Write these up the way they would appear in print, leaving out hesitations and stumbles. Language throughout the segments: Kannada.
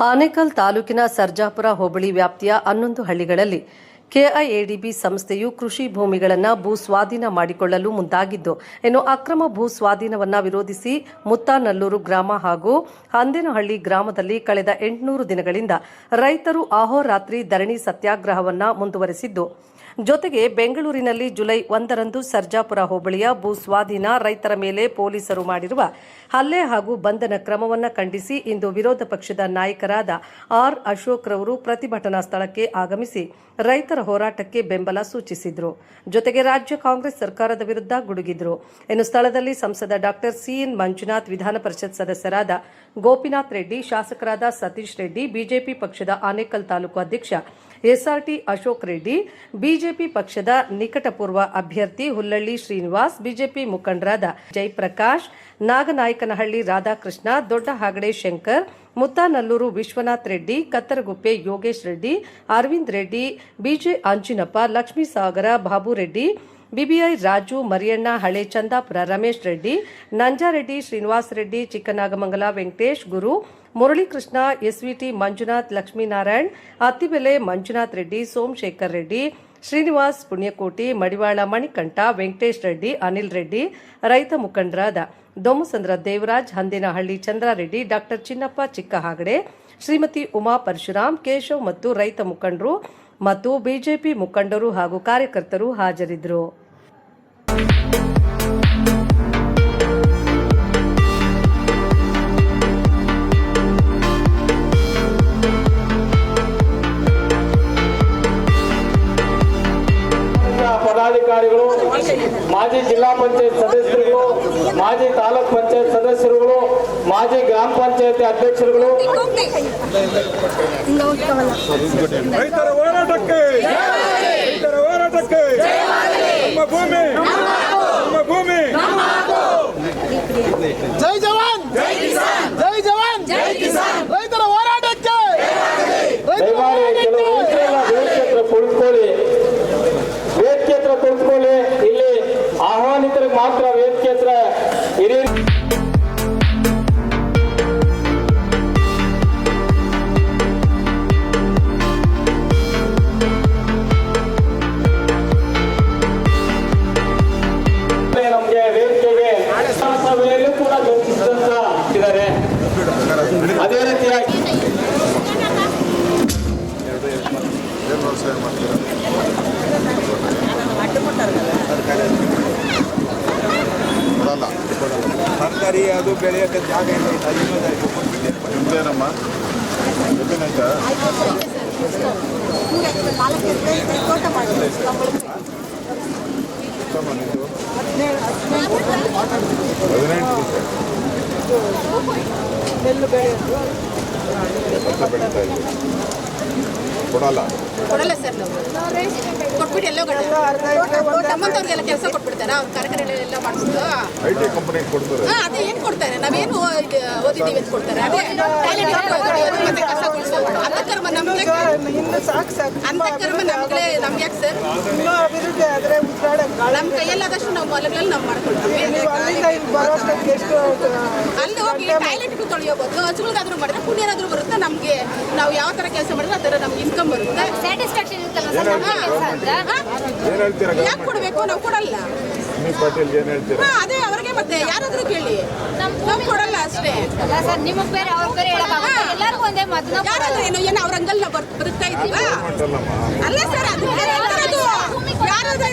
ಆನೇಕಲ್ ತಾಲೂಕಿನ ಸರ್ಜಾಪುರ ಹೋಬಳಿ ವ್ಯಾಪ್ತಿಯ 11 ಹಳ್ಳಿಗಳಲ್ಲಿ ಕೆಐಎಡಿಬಿ ಸಂಸ್ಥೆಯು ಕೃಷಿ ಭೂಮಿಗಳನ್ನು ಭೂ ಸ್ವಾಧೀನ ಮಾಡಿಕೊಳ್ಳಲು ಮುಂದಾಗಿದ್ದು, ಇನ್ನು ಅಕ್ರಮ ಭೂ ಸ್ವಾಧೀನವನ್ನು ವಿರೋಧಿಸಿ ಮುತ್ತಾನಲ್ಲೂರು ಗ್ರಾಮ ಹಾಗೂ ಹಂದೇನಹಳ್ಳಿ ಗ್ರಾಮದಲ್ಲಿ ಕಳೆದ 800 ದಿನಗಳಿಂದ ರೈತರು ಅಹೋರಾತ್ರಿ ಧರಣಿ ಸತ್ಯಾಗ್ರಹವನ್ನು ಮುಂದುವರೆಸಿದ್ದು, ಜೊತೆಗೆ ಬೆಂಗಳೂರಿನಲ್ಲಿ ಜುಲೈ 1ರಂದು ಸರ್ಜಾಪುರ ಹೋಬಳಿಯ ಭೂ ಸ್ವಾಧೀನ ರೈತರ ಮೇಲೆ ಪೊಲೀಸರು ಮಾಡಿರುವ ಹಲ್ಲೆ ಹಾಗೂ ಬಂಧನ ಕ್ರಮವನ್ನು ಖಂಡಿಸಿ ಇಂದು ವಿರೋಧ ಪಕ್ಷದ ನಾಯಕರಾದ ಆರ್ ಅಶೋಕ್ ರವರು ಪ್ರತಿಭಟನಾ ಸ್ಥಳಕ್ಕೆ ಆಗಮಿಸಿ ರೈತರ ಹೋರಾಟಕ್ಕೆ ಬೆಂಬಲ ಸೂಚಿಸಿದರು. ಜೊತೆಗೆ ರಾಜ್ಯ ಕಾಂಗ್ರೆಸ್ ಸರ್ಕಾರದ ವಿರುದ್ಧ ಗುಡುಗಿದರು. ಇನ್ನು ಸ್ಥಳದಲ್ಲಿ ಸಂಸದ ಡಾಕ್ಟರ್ ಸಿಎನ್ ಮಂಜುನಾಥ್, ವಿಧಾನ ಪರಿಷತ್ ಸದಸ್ಯರಾದ ಗೋಪಿನಾಥ್ ರೆಡ್ಡಿ, ಶಾಸಕರಾದ ಸತೀಶ್ ರೆಡ್ಡಿ, ಬಿಜೆಪಿ ಪಕ್ಷದ ಆನೇಕಲ್ ತಾಲೂಕು ಅಧ್ಯಕ್ಷ ಎಸ್ಆರ್ಟಿ ಅಶೋಕ್ ರೆಡ್ಡಿ, ಬಿಜೆಪಿ ಪಕ್ಷದ ನಿಕಟಪೂರ್ವ ಅಭ್ಯರ್ಥಿ ಹುಲ್ಲಳ್ಳಿ ಶ್ರೀನಿವಾಸ್, ಬಿಜೆಪಿ ಮುಖಂಡರಾದ ಜಯಪ್ರಕಾಶ್, ನಾಗನಾಯಕನಹಳ್ಳಿ ರಾಧಾಕೃಷ್ಣ, ದೊಡ್ಡ ಹಾಗಡೆ ಶಂಕರ್, ಮುತ್ತಾನಲ್ಲೂರು ವಿಶ್ವನಾಥ್ ರೆಡ್ಡಿ, ಕತ್ತರಗುಪ್ಪೆ ಯೋಗೇಶ್ ರೆಡ್ಡಿ, ಅರವಿಂದ್ ರೆಡ್ಡಿ, ಬಿಜೆ ಅಂಜಿನಪ್ಪ, ಲಕ್ಷ್ಮೀಸಾಗರ ಬಾಬು ರೆಡ್ಡಿ, ಬಿಬಿಐ ರಾಜು, ಮರಿಯಣ್ಣ, ಹಳೆ ಚಂದಾಪುರ ರಮೇಶ್ ರೆಡ್ಡಿ, ನಂಜಾರೆಡ್ಡಿ, ಶ್ರೀನಿವಾಸ್ ರೆಡ್ಡಿ, ಚಿಕ್ಕನಾಗಮಂಗಲ ವೆಂಕಟೇಶ್, ಗುರು, ಮುರಳೀಕೃಷ್ಣ, ಎಸ್ವಿಟಿ ಮಂಜುನಾಥ್, ಲಕ್ಷ್ಮೀನಾರಾಯಣ್, ಅತ್ತಿಬೆಲೆ ಮಂಜುನಾಥ್ ರೆಡ್ಡಿ, ಸೋಮಶೇಖರ್ ರೆಡ್ಡಿ, ಶ್ರೀನಿವಾಸ್ ಪುಣ್ಯಕೋಟಿ, ಮಡಿವಾಳ ಮಣಿಕಂಠ, ವೆಂಕಟೇಶ್ ರೆಡ್ಡಿ, ಅನಿಲ್ ರೆಡ್ಡಿ, ರೈತ ಮುಖಂಡರಾದ ದೊಮ್ಮಸಂದ್ರ ದೇವರಾಜ್, ಹಂದೇನಹಳ್ಳಿ ಚಂದ್ರಾರೆಡ್ಡಿ, ಡಾಕ್ಟರ್ ಚಿನ್ನಪ್ಪ ಚಿಕ್ಕಹಾಗಡೆ, ಶ್ರೀಮತಿ ಉಮಾ ಪರಶುರಾಮ್, ಕೇಶವ್ ಮತ್ತು ರೈತ ಮುಖಂಡರು ಮತ್ತು ಬಿಜೆಪಿ ಮುಖಂಡರು ಹಾಗೂ ಕಾರ್ಯಕರ್ತರು ಹಾಜರಿದ್ದರು. ಪದಾಧಿಕಾರಿಗಳು, ಮಾಜಿ ಜಿಲ್ಲಾ ಪಂಚಾಯತ್ ಸದಸ್ಯರುಗಳು, ಮಾಜಿ ತಾಲೂಕ್ ಪಂಚಾಯತ್ ಸದಸ್ಯರುಗಳು, ಮಾಜಿ ಗ್ರಾಮ ಪಂಚಾಯತಿ ಅಧ್ಯಕ್ಷರುಗಳು, ರೈತರ ಹೋರಾಟಕ್ಕೆ ನಮ್ಮ ಭೂಮಿ ನಮ್ಮ ಭೂಮಿ. ಜೈ ಜವಾನ್ ಜೈ ಕಿಸಾನ್, ಜೈ ಜವಾನ್ ಜೈ ಕಿಸಾನ್. ರೈತರ ಹೋರಾಟಕ್ಕೆ ಕೆಲವು ವೇದಿಕೆ ಹತ್ರ ಕುಳಿತುಕೊಳ್ಳಿ. ಇಲ್ಲಿ ಆಹ್ವಾನಿತರಿಗೆ ಮಾತ್ರ ವೇದಿಕೆ ಹತ್ರ ಇರಿ. ನಮಗೆ ವೇದಿಕೆಗೆ ಸಭೆಯಲ್ಲೂ ಕೂಡ ಇದ್ದಾರೆ. ಅದೇ ರೀತಿಯಾಗಿ ತರಕಾರಿ ಅದು ಬೆಳೆಯೋಕ್ಕೆ ಜಾಗ ನಿಮ್ದೇನಮ್ಮ ಕೊಡಲ್ಲ ಸರ್. ನಾವು ಕೊಟ್ಬಿಟ್ಟು ಎಲ್ಲೋ ನಮ್ಮಂತವ್ರಿಗೆಲ್ಲ ಕೆಲಸ ಕೊಟ್ಬಿಡ್ತಾರೆ. ಅವ್ರ ಕಾರ್ಯಕ್ರಮ ಎಲ್ಲ ಮಾಡ್ಬಿಟ್ಟು ಐಟಿ ಕಂಪನಿಗೆ ಕೊಡ್ತಾರೆ. ಅದೇ ಏನು ಕೊಡ್ತಾರೆ? ನಾವೇನು ಓದಿದ್ದೀವಿ ಅಂತ ಕೊಡ್ತಾರೆ. ಅದೇ ಮತ್ತೆ ಕಸ ಗುಡಿಸೋದು ಅಂತಕರ್ಮ ನಮ್ಗೆ ನಮ್ಗೆ ಯಾಕೆ ಸರ್? ನಮ್ಮ ಕೈಯಲ್ಲಾದಷ್ಟು ನಾವು ಹೊಲಗಳಲ್ಲಿ ನಾವು ಮಾಡ್ಕೊಳ್ತೀವಿ. ಅಲ್ಲಿ ಹೋಗಿ ಟಾಯ್ಲೆಟ್ಗೂ ತೊಳೆಯೋಬೋದು, ಹಸುಗಳಿಗಾದ್ರೂ ಮಾಡಿದ್ರೆ ಪುಣ್ಯ ಏನಾದರೂ ಬರುತ್ತೆ ನಮಗೆ. ನಾವು ಯಾವ ಥರ ಕೆಲಸ ಮಾಡಿದ್ರೆ ಆ ಥರ ನಮ್ಗೆ ಇನ್ಕಮ್ ಬರುತ್ತೆ. ಸ್ಯಾಟಿಸ್ಫ್ಯಾಕ್ಷನ್ ಇರುತ್ತಲ್ಲ. ಯಾಕೆ ಕೊಡಬೇಕು? ನಾವು ಕೊಡಲ್ಲ. ಅದೇ ಅವ್ರಿಗೆ ಮತ್ತೆ ಯಾರಾದ್ರೂ ಕೇಳಿ, ನಾವು ಕೊಡಲ್ಲ ಅಷ್ಟೇ. ನಿಮಗೆ ಬೇರೆ ಅವ್ರ ಬೇರೆ ಎಲ್ಲರಿಗೂ ಒಂದೇ ಮಾತು. ಯಾರಾದ್ರೂ ಏನು ಅವ್ರ ಅಂಗಲ್ ನಾವು ಬದುಕ್ತಾ ಇದ್ದೀವ ಅಲ್ಲ ಸರ್. ಅದು ಯಾರಾದ್ರೆ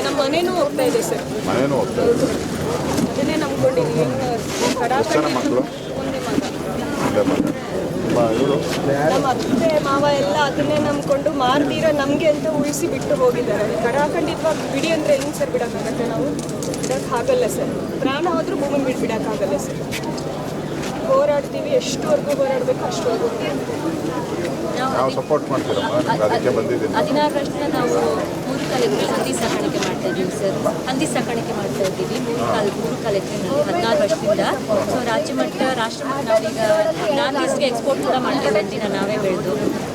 ನಮ್ಮ ಮನೇನೂ ಹೋಗ್ತಾ ಇದೆ ಸರ್. ಅದನ್ನೇ ನಂಬ್ಕೊಂಡಿದ್ದೀವಿ. ನಮ್ಮ ಅತ್ತೆ ಮಾವ ಎಲ್ಲ ಅದನ್ನೇ ನಂಬ್ಕೊಂಡು ಮಾರ್ತೀರ ನಮಗೆ ಅಂತ ಉಳಿಸಿ ಬಿಟ್ಟು ಹೋಗಿದ್ದಾರೆ. ಕಡಾಖಂಡಿತವಾಗಿ ಬಿಡಿ ಅಂದರೆ ಹೆಂಗೆ ಸರ್ ಬಿಡೋಕ್ಕಾಗತ್ತೆ? ನಾವು ಬಿಡೋಕ್ಕಾಗಲ್ಲ ಸರ್. ಪ್ರಾಣ ಹೋದ್ರೂ ಭೂಮಿ ಬಿಡೋಕ್ಕಾಗಲ್ಲ ಸರ್. ಹೋರಾಡ್ತೀವಿ, ಎಷ್ಟುವರೆಗೂ ಹೋರಾಡಬೇಕು ಅಷ್ಟುವರೆಗೂ. ನಾವು ಸಪೋರ್ಟ್ ಮಾಡ್ತೀರಮ್ಮ. ಅದಕ್ಕೆ ಬಂದಿದ್ದೀನಿ. 16ರಷ್ಟು ನಾವು 3 ಕಾಲ ಎಕರೆ ಹಂದಿ ಸಾಕಾಣಿಕೆ ಮಾಡ್ತಾ ಇದ್ದೀವಿ ಸರ್. ಹಂದಿ ಸಾಕಾಣಿಕೆ ಮಾಡ್ತಾ ಇದ್ದೀವಿ 3 ಕಾಲ ಎಕರೆನಲ್ಲಿ 16 ವರ್ಷದಿಂದ. ಸೊ ರಾಜ್ಯ ಮಟ್ಟ ರಾಷ್ಟ್ರ ಮಟ್ಟ ನಾವೀಗ ನಾರ್ತ್ ಈಸ್ಟ್ಗೆ ಎಕ್ಸ್ಪೋರ್ಟ್ ಕೂಡ ಮಾಡ್ತೀವಿ ಹಂದಿನ ನಾವೇ ಬೆಳೆದು.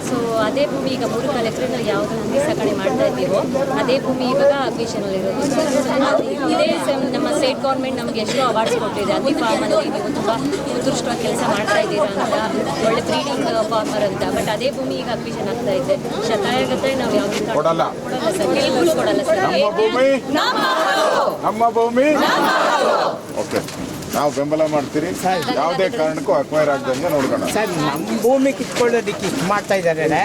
ಸೊ ಅದೇ ಭೂಮಿ ಈಗ 3 ಕಾಲ ಎಕರೆನಲ್ಲಿ ಯಾವುದು ಹಂದಿ ಸಾಕಣೆ ಮಾಡ್ತಾ ಇದ್ದೀವೋ ಅದೇ ಭೂಮಿ ಇವಾಗ ಅಕ್ವಿಷನಲ್ಲಿ ಇರೋದು. ಇದೇ ನಮ್ಮ ಸ್ಟೇಟ್ ಗೌರ್ಮೆಂಟ್ ನಮಗೆ ಎಷ್ಟೋ ಅವಾರ್ಡ್ಸ್ ಕೊಟ್ಟಿದೆ. ಹಂದಿ ಫಾರ್ಮಲ್ಲಿ ನೀವು ತುಂಬ ಉತ್ಕೃಷ್ಟವಾಗಿ ಕೆಲಸ ಮಾಡ್ತಾ ಇದ್ದೀರಾ ಅಂತ, ಒಳ್ಳೆ ಬ್ರೀಡಿಂಗ್ ಫಾರ್ಮರ್ ಅಂತ. ಬಟ್ ಅದೇ ಭೂಮಿ ಈಗ ಅಕ್ವಿಷನ್ ಆಗ್ತಾ ಇದೆ. ಶತಾಯಗಟ್ಟಲೆ ನಾವು ಯಾವುದೇ ಕೊಡಲ್ಲ ಸರ್, ಕೆಲವರು ಕೊಡಲ್ಲ ಸರ್. ನಮ್ಮ ಭೂಮಿ ಓಕೆ, ನಾವು ಬೆಂಬಲ ಮಾಡ್ತೀರಿ. ಯಾವುದೇ ಕಾರಣಕ್ಕೂ ಅಕ್ವೈರ್ ಆಗದಂಗೆ ನೋಡ್ಕೊಳ್ಳೋಣ. ಸರ್, ನಮ್ಮ ಭೂಮಿ ಕಿತ್ಕೊಳ್ಳೋದಕ್ಕೆ ಇಷ್ಟು ಮಾಡ್ತಾ ಇದ್ದಾರೆ.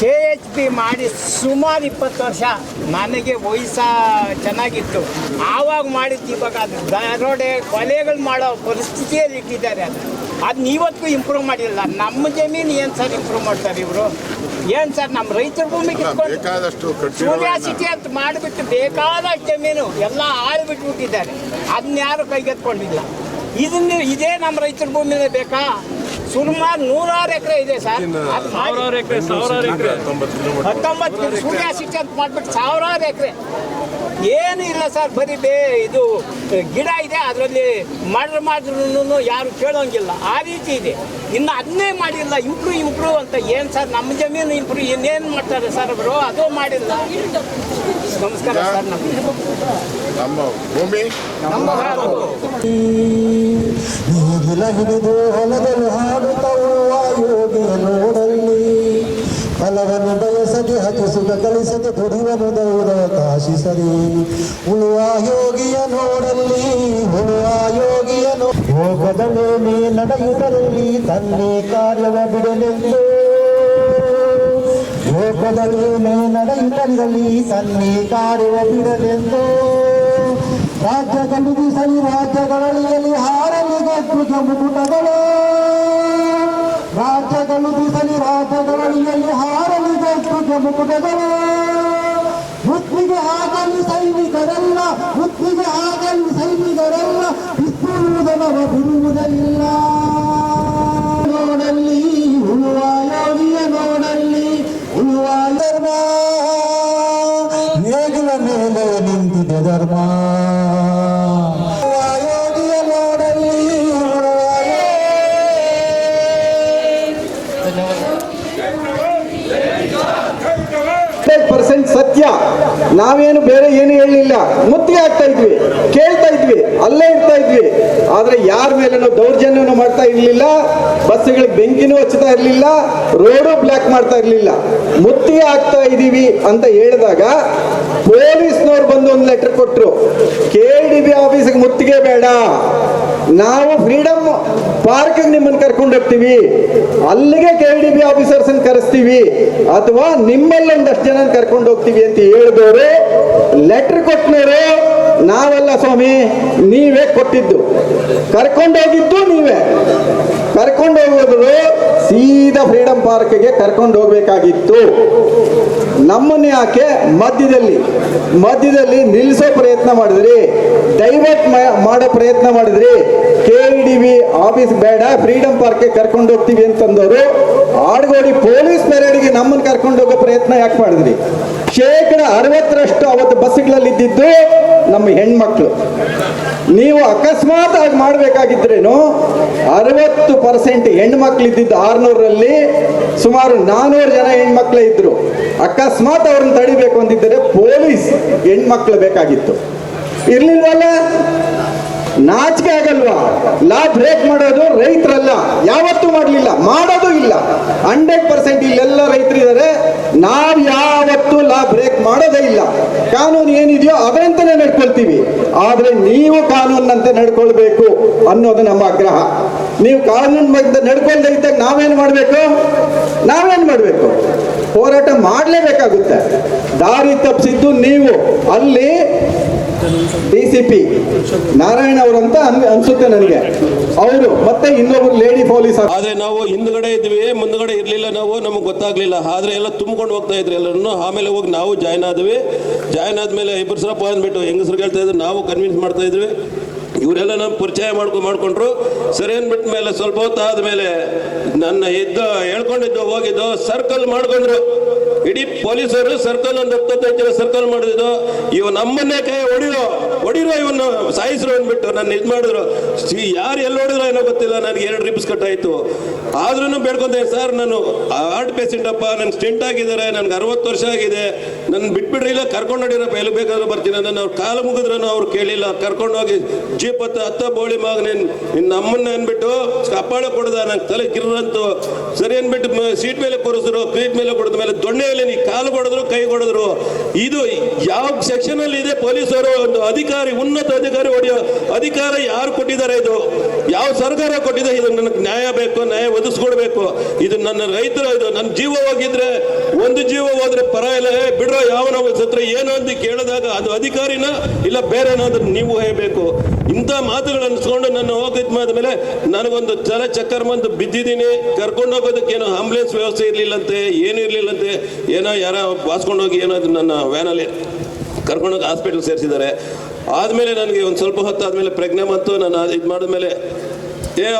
KHP ಮಾಡಿ ಸುಮಾರು 20 ವರ್ಷ. ನನಗೆ ವಯಸ್ಸು ಚೆನ್ನಾಗಿತ್ತು ಆವಾಗ ಮಾಡಿದ್ದು. ಇವಾಗ ಅದು ದರೋಡೆ ಕೊಲೆಗಳು ಮಾಡೋ ಪರಿಸ್ಥಿತಿಯಲ್ಲಿ ಇಟ್ಟಿದ್ದಾರೆ. ಅದನ್ನ ಇವತ್ತಿಗೂ ಇಂಪ್ರೂವ್ ಮಾಡಿಲ್ಲ. ನಮ್ಮ ಜಮೀನು ಏನು ಸರ್ ಇಂಪ್ರೂವ್ ಮಾಡ್ತಾರೆ ಇವರು? ಏನು ಸರ್, ನಮ್ಮ ರೈತರ ಭೂಮಿ ಕಿತ್ಕೊಂಡು ಬೇಕಾದಷ್ಟು ಸೂರ್ಯ ಸಿಟಿ ಅಂತ ಮಾಡಿಬಿಟ್ಟು ಬೇಕಾದಷ್ಟು ಜಮೀನು ಎಲ್ಲ ಆಳು ಬಿಟ್ಬಿಟ್ಟಿದ್ದಾರೆ. ಅದನ್ನ ಯಾರು ಕೈಗೆತ್ಕೊಂಡಿಲ್ಲ. ಇದೇ ನಮ್ಮ ರೈತರ ಭೂಮಿನೇ ಬೇಕಾ? ಸುಮಾರು 100 ಎಕರೆ ಇದೆ ಸರ್. 19 ಸೂರ್ಯ ಸಿಟಿ ಅಂತ ಮಾಡಿಬಿಟ್ಟು 1000 ಎಕರೆ ಏನು ಇಲ್ಲ ಸರ್. ಬರೀ ಇದು ಗಿಡ ಇದೆ, ಅದರಲ್ಲಿ ಮಾಡಿದ್ರು ಯಾರು ಕೇಳೋಂಗಿಲ್ಲ. ಆ ರೀತಿ ಇದೆ. ಇನ್ನು ಅದನ್ನೇ ಮಾಡಿಲ್ಲ. ಇಂಪ್ರೂವ್ ಅಂತ ಏನು ಸರ್, ನಮ್ಮ ಜಮೀನು ಇಂಪ್ರೂವ್ ಇನ್ನೇನು ಮಾಡ್ತಾರೆ ಸರ್ ಅವರು? ಅದು ಮಾಡಿಲ್ಲ. ನಮಸ್ಕಾರ ಸರ್. ನಮ್ಮ ಭೂಮಿ ನೇಗಿಲ ಹಿಡಿದು ಹೊಲದಲ್ಲಿ ಹಾಡುತ್ತರುವ ಯೋಗಿಯ ನೋಡಲ್ಲಿ ಫಲವನ್ನು ಬಯಸದೆ ಹತಿಸುಗ ಗಳಿಸದೆ ದುಡಿವನು ದೌಡ ಕಾಶಿಸದೆ ಉಳುವ ಯೋಗಿಯ ನೋಡಲ್ಲಿ ಉಳುವ ಯೋಗಿಯ ಯೋಗದಲ್ಲೇನೆ ನಡೆಯುವುದರಲ್ಲಿ ತನ್ನೇ ಕಾರ್ಯವ ಬಿಡಲೆಂದು ಯೋಗದಲ್ಲೇನೆ ನಡೆಯುವುದರಲ್ಲಿ ತನ್ನೇ ಕಾರ್ಯವ ಬಿಡಲೆಂದು ರಾಜ್ಯಗಳು ಬಿಸಲಿ ರಾಜ್ಯಗಳಲ್ಲಿ ಹಾರಲಿಗೆ ಧ್ವಜ ಮುಕುಟಗಳು ರಾಜ್ಯಗಳು ಬಿಸಲಿ ರಾಜ್ಯಗಳಲ್ಲಿ ಹಾರಲಿಗೆ ಧ್ವಜ ಮುಕುಟಗಳು ಮುತ್ತಿಗೆ ಆಗಲು ಸೈನಿಕರಲ್ಲ ಮುತ್ತಿಗೆ ಆಗಲು ಸೈನಿಕರಲ್ಲ ಬಿಸುವುದನವ ಬಿಡುವುದಿಲ್ಲ ನೋಡಲ್ಲಿ ಉಳುವ ಯೋಗಿಯ ನೋಡಲ್ಲಿ ಉಳುವ ಧರ್ಮ ನೇಗಿಲ ಮೇಲೆ ನಿಂತಿದೆ ಧರ್ಮ ಯೋಗಿಯ ನೋಡಲ್ಲಿ ಸತ್ಯ. ನಾವೇನು ಬೇರೆ ಏನು ಹೇಳಲಿಲ್ಲ. ಮುತ್ತಿಗೆ ಆಗ್ತಾ ಇದ್ವಿ, ಕೇಳ್ತಾ ಇದ್ವಿ, ಅಲ್ಲೇ ಇರ್ತಾ ಇದ್ವಿ. ಆದ್ರೆ ಯಾರ ಮೇಲೆ ದೌರ್ಜನ್ಯವನ್ನು ಮಾಡ್ತಾ ಇರ್ಲಿಲ್ಲ, ಬಸ್ಗಳಿಗೆ ಬೆಂಕಿನೂ ಹಚ್ಚುತ್ತಾ ಇರ್ಲಿಲ್ಲ, ರೋಡು ಬ್ಲಾಕ್ ಮಾಡ್ತಾ ಇರ್ಲಿಲ್ಲ. ಮುತ್ತಿಗೆ ಆಗ್ತಾ ಇದೀವಿ ಅಂತ ಹೇಳಿದಾಗ ಪೊಲೀಸ್ನವ್ರು ಬಂದು ಒಂದು ಲೆಟರ್ ಕೊಟ್ಟರು. KDB ಆಫೀಸ್ಗೆ ಮುತ್ತಿಗೆ ಬೇಡ, ನಾವು ಫ್ರೀಡಮ್ ಪಾರ್ಕ್ ನಿಮ್ಮನ್ನು ಕರ್ಕೊಂಡು ಹೋಗ್ತೀವಿ, ಅಲ್ಲಿಗೆ KDB ಆಫೀಸರ್ಸ್ ಕರೆಸ್ತೀವಿ, ಅಥವಾ ನಿಮ್ಮಲ್ಲಿ ಒಂದಷ್ಟು ಜನ ಕರ್ಕೊಂಡು ಹೋಗ್ತೀವಿ ಅಂತ ಹೇಳಿದವರು ಲೆಟರ್ ಕೊಟ್ಟನವರು ನಾವಲ್ಲ ಸ್ವಾಮಿ, ನೀವೇ ಕೊಟ್ಟಿದ್ದು. ಕರ್ಕೊಂಡೋಗಿದ್ದು ನೀವೇ. ಕರ್ಕೊಂಡು ಹೋಗೋದ್ರು ಸೀದಾ ಫ್ರೀಡಮ್ ಪಾರ್ಕ್ಗೆ ಕರ್ಕೊಂಡು ಹೋಗ್ಬೇಕಾಗಿತ್ತು. ನಮ್ಮನ್ನ ಯಾಕೆ ಮಧ್ಯದಲ್ಲಿ ನಿಲ್ಲಿಸೋ ಪ್ರಯತ್ನ ಮಾಡಿದ್ರಿ, ಡೈವರ್ಟ್ ಮಾಡೋ ಪ್ರಯತ್ನ ಮಾಡಿದ್ರಿ. KDB ಆಫೀಸ್ ಬೇಡ, ಫ್ರೀಡಮ್ ಪಾರ್ಕ್ಗೆ ಕರ್ಕೊಂಡು ಹೋಗ್ತೀವಿ ಅಂತಂದವರು ಆಡ್ಗೋಡಿ ಪೊಲೀಸ್ ಪೆರೇಡ್ಗೆ ನಮ್ಮನ್ನು ಕರ್ಕೊಂಡು ಹೋಗೋ ಪ್ರಯತ್ನ ಯಾಕೆ ಮಾಡಿದ್ರಿ? 60% ಅವತ್ತು ಬಸ್ಗಳಲ್ಲಿ ಇದ್ದಿದ್ದು ನಮ್ಮ ಹೆಣ್ಮಕ್ಳು. ನೀವು ಅಕಸ್ಮಾತ್ ಆಗಿ ಮಾಡಬೇಕಾಗಿದ್ರೇನು 60% ಹೆಣ್ಮಕ್ಳು ಇದ್ದಿದ್ದು 600ರಲ್ಲಿ ಸುಮಾರು 400 ಜನ ಹೆಣ್ಮಕ್ಳೇ ಇದ್ರು. ಅಕಸ್ಮಾತ್ ಅವ್ರನ್ನ ತಡಿಬೇಕು ಅಂತಿದ್ದರೆ ಪೊಲೀಸ್ ಹೆಣ್ಮಕ್ಳು ಬೇಕಾಗಿತ್ತು. ಇರ್ಲಿಲ್ವಲ್ಲ? ನಾಚಿಕೆ ಆಗಲ್ವಾ? ಲಾ ಬ್ರೇಕ್ ಮಾಡೋದು ರೈತರಲ್ಲ, ಯಾವತ್ತೂ ಮಾಡಲಿಲ್ಲ, ಮಾಡೋದು ಇಲ್ಲ. 100% ಇಲ್ಲೆಲ್ಲ ರೈತರಿದ್ದಾರೆ. ನಾವು ಯಾವತ್ತೂ ಲಾ ಬ್ರೇಕ್ ಮಾಡೋದೇ ಇಲ್ಲ. ಕಾನೂನು ಏನಿದೆಯೋ ಅದರಂತೆಯೇ ನಡ್ಕೊಳ್ತೀವಿ. ಆದ್ರೆ ನೀವು ಕಾನೂನಂತೆ ನಡ್ಕೊಳ್ಬೇಕು ಅನ್ನೋದು ನಮ್ಮ ಆಗ್ರಹ. ನೀವು ಕಾನೂನು ಬಗ್ಗೆ ನಡ್ಕೊಳ್ದೇ ಇದ್ದಾಗ ನಾವೇನು ಮಾಡಬೇಕು? ಹೋರಾಟ ಮಾಡಲೇಬೇಕಾಗುತ್ತೆ. ದಾರಿ ತಪ್ಪಿಸಿದ್ದು ನೀವು. ಅಲ್ಲಿ DCP ನಾರಾಯಣ ಅವರಂತ ಅನ್ಸುತ್ತೆ ನನಗೆ, ಅವರು ಮತ್ತೆ ಇನ್ನೊಬ್ರು ಲೇಡಿ ಪೊಲೀಸ್. ಆದ್ರೆ ನಾವು ಹಿಂದ್ಗಡೆ ಇದ್ವಿ, ಮುಂದ್ಗಡೆ ಇರ್ಲಿಲ್ಲ. ನಾವು ನಮಗೆ ಗೊತ್ತಾಗ್ಲಿಲ್ಲ. ಆದ್ರೆ ಎಲ್ಲ ತುಂಬಿಕೊಂಡು ಹೋಗ್ತಾ ಇದ್ರು ಎಲ್ಲರನ್ನು. ಆಮೇಲೆ ಹೋಗಿ ನಾವು ಜಾಯ್ನ್ ಆದ್ಮೇಲೆ ಇಬ್ಬರು ಸಲ ಅಂದ್ಬಿಟ್ಟು ಹೆಂಗಸರು ಹೇಳ್ತಾ ಇದ್ರು, ನಾವು ಕನ್ವಿನ್ಸ್ ಮಾಡ್ತಾ ಇದ್ವಿ. ಇವರೆಲ್ಲ ನಮ್ಮ ಪರಿಚಯ ಮಾಡ್ಕೊಂಡ್ರು. ಸರಿ ಅಂದ್ಬಿಟ್ಟ ಮೇಲೆ ಸ್ವಲ್ಪ ಹೊತ್ತು ಆದ್ಮೇಲೆ ನನ್ನ ಹೇಳ್ಕೊಂಡಿದ್ದು ಹೋಗಿದ್ದು ಸರ್ಕಲ್ ಮಾಡ್ಕೊಂಡ್ರು. ಇಡೀ ಪೊಲೀಸರು ಸರ್ಕಲ್ ಒಂದು 25 ಜನ ಸರ್ಕಲ್ ಮಾಡಿದ್ರು. ಇವ್ ನಮ್ಮನ್ನೇ ಕೈ ಹೊಡಿರೋ ಇವನ್ನ ಸಾಯಿಸ್ರು ಅಂದ್ಬಿಟ್ಟು ನನ್ನ ಇದು ಮಾಡಿದ್ರು. ಯಾರು ಎಲ್ಲಿ ಹೊಡಿದ್ರು ಏನೋ ಗೊತ್ತಿಲ್ಲ, ನನಗೆ 2 ರಿಪ್ಸ್ ಕಟ್ಟಾಯ್ತು. ಆದ್ರೂ ಬೇಡ್ಕೊಂಡೆ, ಸರ್ ನಾನು ಹಾರ್ಟ್ ಪೇಷಂಟ್ ಅಪ್ಪ, ನನ್ ಸ್ಟೆಂಟ್ ಆಗಿದ್ದಾರೆ, ನನ್ಗೆ 60 ವರ್ಷ ಆಗಿದೆ, ನನ್ನ ಬಿಟ್ಬಿಡ್ರಿ, ಇಲ್ಲ ಕರ್ಕೊಂಡು ಹೊಡಿರಪ್ಪ, ಎಲ್ಲಿ ಬೇಕಾದ್ರೂ ಬರ್ತೀನಿ. ನನ್ನ ಅವ್ರು ಕಾಲು ಮುಗಿದ್ರು ಅವ್ರು ಕೇಳಿಲ್ಲ, ಕರ್ಕೊಂಡೋಗಿ ಜೀಪ್ ಹತ್ತ ಬೋಳಿ ಮಗ ನಮ್ಮನ್ನ ಅನ್ಬಿಟ್ಟು ಕಪ್ಪಾಳ ಕೊಡದ, ನಂಗೆ ತಲೆ ಗಿರ್ರಂತು ಸರಿ ಅನ್ಬಿಟ್ಟು ಸೀಟ್ ಮೇಲೆ ಕೂರಿಸಿದ್ರು. ಸೀಟ್ ಮೇಲೆ ಕೊಡದ ಮೇಲೆ ದೊಣ್ಣೆಯಲ್ಲಿ ನೀ ಕಾಲು ಕೊಡಿದ್ರು, ಕೈ ಕೊಡಿದ್ರು. ಇದು ಯಾವ ಸೆಕ್ಷನ್ ಅಲ್ಲಿ ಇದೆ? ಪೊಲೀಸರು ಒಂದು ಅಧಿಕಾರಿ, ಉನ್ನತ ಅಧಿಕಾರಿ ಹೊಡೆಯೋ ಅಧಿಕಾರ ಯಾರು ಕೊಟ್ಟಿದ್ದಾರೆ? ಇದು ಯಾವ ಸರ್ಕಾರ ಕೊಟ್ಟಿದೆ? ಇದು ನನಗೆ ನ್ಯಾಯ ಬೇಕು, ನ್ಯಾಯ ಒದಗಿಸ್ಕೊಡ್ಬೇಕು. ಇದು ನನ್ನ ರೈತರ, ಇದು ನನ್ನ ಜೀವ ಹೋಗಿದ್ರೆ, ಒಂದು ಜೀವ ಹೋದ್ರೆ ಪರ ಇಲ್ಲ, ಬಿಡ್ರೋ ಯಾವನ ಸತ್ರ ಏನು ಅಂತ ಕೇಳಿದಾಗ ಅದು ಅಧಿಕಾರಿನ ಇಲ್ಲ ಬೇರೆ ಏನಾದ್ರೂ ನೀವು ಹೇಳಬೇಕು. ಇಂಥ ಮಾತುಗಳು ಅನ್ಸ್ಕೊಂಡು ನನ್ನ ಹೋಗಿದ್ಮಾದ ಮೇಲೆ ನನಗೊಂದು ತಲೆ ಚಕ್ಕರ್ ಬಂದು ಬಿದ್ದಿದ್ದೀನಿ. ಕರ್ಕೊಂಡು ಹೋಗೋದಕ್ಕೆ ಏನೋ ಆಂಬುಲೆನ್ಸ್ ವ್ಯವಸ್ಥೆ ಇರಲಿಲ್ಲಂತೆ, ಏನು ಇರಲಿಲ್ಲಂತೆ. ಏನೋ ಯಾರ ಬಾಸ್ಕೊಂಡೋಗಿ ಏನೋ ನನ್ನ ವ್ಯಾನಲ್ಲಿ ಕರ್ಕೊಂಡೋಗಿ ಹಾಸ್ಪಿಟಲ್ ಸೇರಿಸಿದ್ದಾರೆ. ಆದಮೇಲೆ ನನಗೆ ಒಂದು ಸ್ವಲ್ಪ ಹೊತ್ತಾದ್ಮೇಲೆ ಪ್ರಜ್ಞೆ ಬಂತು. ನಾನು ಇದು ಮಾಡಿದ್ಮೇಲೆ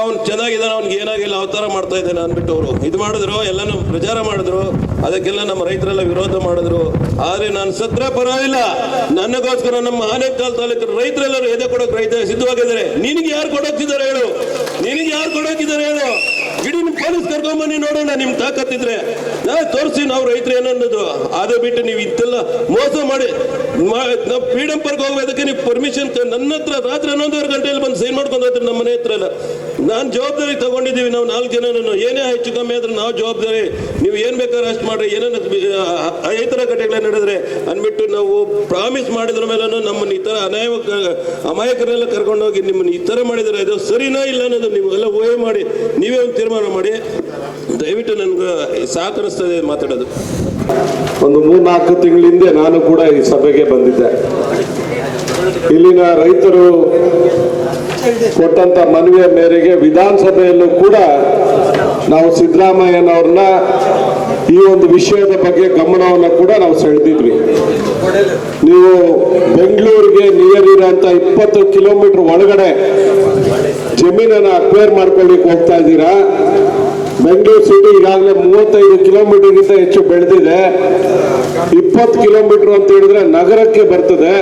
ಅವ್ನು ಚೆನ್ನಾಗಿದ್ದಾನೆ, ಅವ್ನಿಗೆ ಏನಾಗಿಲ್ಲ, ಅವತಾರ ಮಾಡ್ತಾ ಇದ್ದಾನೆ ಅಂದ್ಬಿಟ್ಟು ಅವರು ಇದು ಮಾಡಿದ್ರು, ಎಲ್ಲನೂ ಪ್ರಚಾರ ಮಾಡಿದ್ರು. ಅದಕ್ಕೆಲ್ಲ ನಮ್ಮ ರೈತರೆಲ್ಲ ವಿರೋಧ ಮಾಡಿದ್ರು. ಆದರೆ ನಾನು ಸತ್ರ ಪರವಾಗಿಲ್ಲ, ನನಗೋಸ್ಕರ ನಮ್ಮ ಆನೇಕಲ್ ತಾಲೂಕಿನ ರೈತರೆಲ್ಲರೂ ಎದೆ ಕೊಡೋಕೆ ರೈತ ಸಿದ್ಧವಾಗಿದ್ದಾರೆ. ನಿನಗೆ ಯಾರು ಕೊಡೋಕ್ತಿದ್ದಾರೆ ಹೇಳು? ನಿನಗೆ ಯಾರು ಕೊಡೋಕಿದ್ದಾರೆ ಹೇಳು? ಇಡೀ ನಿಮ್ಮ ಪೊಲೀಸ್ ಕರ್ಕೊಂಬನ್ನಿ ನೋಡೋಣ, ನಿಮ್ ತಾಕತ್ತಿದ್ರೆ ತೋರಿಸಿ ನಾವು ರೈತರು ಏನನ್ನೋದು. ಅದು ಬಿಟ್ಟು ನೀವು ಇಂತೆಲ್ಲ ಮೋಸ ಮಾಡಿ ನಾವು ಫ್ರೀಡಮ್ ಪಾರ್ಕ್ ಹೋಗೋದಕ್ಕೆ ನೀವು ಪರ್ಮಿಷನ್ ನನ್ನ ಹತ್ರ ರಾತ್ರಿ 11:30 ಗಂಟೆಯಲ್ಲಿ ಬಂದು ಸೈನ್ ಮಾಡ್ಕೊಂಡು ಹೋದ್ರೆ ನಮ್ಮ ಮನೆ ಹತ್ರ ಎಲ್ಲ ನಾನು ಜವಾಬ್ದಾರಿ ತಗೊಂಡಿದ್ದೀವಿ. ನಾವು 4 ಜನನು ಏನೇ ಹೆಚ್ಚು ಕಮ್ಮಿ ಆದ್ರೆ ನಾವು ಜವಾಬ್ದಾರಿ. ನೀವು ಏನ್ ಬೇಕಾದ್ರೆ ಅಷ್ಟು ಮಾಡ್ರಿ, ಏನೇನು ಈ ಥರ ಘಟನೆಗಳು ನಡೆದ್ರೆ ಅಂದ್ಬಿಟ್ಟು ನಾವು ಪ್ರಾಮಿಸ್ ಮಾಡಿದ್ರ ಮೇಲೆ ನಮ್ಮನ್ನು ಈ ಥರ ಅಮಾಯಕರೆಲ್ಲ ಕರ್ಕೊಂಡೋಗಿ ನಿಮ್ಮನ್ನು ಈ ಥರ ಮಾಡಿದರೆ ಇದು ಸರಿನಾ ಇಲ್ಲ ಅನ್ನೋದು ನೀವೆಲ್ಲ ಊಹೆ ಮಾಡಿ ನೀವೇ ಒಂದು ತೀರ್ಮಾನ ಮಾಡಿ. ದಯವಿಟ್ಟು ನನ್ಗೆ ಸಹಕರಿಸ್ತದೆ ಮಾತಾಡೋದು. ಒಂದು 3-4 ತಿಂಗಳ ಹಿಂದೆ ನಾನು ಕೂಡ ಈ ಸಭೆಗೆ ಬಂದಿದ್ದೆ. ಇಲ್ಲಿನ ರೈತರು ಕೊಟ್ಟಂತ ಮನವಿಯ ಮೇರೆಗೆ ವಿಧಾನಸಭೆಯಲ್ಲೂ ಕೂಡ ನಾವು ಸಿದ್ದರಾಮಯ್ಯನವ್ರನ್ನ ಈ ಒಂದು ವಿಷಯದ ಬಗ್ಗೆ ಗಮನವನ್ನು ಕೂಡ ನಾವು ಸೆಳೆದಿದ್ವಿ. ನೀವು ಬೆಂಗಳೂರಿಗೆ ನಿಯರ್ ಇರೋಂಥ 20 ಕಿಲೋಮೀಟರ್ ಒಳಗಡೆ ಜಮೀನನ್ನು ಅಕ್ವೈರ್ ಮಾಡ್ಕೊಳ್ಳಿಕ್ಕೆ ಹೋಗ್ತಾ ಇದ್ದೀರಾ. ಬೆಂಗಳೂರು ಸಿಟಿ ಈಗಾಗಲೇ 35 ಕಿಲೋಮೀಟರ್ಗಿಂತ ಹೆಚ್ಚು ಬೆಳೆದಿದೆ. 20 ಕಿಲೋಮೀಟರ್ ಅಂತ ಹೇಳಿದ್ರೆ ನಗರಕ್ಕೆ ಬರ್ತದೆ.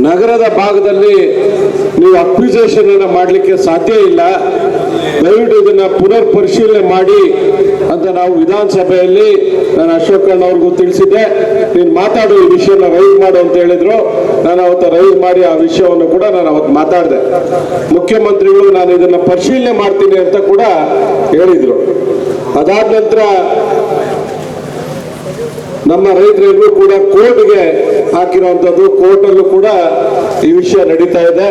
ನಗರದ ಭಾಗದಲ್ಲಿ ನೀವು ಅಕ್ವಿಸೇಷನ್ ಅನ್ನು ಮಾಡಲಿಕ್ಕೆ ಸಾಧ್ಯ ಇಲ್ಲ. ದಯವಿಟ್ಟು ಇದನ್ನ ಪುನರ್ ಪರಿಶೀಲನೆ ಮಾಡಿ ಅಂತ ನಾವು ವಿಧಾನಸಭೆಯಲ್ಲಿ ನಾನು ಅಶೋಕಣ್ಣ ಅವ್ರಿಗೂ ತಿಳಿಸಿದ್ದೆ. ನೀನು ಮಾತಾಡು, ಈ ವಿಷಯನ ರೈಸ್ ಮಾಡು ಅಂತ ಹೇಳಿದ್ರು. ನಾನು ಅವತ್ತು ರೈಸ್ ಮಾಡಿ ಆ ವಿಷಯವನ್ನು ಕೂಡ ನಾನು ಅವತ್ತು ಮಾತಾಡಿದೆ. ಮುಖ್ಯಮಂತ್ರಿಗಳು ನಾನು ಇದನ್ನ ಪರಿಶೀಲನೆ ಮಾಡ್ತೀನಿ ಅಂತ ಕೂಡ ಹೇಳಿದ್ರು. ಅದಾದ ನಂತರ ನಮ್ಮ ರೈತರಿಗೂ ಕೂಡ ಕೋರ್ಟ್ಗೆ ಹಾಕಿರುವಂಥದ್ದು, ಕೋರ್ಟಲ್ಲೂ ಕೂಡ ಈ ವಿಷಯ ನಡೀತಾ ಇದೆ.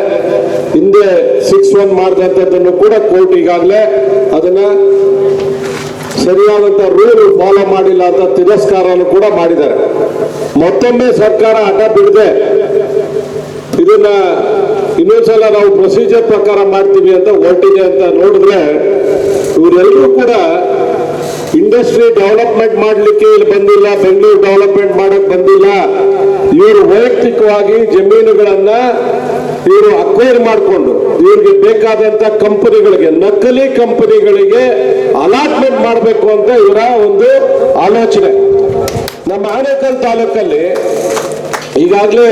ಹಿಂದೆ 6-1 ಮಾಡಿದಂಥದ್ದನ್ನು ಕೂಡ ಕೋರ್ಟ್ ಈಗಾಗಲೇ ಅದನ್ನ ಸರಿಯಾದಂಥ ರೂಲ್ ಫಾಲೋ ಮಾಡಿಲ್ಲ ಅಂತ ತಿರಸ್ಕಾರವನ್ನು ಕೂಡ ಮಾಡಿದ್ದಾರೆ. ಮತ್ತೊಮ್ಮೆ ಸರ್ಕಾರ ಹಠ ಬಿಡದೆ ಇದನ್ನ ಇನ್ನೊಂದ್ಸಲ ನಾವು ಪ್ರೊಸೀಜರ್ ಪ್ರಕಾರ ಮಾಡ್ತೀವಿ ಅಂತ ಹೊರಟಿದೆ ಅಂತ ನೋಡಿದ್ರೆ, ಇವರೆಲ್ಲರೂ ಕೂಡ ಇಂಡಸ್ಟ್ರಿ ಡೆವಲಪ್ಮೆಂಟ್ ಮಾಡಲಿಕ್ಕೆ ಇಲ್ಲಿ ಬಂದಿಲ್ಲ, ಬೆಂಗಳೂರು ಡೆವಲಪ್ಮೆಂಟ್ ಮಾಡಕ್ ಬಂದಿಲ್ಲ. ಇವರು ವೈಯಕ್ತಿಕವಾಗಿ ಜಮೀನುಗಳನ್ನ ಇವರು ಅಕ್ವೈರ್ ಮಾಡಿಕೊಂಡು ಇವ್ರಿಗೆ ಬೇಕಾದಂತ ಕಂಪನಿಗಳಿಗೆ, ನಕಲಿ ಕಂಪನಿಗಳಿಗೆ ಅಲಾಟ್ಮೆಂಟ್ ಮಾಡಬೇಕು ಅಂತ ಇವರ ಒಂದು ಆಲೋಚನೆ. ನಮ್ಮ ಆನೇಕಲ್ ತಾಲೂಕಲ್ಲಿ ಈಗಾಗಲೇ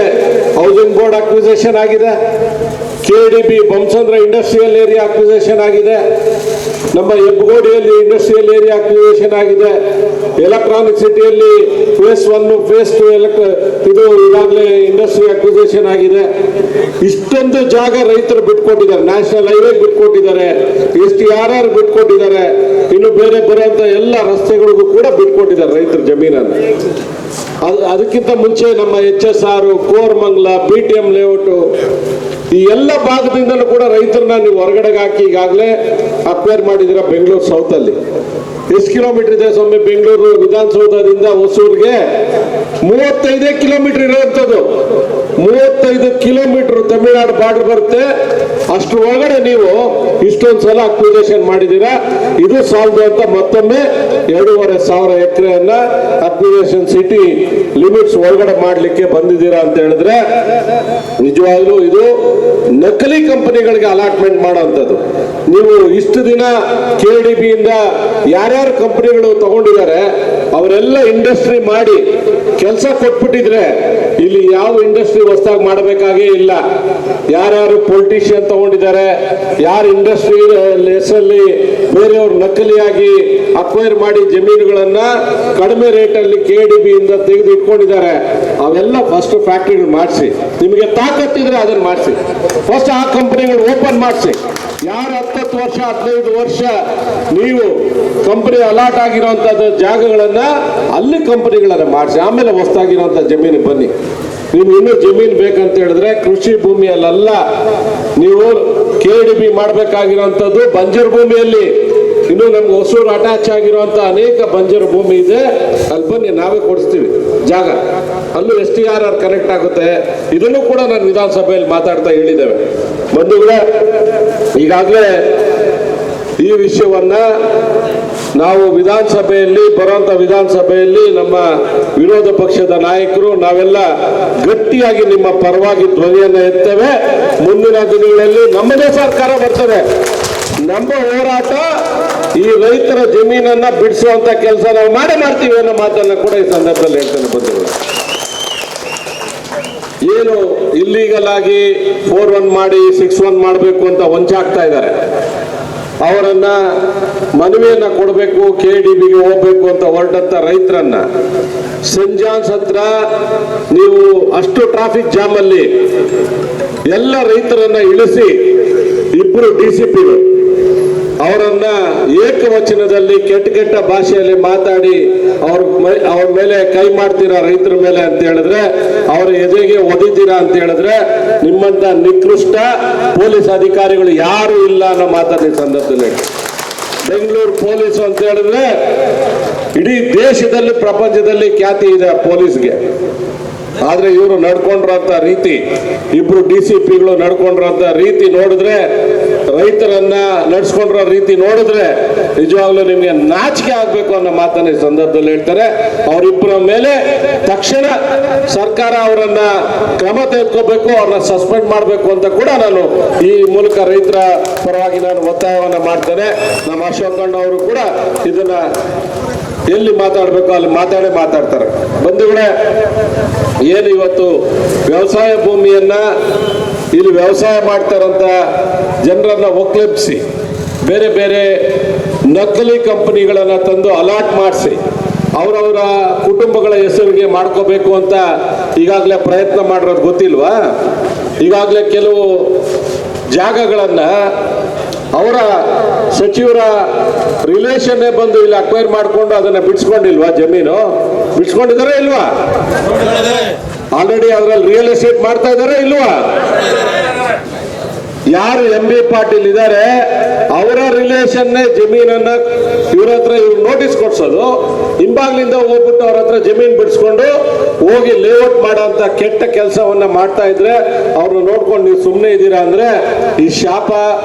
ಹೌಸಿಂಗ್ ಬೋರ್ಡ್ ಅಕ್ವಿಸೇಷನ್ ಆಗಿದೆ, KDB Bommasandra industrial area acquisition ಆಗಿದೆ, ನಮ್ಮ ಹೆಬ್ಬಗೋಡಿಯಲ್ಲಿ ಇಂಡಸ್ಟ್ರಿಯಲ್ ಏರಿಯಾ ಅಕ್ವಿಸೇಷನ್ ಆಗಿದೆ, ಎಲೆಕ್ಟ್ರಾನಿಕ್ ಸಿಟಿಯಲ್ಲಿ ಫೇಸ್ 1 ಫೇಸ್ 2 ಇದು ಈಗಾಗಲೇ ಇಂಡಸ್ಟ್ರಿ ಅಕ್ವಿಸೇಷನ್ ಆಗಿದೆ. ಇಷ್ಟೊಂದು ಜಾಗ ರೈತರು ಬಿಟ್ಕೊಟ್ಟಿದ್ದಾರೆ. ನ್ಯಾಷನಲ್ ಹೈವೇ ಬಿಟ್ಕೊಟ್ಟಿದ್ದಾರೆ, STRR ಬಿಟ್ಕೊಟ್ಟಿದ್ದಾರೆ, ಇನ್ನು ಬೇರೆ ಬರುವಂತ ಎಲ್ಲ ರಸ್ತೆಗಳಿಗೂ ಕೂಡ ಬಿಟ್ಕೊಟ್ಟಿದ್ದಾರೆ ರೈತರ ಜಮೀನನ್ನು. ಅದಕ್ಕಿಂತ ಮುಂಚೆ ನಮ್ಮ HSR, ಕೋರಮಂಗಲ, BTM ಲೇಔಟ್ ಈ ಎಲ್ಲ ಭಾಗದಿಂದಲೂ ಕೂಡ ರೈತರನ್ನ ನೀವು ಹೊರಗಡೆಗೆ ಹಾಕಿ ಈಗಾಗಲೇ ಅಕ್ವೈರ್ ಮಾಡಿದಿರ. ಬೆಂಗಳೂರು ಸೌತ್ ಅಲ್ಲಿ ಎಷ್ಟು ಕಿಲೋಮೀಟರ್ ಇದೆ ಸ್ವಾಮಿ? ಬೆಂಗಳೂರು ವಿಧಾನಸೌಧದಿಂದ ಹೊಸೂರಿಗೆ 35 ಕಿಲೋಮೀಟರ್ ಇರುವಂಥದ್ದು. 35 ಕಿಲೋಮೀಟರ್ ತಮಿಳುನಾಡು ಬಾರ್ಡರ್ ಬರುತ್ತೆ. ಅಷ್ಟ್ರ ಒಳಗಡೆ ನೀವು ಇಷ್ಟೊಂದು ಸಲ ಅಕ್ವಿಸೇಷನ್ ಮಾಡಿದ್ದೀರಾ. ಇದು ಸಾಲದು ಅಂತ ಮತ್ತೊಮ್ಮೆ 2,500 ಎಕರೆಯನ್ನ ಅಕ್ವಿಸೇಷನ್ ಸಿಟಿ ಲಿಮಿಟ್ಸ್ ಒಳಗಡೆ ಮಾಡಲಿಕ್ಕೆ ಬಂದಿದ್ದೀರಾ ಅಂತ ಹೇಳಿದ್ರೆ ನಿಜವಾಗ್ಲೂ ಇದು ನಕಲಿ ಕಂಪನಿಗಳಿಗೆ ಅಲಾಟ್ಮೆಂಟ್ ಮಾಡೋಂಥದ್ದು. ನೀವು ಇಷ್ಟು ದಿನ KDB ಇಂದ ಯಾರ್ಯಾರು ಕಂಪನಿಗಳು ತಗೊಂಡಿದ್ದಾರೆ ಅವರೆಲ್ಲ ಇಂಡಸ್ಟ್ರಿ ಮಾಡಿ ಕೆಲಸ ಕೊಟ್ಬಿಟ್ಟಿದ್ರೆ ಇಲ್ಲಿ ಯಾವ ಇಂಡಸ್ಟ್ರಿ ಹೊಸದಾಗಿ ಮಾಡಬೇಕಾಗೇ ಇಲ್ಲ. ಯಾರ್ಯಾರು ಪೊಲಿಟಿಷಿಯನ್ ತಗೊಂಡಿದ್ದಾರೆ, ಯಾರು ಇಂಡಸ್ಟ್ರಿ ಹೆಸರಲ್ಲಿ ಬೇರೆಯವರು ನಕಲಿಯಾಗಿ ಅಕ್ವೈರ್ ಮಾಡಿ ಜಮೀನುಗಳನ್ನ ಕಡಿಮೆ ರೇಟಲ್ಲಿ KDB ಇಂದ ತೆಗೆದು ಇಟ್ಕೊಂಡಿದ್ದಾರೆ, ಅವೆಲ್ಲ ಫಸ್ಟ್ ಫ್ಯಾಕ್ಟ್ರಿಗಳು ಮಾಡಿಸಿ. ನಿಮಗೆ ತಾಕತ್ತಿದ್ರೆ ಅದನ್ನ ಮಾಡಿಸಿ. ಫಸ್ಟ್ ಆ ಕಂಪನಿಗಳು ಓಪನ್ ಮಾಡಿಸಿ. ಯಾರು 10 ವರ್ಷ 15 ವರ್ಷ ನೀವು ಕಂಪನಿ ಅಲಾಟ್ ಆಗಿರುವಂತದ್ದು ಜಾಗಗಳನ್ನ ಅಲ್ಲಿ ಕಂಪನಿಗಳನ್ನ ಮಾಡಿಸಿ, ಆಮೇಲೆ ಹೊಸದಾಗಿರುವಂತ ಜಮೀನು ಬನ್ನಿ. ನೀವು ಇನ್ನೂ ಜಮೀನು ಬೇಕಂತ ಹೇಳಿದ್ರೆ ಕೃಷಿ ಭೂಮಿಯಲ್ಲ, ನೀವು KDB ಮಾಡಬೇಕಾಗಿರುವಂತದ್ದು ಬಂಜರು ಭೂಮಿಯಲ್ಲಿ. ಇನ್ನು ನಮ್ಗೆ ಹೊಸೂರು ಅಟ್ಯಾಚ್ ಆಗಿರುವಂತ ಅನೇಕ ಬಂಜರು ಭೂಮಿ ಇದೆ, ಅಲ್ಲಿ ಬನ್ನಿ ನಾವೇ ಕೊಡಿಸ್ತೀವಿ ಜಾಗ. ಅಲ್ಲೂ STRR ಕನೆಕ್ಟ್ ಆಗುತ್ತೆ. ಇದನ್ನು ಕೂಡ ನಾನು ವಿಧಾನಸಭೆಯಲ್ಲಿ ಮಾತಾಡ್ತಾ ಹೇಳಿದ್ದೇವೆ. ಬಂಧುಗಳೇ, ಈಗಾಗಲೇ ಈ ವಿಷಯವನ್ನ ನಾವು ಬರುವಂತ ವಿಧಾನಸಭೆಯಲ್ಲಿ ನಮ್ಮ ವಿರೋಧ ಪಕ್ಷದ ನಾಯಕರು ನಾವೆಲ್ಲ ಗಟ್ಟಿಯಾಗಿ ನಿಮ್ಮ ಪರವಾಗಿ ಧ್ವನಿಯನ್ನು ಎತ್ತೇವೆ. ಮುಂದಿನ ದಿನಗಳಲ್ಲಿ ನಮ್ಮದೇ ಸರ್ಕಾರ ಬರ್ತದೆ. ನಮ್ಮ ಹೋರಾಟ ಈ ರೈತರ ಜಮೀನನ್ನ ಬಿಡಿಸುವಂತ ಕೆಲಸ ನಾವು ಮಾಡ್ತೀವಿ ಅನ್ನೋ ಮಾತನ್ನ ಕೂಡ ಈ ಸಂದರ್ಭದಲ್ಲಿ ಹೇಳ್ತೇನೆ. ಬಂಧುಗಳು, ಏನು ಇಲ್ಲೀಗಲ್ ಆಗಿ 4-1 ಮಾಡಿ 6-1 ಮಾಡಬೇಕು ಅಂತ ವಂಚಾಗ್ತಾ ಇದ್ದಾರೆ, ಅವರನ್ನ ಮನವಿಯನ್ನ ಕೊಡಬೇಕು, KDBಗೆ ಹೋಗ್ಬೇಕು ಅಂತ ಹೊರಟಂತ ರೈತರನ್ನ ಸೆಂಟ್ ಜಾನ್ಸ್ ಹತ್ರ ನೀವು ಅಷ್ಟು ಟ್ರಾಫಿಕ್ ಜಾಮ್ ಅಲ್ಲಿ ಎಲ್ಲ ರೈತರನ್ನ ಇಳಿಸಿ 2 DCPಗಳು ಅವರನ್ನ ಏಕವಚನದಲ್ಲಿ ಕೆಟ್ಟ ಭಾಷೆಯಲ್ಲಿ ಮಾತಾಡಿ ಅವ್ರ ಮೇಲೆ ಕೈ ಮಾಡ್ತೀರಾ ರೈತರ ಮೇಲೆ ಅಂತ ಹೇಳಿದ್ರೆ, ಅವರ ಎದೆಗೆ ಒದಿತೀರಾ ಅಂತ ಹೇಳಿದ್ರೆ, ನಿಮ್ಮಂತ ನಿಕೃಷ್ಟ ಪೊಲೀಸ್ ಅಧಿಕಾರಿಗಳು ಯಾರು ಇಲ್ಲ ಅನ್ನೋ ಮಾತನ್ನ ಈ ಸಂದರ್ಭದಲ್ಲಿ. ಬೆಂಗಳೂರು ಪೊಲೀಸ್ ಅಂತ ಹೇಳಿದ್ರೆ ಇಡೀ ದೇಶದಲ್ಲಿ ಪ್ರಪಂಚದಲ್ಲಿ ಖ್ಯಾತಿ ಇದೆ ಪೊಲೀಸ್ಗೆ. ಆದ್ರೆ ಇವರು ನಡ್ಕೊಂಡಿರೋಂಥ ರೀತಿ, 2 DCPಗಳು ನಡ್ಕೊಂಡಿರೋಂಥ ರೀತಿ ನೋಡಿದ್ರೆ, ರೈತರನ್ನ ನಡೆಸ್ಕೊಂಡಿರೋ ರೀತಿ ನೋಡಿದ್ರೆ ನಿಜವಾಗ್ಲೂ ನಿಮ್ಗೆ ನಾಚಿಕೆ ಆಗ್ಬೇಕು ಅನ್ನೋ ಮಾತನ್ನ ಈ ಸಂದರ್ಭದಲ್ಲಿ ಹೇಳ್ತಾರೆ. ಅವರಿಬ್ಬರ ಮೇಲೆ ತಕ್ಷಣ ಸರ್ಕಾರ ಅವರನ್ನ ಕ್ರಮ ತೆಗೆದುಕೋಬೇಕು, ಅವ್ರನ್ನ ಸಸ್ಪೆಂಡ್ ಮಾಡಬೇಕು ಅಂತ ಕೂಡ ನಾನು ಈ ಮೂಲಕ ರೈತರ ಪರವಾಗಿ ನಾನು ಒತ್ತಾಯವನ್ನ ಮಾಡ್ತೇನೆ. ನಮ್ಮ ಅಶೋಕ್ ಅಣ್ಣ ಅವರು ಕೂಡ ಇದನ್ನ ಎಲ್ಲಿ ಮಾತಾಡಬೇಕು ಅಲ್ಲಿ ಮಾತಾಡ್ತಾರೆ. ಬಂಧುಗಳೇ, ಏನು ಇವತ್ತು ವ್ಯವಸಾಯ ಭೂಮಿಯನ್ನ ಇಲ್ಲಿ ವ್ಯವಸಾಯ ಮಾಡ್ತಾರಂತ ಜನರನ್ನ ಒಕ್ಕಲೆಬ್ಬಿಸಿ ಬೇರೆ ಬೇರೆ ನಕಲಿ ಕಂಪನಿಗಳನ್ನ ತಂದು ಅಲಾಟ್ ಮಾಡಿಸಿ ಅವರವರ ಕುಟುಂಬಗಳ ಹೆಸರಿಗೆ ಮಾಡ್ಕೋಬೇಕು ಅಂತ ಈಗಾಗಲೇ ಪ್ರಯತ್ನ ಮಾಡಿರೋದು ಗೊತ್ತಿಲ್ವಾ? ಈಗಾಗಲೇ ಕೆಲವು ಜಾಗಗಳನ್ನ ಅವರ ಸಚಿವರ ರಿಲೇಷನ್ನೇ ಬಂದು ಇಲ್ಲಿ ಅಕ್ವೈರ್ ಮಾಡಿಕೊಂಡು ಅದನ್ನ ಬಿಡಿಸ್ಕೊಂಡಿಲ್ವಾ? ಜಮೀನು ಬಿಡಿಸ್ಕೊಂಡಿದಾರ ಇಲ್ವಾ? ಆಲ್ರೆಡಿ ಅದರಲ್ಲಿ ರಿಯಲ್ ಎಸ್ಟೇಟ್ ಮಾಡ್ತಾ ಇದಾರೆ ಇಲ್ವಾ? ಯಾರು MB ಪಾಟೀಲ್ ಇದ್ದಾರೆ ಅವರ ರಿಲೇಷನ್ ಜಮೀನನ್ನ ಇವ್ರ ಹತ್ರ ನೋಟಿಸ್ ಕೊಡ್ಸೋದು, ಹಿಂಬಾಗ್ಲಿಂದ ಹೋಗ್ಬಿಟ್ಟು ಅವ್ರ ಹತ್ರ ಜಮೀನ್ ಬಿಡಿಸ್ಕೊಂಡು ಹೋಗಿ ಲೇಔಟ್ ಮಾಡೋಂಥ ಕೆಟ್ಟ ಕೆಲಸವನ್ನ ಮಾಡ್ತಾ ಇದ್ರೆ ಅವ್ರನ್ನ ನೋಡ್ಕೊಂಡು ನೀವು ಸುಮ್ಮನೆ ಇದ್ದೀರಾ ಅಂದ್ರೆ ಈ ಶಾಪ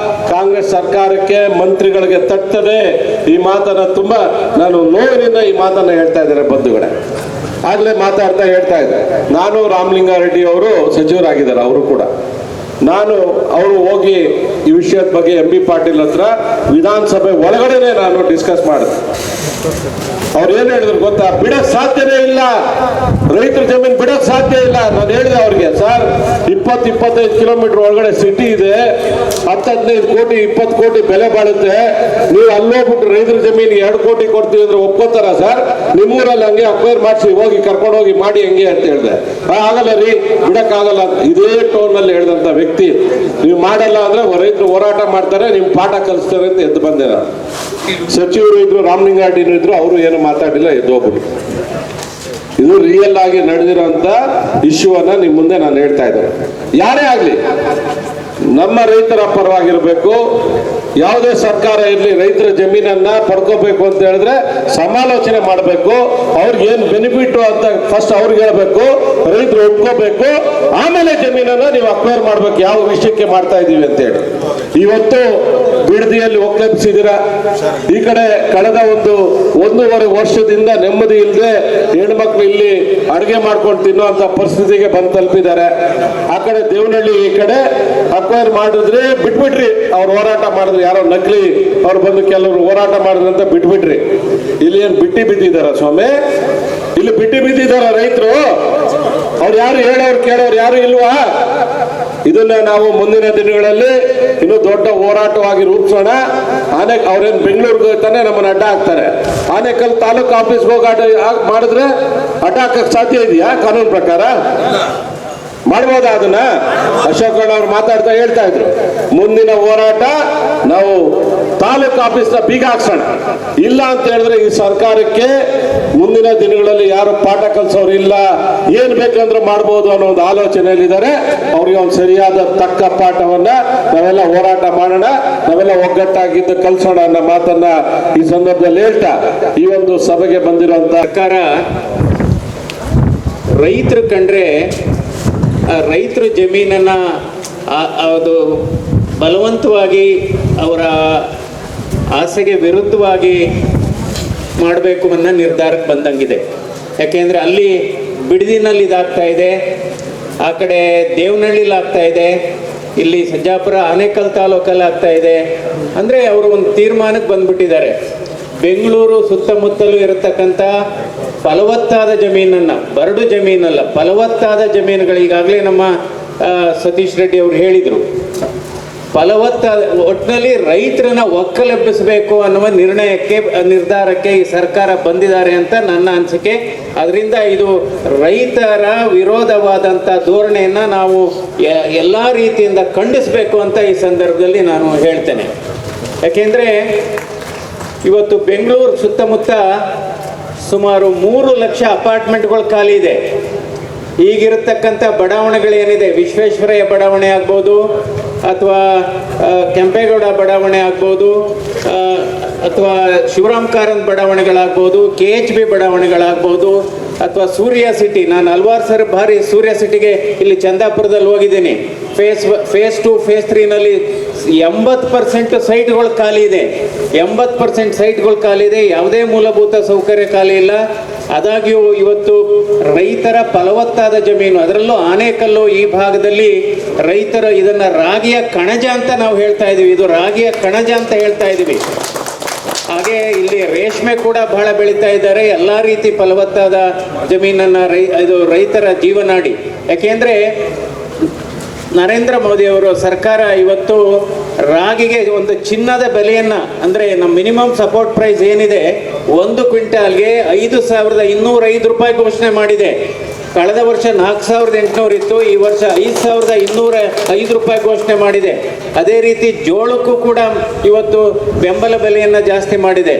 ಕಾಂಗ್ರೆಸ್ ಸರ್ಕಾರಕ್ಕೆ ಮಂತ್ರಿಗಳಿಗೆ ತಟ್ಟದೆ. ಈ ಮಾತನ್ನ ತುಂಬಾ ನಾನು ನೋವಿನಿಂದ ಈ ಮಾತನ್ನ ಹೇಳ್ತಾ ಇದ್ದಾರೆ ಬಂಧುಗಳೇ. ಆಗ್ಲೇ ಮಾತಾಡ್ತಾ ಹೇಳ್ತಾ ಇದ್ದೆ, ನಾನು ರಾಮಲಿಂಗಾರೆಡ್ಡಿ ಅವರು ಸಚಿವರಾಗಿದ್ದಾರೆ, ಅವರು ಕೂಡ ಅವರು ಹೋಗಿ ಈ ವಿಷಯದ ಬಗ್ಗೆ MB ಪಾಟೀಲ್ ಹತ್ರ ವಿಧಾನಸಭೆ ಒಳಗಡೆನೆ ನಾನು ಡಿಸ್ಕಸ್ ಮಾಡಿದೆ. ಅವ್ರು ಏನ್ ಹೇಳಿದ್ರು ಗೊತ್ತಾ? ಬಿಡಕ್ ಸಾಧ್ಯನೇ ಇಲ್ಲ, ರೈತರ ಜಮೀನು ಬಿಡಕ್ ಸಾಧ್ಯ ಇಲ್ಲ. ನಾನು ಹೇಳಿದೆ ಅವ್ರಿಗೆ, ಸರ್ 20-25 ಕಿಲೋಮೀಟರ್ ಒಳಗಡೆ ಸಿಟಿ ಇದೆ, 10-15 ಕೋಟಿ 20 ಕೋಟಿ ಬೆಲೆ ಬಾಳುತ್ತೆ. ನೀವು ಅಲ್ಲೋಗ್ಬಿಟ್ಟು ರೈತರ ಜಮೀನಿಗೆ 2 ಕೋಟಿ ಕೊಡ್ತೀವಿ ಅಂದ್ರೆ ಒಪ್ಕೋತಾರ ಸರ್? ನಿಮ್ಮೂರಲ್ಲಿ ಹಂಗೆ ಅಕ್ವೈರ್ ಮಾಡಿಸಿ ಹೋಗಿ ಕರ್ಕೊಂಡು ಹೋಗಿ ಮಾಡಿ ಹಂಗೆ ಅಂತ ಹೇಳಿದೆ. ಆಗಲ್ಲ ರೀ, ಬಿಡಕ್ ಆಗಲ್ಲ. ಇದೇ ಟೋನ್ ನಲ್ಲಿ ಹೇಳಿದಂತ ವ್ಯಕ್ತಿ, ನೀವು ಮಾಡಲ್ಲ ಅಂದ್ರೆ ರೈತರು ಹೋರಾಟ ಮಾಡ್ತಾರೆ, ನಿಮ್ ಪಾಠ ಕಲಿಸ್ತಾರೆ ಅಂತ ಎದ್ದು ಬಂದೆ. ಸಚಿವರು ಇದ್ರು, ರಾಮಲಿಂಗಾರೆಡ್ಡಿನೂ ಇದ್ರು, ಅವರು ಏನು ಮಾತಾಡಿಲ್ಲ, ಎದ್ದು ಹೋಗ್ಬಿಟ್ಟು. ಇದು ರಿಯಲ್ ಆಗಿ ನಡೆದಿರೋಂಥ ಇಶ್ಯೂ ಅನ್ನ ನಿಮ್ ಮುಂದೆ ನಾನು ಹೇಳ್ತಾ ಇದ್ದೇನೆ. ಯಾರೇ ಆಗ್ಲಿ ನಮ್ಮ ರೈತರ ಪರವಾಗಿರ್ಬೇಕು. ಯಾವುದೇ ಸರ್ಕಾರ ಇರಲಿ, ರೈತರ ಜಮೀನನ್ನ ಪಡ್ಕೋಬೇಕು ಅಂತ ಹೇಳಿದ್ರೆ ಸಮಾಲೋಚನೆ ಮಾಡಬೇಕು. ಅವ್ರಿಗೆ ಏನು ಬೆನಿಫಿಟ್ ಅಂತ ಫಸ್ಟ್ ಅವ್ರಿಗೆ ಹೇಳ್ಬೇಕು, ರೈತರು ಒಪ್ಕೋಬೇಕು, ಆಮೇಲೆ ಜಮೀನನ್ನ ನೀವು ಅಕ್ವೈರ್ ಮಾಡ್ಬೇಕು. ಯಾವ ವಿಷಯಕ್ಕೆ ಮಾಡ್ತಾ ಇದೀವಿ ಅಂತ ಹೇಳಿ ಇವತ್ತು ಬಿಡದಿಯಲ್ಲಿ ಒಕ್ಕಲೆಬ್ಬಿಸಿದ್ದೀರಾ. ಈ ಕಡೆ ಕಳೆದ 1.5 ವರ್ಷದಿಂದ ನೆಮ್ಮದಿ ಇಲ್ಲದೆ ಹೆಣ್ಮಕ್ಳು ಇಲ್ಲಿ ಅಡುಗೆ ಮಾಡ್ಕೊಂಡು ತಿನ್ನುವಂತ ಪರಿಸ್ಥಿತಿಗೆ ಬಂದು ತಲುಪಿದ್ದಾರೆ. ಆ ಕಡೆ ದೇವನಹಳ್ಳಿ ಈ ಕಡೆ ಅಕ್ವೈರ್ ಮಾಡಿದ್ರೆ ಬಿಟ್ಬಿಟ್ರಿ, ಅವ್ರು ಹೋರಾಟ ಮಾಡಿದ್ರೆ ಯಾರೋ ನಕಲಿ ಅವ್ರು ಬಂದು ಕೆಲವರು ಹೋರಾಟ ಮಾಡಿದ್ರು ಅಂತ ಬಿಟ್ಬಿಟ್ರಿ. ಇಲ್ಲಿ ಏನು ಬಿಟ್ಟಿ ಬಿದ್ದಿದಾರ ಸ್ವಾಮಿ? ಇಲ್ಲಿ ಬಿಟ್ಟಿ ಬಿದ್ದಿದಾರ ರೈತರು? ಅವ್ರು ಯಾರು ಹೇಳೋರು ಕೇಳೋರು ಯಾರು ಇಲ್ವಾ? ಇದನ್ನ ನಾವು ಮುಂದಿನ ದಿನಗಳಲ್ಲಿ ಇನ್ನೂ ದೊಡ್ಡ ಹೋರಾಟವಾಗಿ ರೂಪಿಸೋಣ. ಅವ್ರೇನು ಬೆಂಗಳೂರಿಗೆ ತಾನೆ ನಮ್ಮನ್ನ ಅಡ್ಡ ಹಾಕ್ತಾರೆ. ಆನೇಕಲ್ ತಾಲೂಕು ಆಫೀಸ್ಗೆ ಹೋಗಿ ಮಾಡಿದ್ರೆ ಅಡ್ಡ ಹಾಕಕ್ಕೆ ಸಾಧ್ಯ ಇದೆಯಾ ಕಾನೂನು ಪ್ರಕಾರ? ಮಾಡ್ಬೋದಾ ಅದನ್ನ? ಅಶೋಕ್ ಅವ್ರು ಮಾತಾಡ್ತಾ ಹೇಳ್ತಾ ಇದ್ರು, ಮುಂದಿನ ಹೋರಾಟ ನಾವು ತಾಲೂಕು ಆಫೀಸ್ನ ಬೀಗ ಹಾಕ್ಸೋಣ. ಇಲ್ಲ ಅಂತ ಹೇಳಿದ್ರೆ ಈ ಸರ್ಕಾರಕ್ಕೆ ಮುಂದಿನ ದಿನಗಳಲ್ಲಿ ಯಾರು ಪಾಠ ಕಲಿಸೋರು ಇಲ್ಲ, ಏನ್ ಬೇಕಂದ್ರೆ ಮಾಡ್ಬೋದು ಅನ್ನೋ ಒಂದು ಆಲೋಚನೆಯಲ್ಲಿದ್ದಾರೆ. ಅವ್ರಿಗೆ ಒಂದು ಸರಿಯಾದ ತಕ್ಕ ಪಾಠವನ್ನ ನಾವೆಲ್ಲ ಹೋರಾಟ ಮಾಡೋಣ, ನಾವೆಲ್ಲ ಒಗ್ಗಟ್ಟಾಗಿದ್ದು ಕಲಿಸೋಣ ಅನ್ನೋ ಮಾತನ್ನ ಈ ಸಂದರ್ಭದಲ್ಲಿ ಹೇಳ್ತಾ ಈ ಒಂದು ಸಭೆಗೆ ಬಂದಿರುವಂತ ಸರ್ಕಾರ ರೈತರು ಕಂಡ್ರೆ ರೈತರು ಜಮೀನನ್ನು ಅದು ಬಲವಂತವಾಗಿ ಅವರ ಆಸೆಗೆ ವಿರುದ್ಧವಾಗಿ ಮಾಡಬೇಕು ಅನ್ನೋ ನಿರ್ಧಾರಕ್ಕೆ ಬಂದಂಗಿದೆ. ಯಾಕೆಂದರೆ ಅಲ್ಲಿ ಬಿಡದಿನಲ್ಲಿ ಇದಾಗ್ತಾ ಇದೆ, ಆ ಕಡೆ ದೇವನಹಳ್ಳಿಲಿ ಆಗ್ತಾ ಇದೆ, ಇಲ್ಲಿ ಸಜ್ಜಾಪುರ ಆನೇಕಲ್ ತಾಲೂಕಲ್ಲಿ ಆಗ್ತಾ ಇದೆ. ಅಂದರೆ ಅವರು ಒಂದು ತೀರ್ಮಾನಕ್ಕೆ ಬಂದ್ಬಿಟ್ಟಿದ್ದಾರೆ. ಬೆಂಗಳೂರು ಸುತ್ತಮುತ್ತಲೂ ಇರತಕ್ಕಂಥ ಫಲವತ್ತಾದ ಜಮೀನನ್ನು, ಬರಡು ಜಮೀನಲ್ಲ ಫಲವತ್ತಾದ ಜಮೀನುಗಳು, ಈಗಾಗಲೇ ನಮ್ಮ ಸತೀಶ್ ರೆಡ್ಡಿ ಅವರು ಹೇಳಿದರು, ಫಲವತ್ತಾದ ಒಟ್ಟಿನಲ್ಲಿ ರೈತರನ್ನ ಒಕ್ಕಲೆಬ್ಬಿಸಬೇಕು ಅನ್ನುವ ನಿರ್ಧಾರಕ್ಕೆ ಈ ಸರ್ಕಾರ ಬಂದಿದ್ದಾರೆ ಅಂತ ನನ್ನ ಅನಿಸಿಕೆ. ಅದರಿಂದ ಇದು ರೈತರ ವಿರೋಧವಾದಂಥ ಧೋರಣೆಯನ್ನು ನಾವು ಎಲ್ಲ ರೀತಿಯಿಂದ ಖಂಡಿಸಬೇಕು ಅಂತ ಈ ಸಂದರ್ಭದಲ್ಲಿ ನಾನು ಹೇಳ್ತೇನೆ. ಯಾಕೆಂದರೆ ಇವತ್ತು ಬೆಂಗಳೂರು ಸುತ್ತಮುತ್ತ ಸುಮಾರು 3 ಲಕ್ಷ ಅಪಾರ್ಟ್ಮೆಂಟ್ಗಳು ಖಾಲಿ ಇದೆ. ಈಗಿರತಕ್ಕಂಥ ಬಡಾವಣೆಗಳೇನಿದೆ, ವಿಶ್ವೇಶ್ವರಯ್ಯ ಬಡಾವಣೆ ಆಗ್ಬೋದು, ಅಥವಾ ಕೆಂಪೇಗೌಡ ಬಡಾವಣೆ ಆಗ್ಬೋದು, ಅಥವಾ ಶಿವರಾಮ್ ಕಾರಂತ್ ಬಡಾವಣೆಗಳಾಗ್ಬೋದು, KHB ಬಡಾವಣೆಗಳಾಗ್ಬೋದು, ಅಥವಾ ಸೂರ್ಯ ಸಿಟಿ. ನಾನು ಹಲವಾರು ಬಾರಿ ಸೂರ್ಯ ಸಿಟಿಗೆ ಇಲ್ಲಿ ಚಂದಾಪುರದಲ್ಲಿ ಹೋಗಿದ್ದೀನಿ. ಫೇಸ್ 2 ಫೇಸ್ 3ನಲ್ಲಿ 80% ಸೈಟ್ಗಳು ಖಾಲಿ ಇದೆ. 80% ಸೈಟ್ಗಳು ಖಾಲಿ ಇದೆ, ಯಾವುದೇ ಮೂಲಭೂತ ಸೌಕರ್ಯ ಖಾಲಿ ಇಲ್ಲ. ಆದಾಗ್ಯೂ ಇವತ್ತು ರೈತರ ಫಲವತ್ತಾದ ಜಮೀನು, ಅದರಲ್ಲೂ ಆನೇಕಲ್ಲು ಈ ಭಾಗದಲ್ಲಿ ರೈತರು ಇದನ್ನು ರಾಗಿಯ ಕಣಜ ಅಂತ ನಾವು ಹೇಳ್ತಾ ಇದ್ದೀವಿ. ಇದು ರಾಗಿಯ ಕಣಜ ಅಂತ ಹೇಳ್ತಾ ಇದ್ದೀವಿ. ಹಾಗೆ ಇಲ್ಲಿ ರೇಷ್ಮೆ ಕೂಡ ಬಹಳ ಬೆಳೀತಾ ಇದ್ದಾರೆ. ಎಲ್ಲ ರೀತಿ ಫಲವತ್ತಾದ ಜಮೀನನ್ನು ಇದು ರೈತರ ಜೀವನಾಡಿ. ಯಾಕೆಂದರೆ ನರೇಂದ್ರ ಮೋದಿಯವರು ಸರ್ಕಾರ ಇವತ್ತು ರಾಗಿಗೆ ಒಂದು ಚಿನ್ನದ ಬೆಲೆಯನ್ನು, ಅಂದರೆ ನಮ್ಮ ಮಿನಿಮಮ್ ಸಪೋರ್ಟ್ ಪ್ರೈಸ್ ಏನಿದೆ 1 ಕ್ವಿಂಟಾಲ್ಗೆ 5,205 ರೂಪಾಯಿ ಘೋಷಣೆ ಮಾಡಿದೆ. ಕಳೆದ ವರ್ಷ 4,800 ಇತ್ತು, ಈ ವರ್ಷ 5,205 ರೂಪಾಯಿ ಘೋಷಣೆ ಮಾಡಿದೆ. ಅದೇ ರೀತಿ ಜೋಳಕ್ಕೂ ಕೂಡ ಇವತ್ತು ಬೆಂಬಲ ಬೆಲೆಯನ್ನು ಜಾಸ್ತಿ ಮಾಡಿದೆ.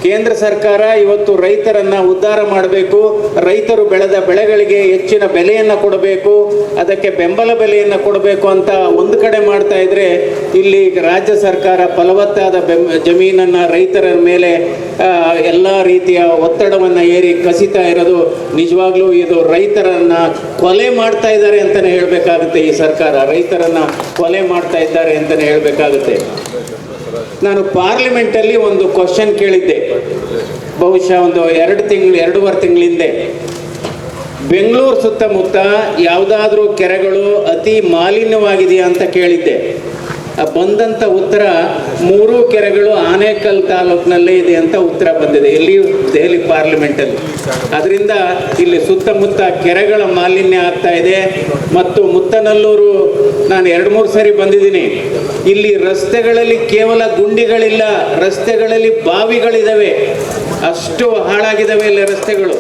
ಕೇಂದ್ರ ಸರ್ಕಾರ ಇವತ್ತು ರೈತರನ್ನು ಉದ್ಧಾರ ಮಾಡಬೇಕು, ರೈತರು ಬೆಳೆದ ಬೆಳೆಗಳಿಗೆ ಹೆಚ್ಚಿನ ಬೆಲೆಯನ್ನು ಕೊಡಬೇಕು, ಅದಕ್ಕೆ ಬೆಂಬಲ ಬೆಲೆಯನ್ನು ಕೊಡಬೇಕು ಅಂತ ಒಂದು ಕಡೆ ಮಾಡ್ತಾ ಇದ್ರೆ, ಇಲ್ಲಿ ರಾಜ್ಯ ಸರ್ಕಾರ ಫಲವತ್ತಾದ ಜಮೀನನ್ನು ರೈತರ ಮೇಲೆ ಎಲ್ಲ ರೀತಿಯ ಒತ್ತಡವನ್ನು ಏರಿ ಕಸಿತಾ ಇರೋದು ನಿಜವಾಗ್ಲೂ ಇದು ರೈತರನ್ನು ಕೊಲೆ ಮಾಡ್ತಾ ಇದ್ದಾರೆ ಅಂತಲೇ ಹೇಳಬೇಕಾಗುತ್ತೆ. ಈ ಸರ್ಕಾರ ರೈತರನ್ನು ಕೊಲೆ ಮಾಡ್ತಾ ಇದ್ದಾರೆ ಅಂತಲೇ ಹೇಳಬೇಕಾಗುತ್ತೆ. ನಾನು ಪಾರ್ಲಿಮೆಂಟಲ್ಲಿ ಒಂದು ಕ್ವಶನ್ ಕೇಳಿದ್ದೆ, ಬಹುಶಃ ಒಂದು 2-2.5 ತಿಂಗಳ ಹಿಂದೆ. ಬೆಂಗಳೂರು ಸುತ್ತಮುತ್ತ ಯಾವುದಾದ್ರೂ ಕೆರೆಗಳು ಅತಿ ಮಾಲಿನ್ಯವಾಗಿದೆಯಾ ಅಂತ ಕೇಳಿದ್ದೆ. ಬಂದಂಥ ಉತ್ತರ 3 ಕೆರೆಗಳು ಆನೇಕಲ್ ತಾಲೂಕಿನಲ್ಲೇ ಇದೆ ಅಂತ ಉತ್ತರ ಬಂದಿದೆ, ಇಲ್ಲಿ ದೆಹಲಿ ಪಾರ್ಲಿಮೆಂಟಲ್ಲಿ. ಅದರಿಂದ ಇಲ್ಲಿ ಸುತ್ತಮುತ್ತ ಕೆರೆಗಳ ಮಾಲಿನ್ಯ ಆಗ್ತಾ ಇದೆ. ಮತ್ತು ಮುತ್ತನಲ್ಲೂರು ನಾನು 2-3 ಸರಿ ಬಂದಿದ್ದೀನಿ. ಇಲ್ಲಿ ರಸ್ತೆಗಳಲ್ಲಿ ಕೇವಲ ಗುಂಡಿಗಳಿಲ್ಲ, ರಸ್ತೆಗಳಲ್ಲಿ ಬಾವಿಗಳಿದ್ದಾವೆ, ಅಷ್ಟು ಹಾಳಾಗಿದ್ದಾವೆ ಇಲ್ಲಿ ರಸ್ತೆಗಳು.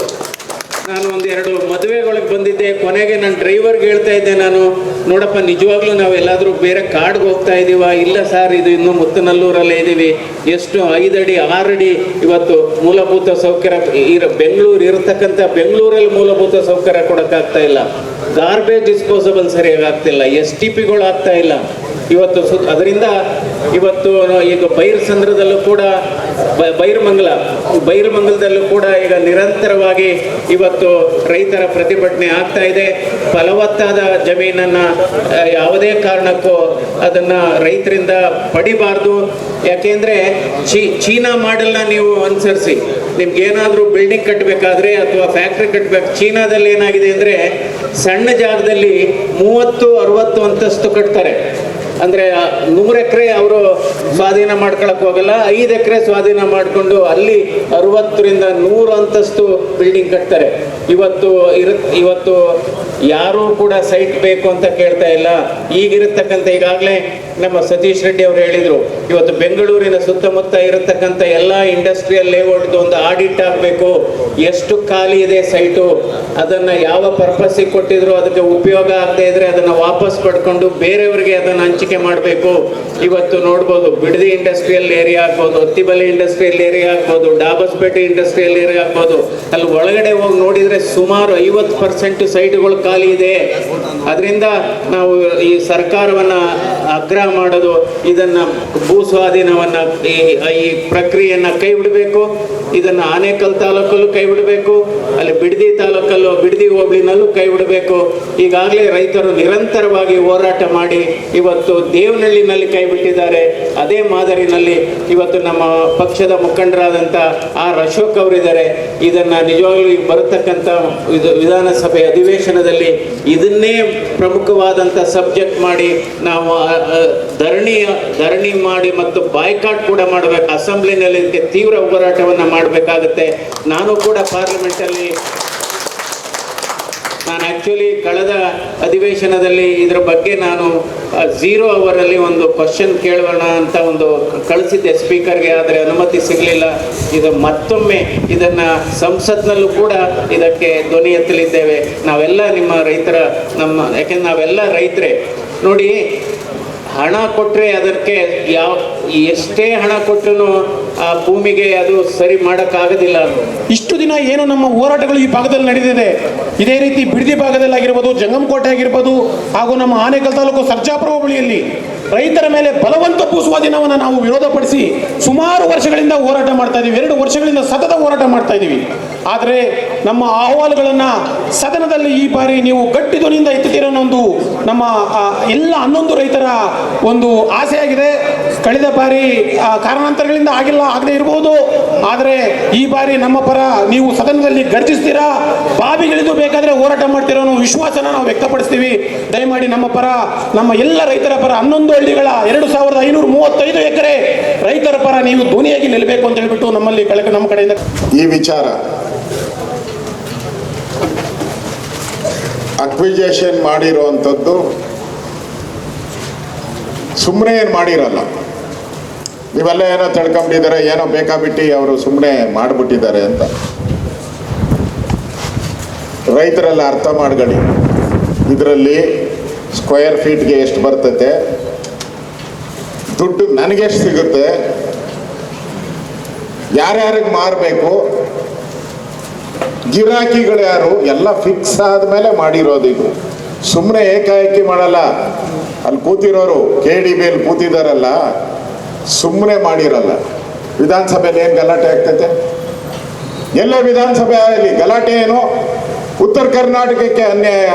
ನಾನು 1-2 ಮದುವೆಗಳಿಗೆ ಬಂದಿದ್ದೆ. ಕೊನೆಗೆ ನನ್ನ ಡ್ರೈವರ್ಗೆ ಹೇಳ್ತಾ ಇದ್ದೆ, ನಾನು ನೋಡಪ್ಪ ನಿಜವಾಗ್ಲೂ ನಾವು ಎಲ್ಲಾದರೂ ಬೇರೆ ಕಾಡ್ಗೆ ಹೋಗ್ತಾ ಇದ್ದೀವ? ಇಲ್ಲ ಸರ್, ಇದು ಇನ್ನೂ ಮುತ್ತನಲ್ಲೂರಲ್ಲೇ ಇದ್ದೀವಿ. ಎಷ್ಟು 5 ಅಡಿ 6 ಅಡಿ ಇವತ್ತು ಮೂಲಭೂತ ಸೌಕರ್ಯ ಬೆಂಗಳೂರು ಇರತಕ್ಕಂಥ ಬೆಂಗಳೂರಲ್ಲಿ ಮೂಲಭೂತ ಸೌಕರ್ಯ ಕೊಡೋಕ್ಕಾಗ್ತಾ ಇಲ್ಲ. ಗಾರ್ಬೇಜ್ ಡಿಸ್ಪೋಸಬಲ್ ಸರಿಯಾಗಿ ಆಗ್ತಿಲ್ಲ, STPಗಳು ಆಗ್ತಾ ಇಲ್ಲ ಇವತ್ತು. ಅದರಿಂದ ಇವತ್ತು ಈಗ ಬೈರಸಂದ್ರದಲ್ಲೂ ಕೂಡ ಬೈರಮಂಗಲದಲ್ಲೂ ಕೂಡ ಈಗ ನಿರಂತರವಾಗಿ ಇವತ್ತು ರೈತರ ಪ್ರತಿಭಟನೆ ಆಗ್ತಾ ಇದೆ. ಫಲವತ್ತಾದ ಜಮೀನನ್ನು ಯಾವುದೇ ಕಾರಣಕ್ಕೂ ಅದನ್ನು ರೈತರಿಂದ ಪಡಿಬಾರ್ದು. ಯಾಕೆಂದರೆ ಚೀನಾ ಮಾಡೆಲ್ನ ನೀವು ಅನುಸರಿಸಿ, ನಿಮ್ಗೇನಾದರೂ ಬಿಲ್ಡಿಂಗ್ ಕಟ್ಟಬೇಕಾದ್ರೆ ಅಥವಾ ಫ್ಯಾಕ್ಟ್ರಿ ಕಟ್ಟಬೇಕು, ಚೀನಾದಲ್ಲಿ ಏನಾಗಿದೆ ಅಂದರೆ ಸಣ್ಣ ಜಾಗದಲ್ಲಿ 30-60 ಅಂತಸ್ತು ಕಟ್ತಾರೆ. ಅಂದರೆ 100 ಎಕರೆ ಅವರು ಸ್ವಾಧೀನ ಮಾಡ್ಕೊಳಕ್ಕೆ ಹೋಗಲ್ಲ, 5 ಎಕರೆ ಸ್ವಾಧೀನ ಮಾಡಿಕೊಂಡು ಅಲ್ಲಿ 60ರಿಂದ 100 ಅಂತಸ್ತು ಬಿಲ್ಡಿಂಗ್ ಕಟ್ತಾರೆ. ಇವತ್ತು ಯಾರೂ ಕೂಡ ಸೈಟ್ ಬೇಕು ಅಂತ ಕೇಳ್ತಾ ಇಲ್ಲ. ಈಗಿರತಕ್ಕಂಥ ಈಗಾಗಲೇ ನಮ್ಮ ಸತೀಶ್ ರೆಡ್ಡಿ ಅವರು ಹೇಳಿದರು, ಇವತ್ತು ಬೆಂಗಳೂರಿನ ಸುತ್ತಮುತ್ತ ಇರತಕ್ಕಂಥ ಎಲ್ಲ ಇಂಡಸ್ಟ್ರಿಯಲ್ ಲೇಔಟ್ದು ಒಂದು ಆಡಿಟ್ ಆಗಬೇಕು. ಎಷ್ಟು ಖಾಲಿ ಇದೆ ಸೈಟು, ಅದನ್ನು ಯಾವ ಪರ್ಪಸ್ಸಿಗೆ ಕೊಟ್ಟಿದ್ರು ಅದಕ್ಕೆ ಉಪಯೋಗ ಆಗದೆ ಇದ್ರೆ ಅದನ್ನು ವಾಪಸ್ ಪಡ್ಕೊಂಡು ಬೇರೆಯವರಿಗೆ ಅದನ್ನು ಹಂಚಿಕೆ ಮಾಡಬೇಕು. ಇವತ್ತು ನೋಡ್ಬೋದು, ಬಿಡದಿ ಇಂಡಸ್ಟ್ರಿಯಲ್ ಏರಿಯಾ ಆಗ್ಬೋದು, ಅತ್ತಿಬಲೆ ಇಂಡಸ್ಟ್ರಿಯಲ್ ಏರಿಯಾ ಆಗ್ಬೋದು, ಡಾಬಸ್ಪೇಟೆ ಇಂಡಸ್ಟ್ರಿಯಲ್ ಏರಿಯಾ ಆಗ್ಬೋದು, ಅಲ್ಲಿ ಒಳಗಡೆ ಹೋಗಿ ನೋಡಿದರೆ ಸುಮಾರು 50% ಸೈಟ್ಗಳು ಖಾಲಿ ಇದೆ. ಅದರಿಂದ ನಾವು ಈ ಸರ್ಕಾರವನ್ನು ಆಗ್ರಹ ಮಾಡೋದು, ಇದನ್ನು ಭೂ ಸ್ವಾಧೀನವನ್ನು ಈ ಪ್ರಕ್ರಿಯೆಯನ್ನು ಕೈ ಬಿಡಬೇಕು. ಇದನ್ನು ಆನೇಕಲ್ ತಾಲೂಕಲ್ಲೂ ಕೈ ಬಿಡಬೇಕು, ಅಲ್ಲಿ ಬಿಡದಿ ತಾಲೂಕಲ್ಲೂ ಬಿಡದಿ ಹೋಬಳಿನಲ್ಲೂ ಕೈ ಬಿಡಬೇಕು. ಈಗಾಗಲೇ ರೈತರು ನಿರಂತರವಾಗಿ ಹೋರಾಟ ಮಾಡಿ ಇವತ್ತು ದೇವನಹಳ್ಳಿನಲ್ಲಿ ಕೈ ಬಿಟ್ಟಿದ್ದಾರೆ. ಅದೇ ಮಾದರಿನಲ್ಲಿ ಇವತ್ತು ನಮ್ಮ ಪಕ್ಷದ ಮುಖಂಡರಾದಂಥ ಆರ್ ಅಶೋಕ್ ಅವರಿದ್ದಾರೆ. ಇದನ್ನು ನಿಜವಾಗ್ಲೂ ಬರತಕ್ಕಂಥ ವಿಧಾನಸಭೆ ಅಧಿವೇಶನದಲ್ಲಿ ಇದನ್ನೇ ಪ್ರಮುಖವಾದಂಥ ಸಬ್ಜೆಕ್ಟ್ ಮಾಡಿ ನಾವು ಧರಣಿ ಮಾಡಿ ಮತ್ತು ಬಾಯ್ಕಾಟ್ ಕೂಡ ಮಾಡಬೇಕು. ಅಸೆಂಬ್ಲಿನಲ್ಲಿ ಇದಕ್ಕೆ ತೀವ್ರ ಹೋರಾಟವನ್ನು ಮಾಡಬೇಕಾಗುತ್ತೆ. ನಾನು ಕೂಡ ಪಾರ್ಲಿಮೆಂಟಲ್ಲಿ ಆ್ಯಕ್ಚುಲಿ ಕಳೆದ ಅಧಿವೇಶನದಲ್ಲಿ ಇದರ ಬಗ್ಗೆ ನಾನು 0 ಅವರಲ್ಲಿ ಒಂದು ಕ್ವಶನ್ ಕೇಳೋಣ ಅಂತ ಒಂದು ಕಳಿಸಿದ್ದೆ ಸ್ಪೀಕರ್ಗೆ, ಆದರೆ ಅನುಮತಿ ಸಿಗಲಿಲ್ಲ. ಇದು ಮತ್ತೊಮ್ಮೆ ಇದನ್ನು ಸಂಸತ್ನಲ್ಲೂ ಕೂಡ ಇದಕ್ಕೆ ಧ್ವನಿ ಎತ್ತಲಿದ್ದೇವೆ. ನಾವೆಲ್ಲ ಯಾಕೆಂದ್ರೆ ನಾವೆಲ್ಲ ರೈತರೇ. ನೋಡಿ, ಹಣ ಕೊಟ್ಟರೆ ಅದಕ್ಕೆ ಎಷ್ಟೇ ಹಣ ಕೊಟ್ಟರು ಆ ಭೂಮಿಗೆ ಅದು ಸರಿ ಮಾಡೋಕ್ಕಾಗೋದಿಲ್ಲ. ಇಷ್ಟು ದಿನ ಏನು ನಮ್ಮ ಹೋರಾಟಗಳು ಈ ಭಾಗದಲ್ಲಿ ನಡೆದಿದೆ, ಇದೇ ರೀತಿ ಬಿಡದಿ ಭಾಗದಲ್ಲಿ ಆಗಿರ್ಬೋದು, ಜಂಗಮಕೋಟೆ ಆಗಿರ್ಬೋದು, ಹಾಗೂ ನಮ್ಮ ಆನೇಕಲ್ ತಾಲೂಕು ಸರ್ಜಾಪುರ ಹೋಬಳಿಯಲ್ಲಿ ರೈತರ ಮೇಲೆ ಬಲವಂತ ಭೂ ಸ್ವಾಧೀನವನ್ನು ನಾವು ವಿರೋಧಪಡಿಸಿ ಸುಮಾರು ವರ್ಷಗಳಿಂದ ಹೋರಾಟ ಮಾಡ್ತಾ ಇದ್ದೀವಿ. 2 ವರ್ಷಗಳಿಂದ ಸತತ ಹೋರಾಟ ಮಾಡ್ತಾ ಇದ್ದೀವಿ. ಆದರೆ ನಮ್ಮ ಅಹವಾಲುಗಳನ್ನು ಸದನದಲ್ಲಿ ಈ ಬಾರಿ ನೀವು ಗಟ್ಟಿ ಧ್ವನಿಯಿಂದ ಎತ್ತುತ್ತೀರ ಅನ್ನೋ ನಮ್ಮ ಎಲ್ಲ 11 ರೈತರ ಒಂದು ಆಸೆಯಾಗಿದೆ. ಕಳೆದ ಬಾರಿ ಕಾರಣಾಂತರಗಳಿಂದ ಆಗದೇ ಇರಬಹುದು, ಆದರೆ ಈ ಬಾರಿ ನಮ್ಮ ಪರ ನೀವು ಸದನದಲ್ಲಿ ಗರ್ಜಿಸ್ತೀರಾ, ಬಾವಿಗಿಳಿದು ಬೇಕಾದರೆ ಹೋರಾಟ ಮಾಡ್ತೀರೋ ಅನ್ನೋ ವಿಶ್ವಾಸನ ನಾವು ವ್ಯಕ್ತಪಡಿಸ್ತೀವಿ. ದಯಮಾಡಿ ನಮ್ಮ ಪರ, ನಮ್ಮ ಎಲ್ಲ ರೈತರ ಪರ 11 ಹಳ್ಳಿಗಳ 2535 ಎಕರೆ ರೈತರ ಪರ ನೀವು ಧ್ವನಿಯಾಗಿ ನಿಲ್ಲಬೇಕು ಅಂತ ಹೇಳ್ಬಿಟ್ಟು ನಮ್ಮಲ್ಲಿ ನಮ್ಮ ಕಡೆಯಿಂದ ಈ ವಿಚಾರ ಅಕ್ವಿಜೇಷನ್ ಮಾಡಿರುವಂಥದ್ದು ಸುಮ್ಮನೆ ಏನು ಮಾಡಿರಲ್ಲ. ನೀವೆಲ್ಲ ಏನೋ ತಿಳ್ಕೊಂಡಿದ್ದಾರೆ, ಏನೋ ಬೇಕಾಬಿಟ್ಟು ಅವರು ಸುಮ್ಮನೆ ಮಾಡಿಬಿಟ್ಟಿದ್ದಾರೆ ಅಂತ. ರೈತರೆಲ್ಲ ಅರ್ಥ ಮಾಡ್ಕೊಳ್ಳಿ, ಇದರಲ್ಲಿ ಸ್ಕ್ವೇರ್ ಫೀಟ್ಗೆ ಎಷ್ಟು ಬರ್ತೈತೆ, ದುಡ್ಡು ನನಗೆಷ್ಟು ಸಿಗುತ್ತೆ, ಯಾರ್ಯಾರಿಗೆ ಮಾರಬೇಕು, ಗಿರಾಕಿಗಳು ಯಾರು, ಎಲ್ಲ ಫಿಕ್ಸ್ ಆದಮೇಲೆ ಮಾಡಿರೋದು. ಇದು ಸುಮ್ಮನೆ ಏಕಾಏಕಿ ಮಾಡಲ್ಲ. ಅಲ್ಲಿ ಕೂತಿರೋರು KDBಯಲ್ಲಿ ಕೂತಿದಾರಲ್ಲ, ಸುಮ್ಮನೆ ಮಾಡಿರಲ್ಲ. ವಿಧಾನಸಭೆಯಲ್ಲಿ ಏನು ಗಲಾಟೆ ಆಗ್ತೈತೆ? ಎಲ್ಲ ವಿಧಾನಸಭೆ ಆಗಲಿ ಗಲಾಟೆ ಏನು? ಉತ್ತರ ಕರ್ನಾಟಕಕ್ಕೆ ಅನ್ಯಾಯ,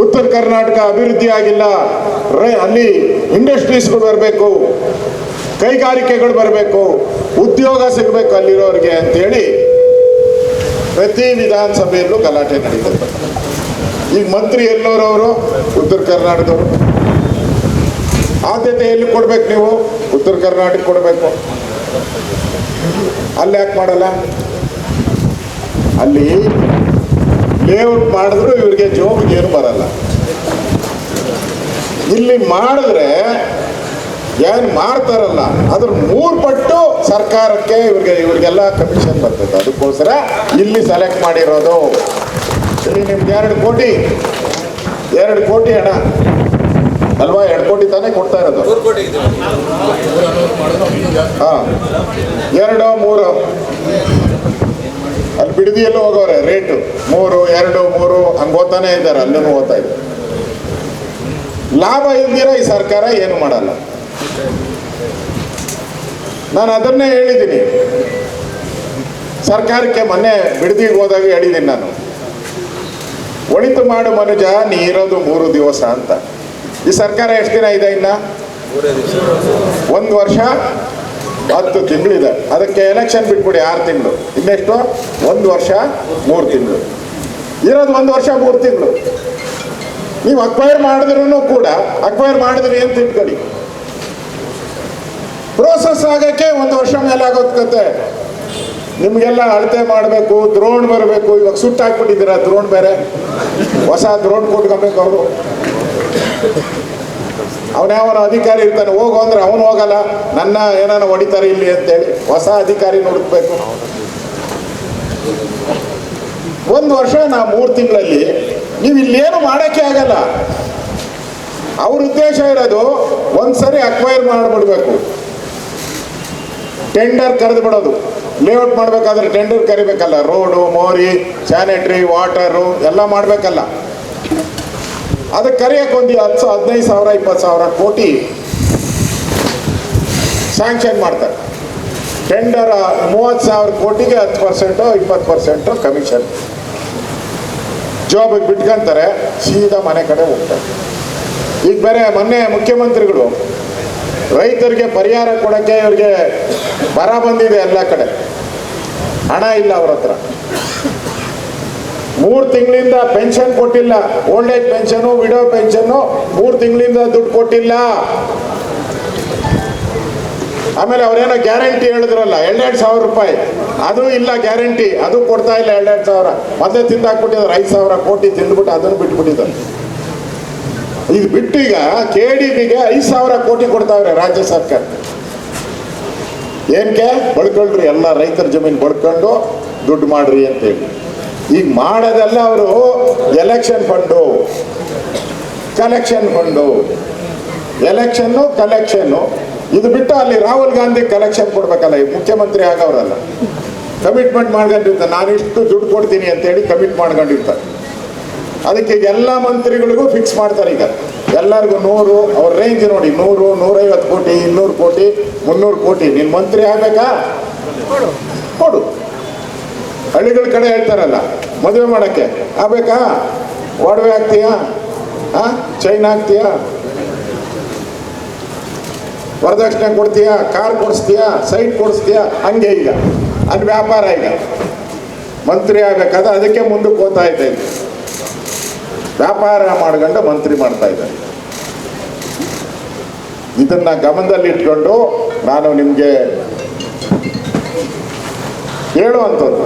ಉತ್ತರ ಕರ್ನಾಟಕ ಅಭಿವೃದ್ಧಿ ಆಗಿಲ್ಲ, ಅಲ್ಲಿ ಇಂಡಸ್ಟ್ರೀಸ್ಗಳು ಬರಬೇಕು, ಕೈಗಾರಿಕೆಗಳು ಬರಬೇಕು, ಉದ್ಯೋಗ ಸಿಗಬೇಕು ಅಲ್ಲಿರೋರಿಗೆ ಅಂತೇಳಿ ಪ್ರತಿ ವಿಧಾನಸಭೆಯಲ್ಲೂ ಗಲಾಟೆ ನಡೀತದೆ. ಈಗ ಮಂತ್ರಿ ಎಲ್ಲೋರವರು ಉತ್ತರ ಕರ್ನಾಟಕದವರು. ಆದ್ಯತೆ ಎಲ್ಲಿ ಕೊಡ್ಬೇಕು? ನೀವು ಉತ್ತರ ಕರ್ನಾಟಕ ಕೊಡಬೇಕು. ಅಲ್ಲಿ ಯಾಕೆ ಮಾಡಲ್ಲ? ಅಲ್ಲಿ ಲೇಔಟ್ ಮಾಡಿದ್ರು ಇವ್ರಿಗೆ ಜೋಬಿಗೆ ಏನು ಬರಲ್ಲ. ಇಲ್ಲಿ ಮಾಡಿದ್ರೆ ಏನು ಮಾಡ್ತಾರಲ್ಲ ಅದ್ರ 3 ಪಟ್ಟು ಸರ್ಕಾರಕ್ಕೆ ಇವ್ರಿಗೆಲ್ಲ ಕಮಿಷನ್ ಬರ್ತದೆ. ಅದಕ್ಕೋಸ್ಕರ ಇಲ್ಲಿ ಸೆಲೆಕ್ಟ್ ಮಾಡಿರೋದು. ಇಲ್ಲಿ ನಿಮ್ಗೆ 2 ಕೋಟಿ ಹಣ ಅಲ್ವಾ? 2 ಕೋಟಿ ತಾನೇ ಕೊಡ್ತಾ ಇರೋದು. ಹಾಂ, 2, 3 ಅಲ್ಲಿ ಬಿಡದಿಯಲ್ಲೂ ಹೋಗೋರೆ ರೇಟು 3, 2, 3 ಹಂಗೆ ಓದ್ತಾನೆ ಇದ್ದಾರೆ. ಅಲ್ಲೂ ಓದ್ತಾ ಇದ್ದಾರೆ. ಲಾಭ ಇಲ್ದಿರ ಈ ಸರ್ಕಾರ ಏನು ಮಾಡಲ್ಲ. ನಾನು ಅದನ್ನೇ ಹೇಳಿದ್ದೀನಿ ಸರ್ಕಾರಕ್ಕೆ. ಮೊನ್ನೆ ಬಿಡದಿಗೆ ಹೋದಾಗ ಹೇಳಿದ್ದೀನಿ ನಾನು, ಒಳಿತು ಮಾಡು ಮನುಜ, ನೀ ಇರೋದು 3 ದಿವಸ ಅಂತ. ಈ ಸರ್ಕಾರ ಎಷ್ಟು ದಿನ ಇದೆ? ಇನ್ನ 1 ವರ್ಷ 10 ತಿಂಗಳಿದೆ. ಅದಕ್ಕೆ ಎಲೆಕ್ಷನ್ ಬಿಟ್ಬಿಡಿ 6 ತಿಂಗಳು. ಇನ್ನೆಷ್ಟು? 1 ವರ್ಷ 3 ತಿಂಗಳು ಇರೋದು. 1 ವರ್ಷ 3 ತಿಂಗಳು. ನೀವು ಅಕ್ವೈರ್ ಮಾಡಿದ್ರೂ ಕೂಡ ಅಕ್ವೈರ್ ಮಾಡಿದ್ರಿ ಅಂತ ಇಟ್ಕೊಳ್ಳಿ, ಪ್ರೋಸೆಸ್ ಆಗಕ್ಕೆ 1 ವರ್ಷ ಮೇಲೆ ಆಗೋದ್ಕತ್ತೆ. ನಿಮಗೆಲ್ಲ ಅಳತೆ ಮಾಡಬೇಕು, ದ್ರೋಣ್ ಬರಬೇಕು. ಇವಾಗ ಸುಟ್ಟಾಕ್ಬಿಟ್ಟಿದ್ದೀರಾ ದ್ರೋಣ್, ಬೇರೆ ಹೊಸ ದ್ರೋಣ್ ಕೊಟ್ಕೊಬೇಕು. ಅವರು ಅವನ್ಯಾವನ ಅಧಿಕಾರಿ ಇರ್ತಾನೆ, ಹೋಗು ಅಂದ್ರೆ ಅವನು ಹೋಗಲ್ಲ, ನನ್ನ ಏನಾನ ಹೊಡಿತಾರೆ ಇಲ್ಲಿ ಅಂತೇಳಿ ಹೊಸ ಅಧಿಕಾರಿ ಹುಡುಕ್ಬೇಕು. 1 ವರ್ಷ 3 ತಿಂಗಳಲ್ಲಿ ನೀವು ಇಲ್ಲೇನು ಮಾಡೋಕ್ಕೆ ಆಗಲ್ಲ. ಅವ್ರ ಉದ್ದೇಶ ಇರೋದು ಒಂದ್ಸರಿ ಅಕ್ವೈರ್ ಮಾಡಿಬಿಡ್ಬೇಕು, ಟೆಂಡರ್ ಕರೆದು ಬಿಡೋದು. ಲೇಔಟ್ ಮಾಡಬೇಕಾದ್ರೆ ಟೆಂಡರ್ ಕರಿಬೇಕಲ್ಲ, ರೋಡು, ಮೋರಿ, ಸ್ಯಾನಿಟ್ರಿ, ವಾಟರು ಎಲ್ಲ ಮಾಡಬೇಕಲ್ಲ. ಅದಕ್ಕೆ ಕರೆಯೋಕೆ ಒಂದು 10,000, 15,000, 20,000 ಕೋಟಿ ಸ್ಯಾಂಕ್ಷನ್ ಮಾಡ್ತಾರೆ. ಟೆಂಡರ್ 30,000 ಕೋಟಿಗೆ 10%, 20% ಕಮಿಷನ್ ಜಾಬಿಗೆ ಬಿಟ್ಕೊಂತಾರೆ, ಸೀದಾ ಮನೆ ಕಡೆ ಹೋಗ್ತಾರೆ. ಈಗ ಬೇರೆ ಮೊನ್ನೆ ಮುಖ್ಯಮಂತ್ರಿಗಳು ರೈತರಿಗೆ ಪರಿಹಾರ ಕೊಡೋಕ್ಕೆ ಇವ್ರಿಗೆ ಬರ ಬಂದಿದೆ, ಎಲ್ಲ ಕಡೆ ಹಣ ಇಲ್ಲ ಅವ್ರ ಹತ್ರ. 3 ತಿಂಗಳಿಂದ ಪೆನ್ಷನ್ ಕೊಟ್ಟಿಲ್ಲ, old age pension, widow pension 3 ತಿಂಗಳಿಂದ ದುಡ್ಡು ಕೊಟ್ಟಿಲ್ಲ. ಆಮೇಲೆ ಅವರೇನೋ ಗ್ಯಾರಂಟಿ ಹೇಳಿದ್ರಲ್ಲ 2,000 ರೂಪಾಯಿ, ಅದು ಇಲ್ಲ ಗ್ಯಾರಂಟಿ, ಅದು ಕೊಡ್ತಾ ಇಲ್ಲ. 2,000 ಮೊದಲೇ ತಿಂದಾಕ್ಬಿಟ್ಟಿದ್ದಾರೆ, 5,000 ಕೋಟಿ ತಿಂದ್ಬಿಟ್ಟು ಅದನ್ನು ಬಿಟ್ಬಿಟ್ಟಿದ್ದಾರೆ. ಇದು ಬಿಟ್ಟು ಈಗ KDBಗೆ 5,000 ಕೋಟಿ ಕೊಡ್ತಾವ್ರೆ ರಾಜ್ಯ ಸರ್ಕಾರ. ಏನಕ್ಕೆ? ಬಳ್ಕೊಳ್ರಿ, ಎಲ್ಲ ರೈತರ ಜಮೀನು ಬಳ್ಕೊಂಡು ದುಡ್ಡು ಮಾಡ್ರಿ ಅಂತೇಳಿ. ಈಗ ಮಾಡೋದೆಲ್ಲ ಅವರು election fund, collection fund, election collection. ಇದು ಬಿಟ್ಟು ಅಲ್ಲಿ ರಾಹುಲ್ ಗಾಂಧಿ ಕಲೆಕ್ಷನ್ ಕೊಡ್ಬೇಕಲ್ಲ, ಈಗ ಮುಖ್ಯಮಂತ್ರಿ ಆಗವ್ರಲ್ಲ, ಕಮಿಟ್ಮೆಂಟ್ ಮಾಡ್ಕೊಂಡಿರ್ತಾರೆ, ನಾನು ಇಷ್ಟು ದುಡ್ಡು ಕೊಡ್ತೀನಿ ಅಂತೇಳಿ ಕಮಿಟ್ ಮಾಡ್ಕೊಂಡಿರ್ತಾರೆ. ಅದಕ್ಕೆ ಎಲ್ಲ ಮಂತ್ರಿಗಳಿಗೂ ಫಿಕ್ಸ್ ಮಾಡ್ತಾರೆ. ಈಗ ಎಲ್ಲರಿಗೂ 100, ಅವ್ರ ರೇಂಜ್ ನೋಡಿ, 100, 150 ಕೋಟಿ, 200 ಕೋಟಿ, 300 ಕೋಟಿ. ನೀನು ಮಂತ್ರಿ ಆಗ್ಬೇಕಾ? ಕೊಡು. ಹಳ್ಳಿಗಳ ಕಡೆ ಹೇಳ್ತಾರಲ್ಲ, ಮದುವೆ ಮಾಡೋಕ್ಕೆ ಆಗ್ಬೇಕಾ? ಒಡವೆ ಹಾಕ್ತೀಯಾ? ಚೈನ್ ಹಾಕ್ತೀಯಾ? ವರದಕ್ಷಿಣೆ ಕೊಡ್ತೀಯಾ? ಕಾರ್ ಕೊಡಿಸ್ತೀಯಾ? ಸೈಟ್ ಕೊಡಿಸ್ತೀಯಾ? ಹಂಗೆ ಈಗ ಅಲ್ಲಿ ವ್ಯಾಪಾರ. ಈಗ ಮಂತ್ರಿ ಆಗ್ಬೇಕಾದ್ರೆ ಅದಕ್ಕೆ ಮುಂದಕ್ಕೆ ಹೋಗ್ತಾ ಇದ್ದೆ, ವ್ಯಾಪಾರ ಮಾಡ್ಕೊಂಡು ಮಂತ್ರಿ ಮಾಡ್ತಾ ಇದ್ದಾರೆ. ಇದನ್ನ ಗಮನದಲ್ಲಿ ಇಟ್ಕೊಂಡು ನಾನು ನಿಮಗೆ ಹೇಳುವಂಥದ್ದು,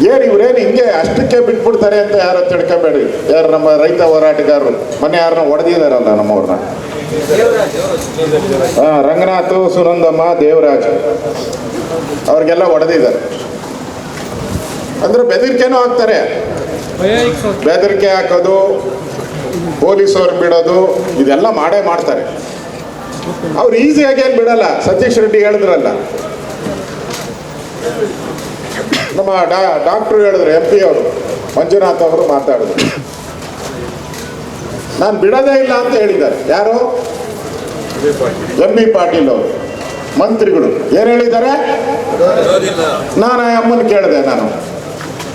ಏನು ಇವ್ರೇನು ಹಿಂಗೆ ಅಷ್ಟಕ್ಕೆ ಬಿಟ್ಬಿಡ್ತಾರೆ ಅಂತ ಯಾರು ತಿಳ್ಕೊಬೇಡಿ. ಯಾರು ನಮ್ಮ ರೈತ ಹೋರಾಟಗಾರರು ಮೊನ್ನೆ ಯಾರನ್ನ ಹೊಡೆದಿದ್ದಾರಲ್ಲ ನಮ್ಮವ್ರನ್ನ, ರಂಗನಾಥ್, ಸುನಂದಮ್ಮ, ದೇವರಾಜ್, ಅವ್ರಿಗೆಲ್ಲ ಹೊಡೆದಿದ್ದಾರೆ. ಅಂದ್ರೆ ಬೆದರಿಕೆನೂ ಹಾಕ್ತಾರೆ. ಬೆದರಿಕೆ ಹಾಕೋದು, ಪೊಲೀಸವ್ರು ಬಿಡೋದು, ಇದೆಲ್ಲ ಮಾಡೇ ಮಾಡ್ತಾರೆ. ಅವ್ರು ಈಸಿಯಾಗಿ ಏನು ಬಿಡಲ್ಲ. ಸತೀಶ್ ರೆಡ್ಡಿ ಹೇಳಿದ್ರಲ್ಲ, ನಮ್ಮ ಡಾಕ್ಟ್ರು ಹೇಳಿದ್ರು, MP ಅವರು ಮಂಜುನಾಥ್ ಅವರು ಮಾತಾಡಿದ್ರು, ನಾನು ಬಿಡೋದೇ ಇಲ್ಲ ಅಂತ ಹೇಳಿದ್ದಾರೆ. ಯಾರು? MB ಪಾಟೀಲ್ ಅವರು, ಮಂತ್ರಿಗಳು. ಏನು ಹೇಳಿದ್ದಾರೆ? ನಾನು ಅಮ್ಮನ ಕೇಳಿದೆ, ನಾನು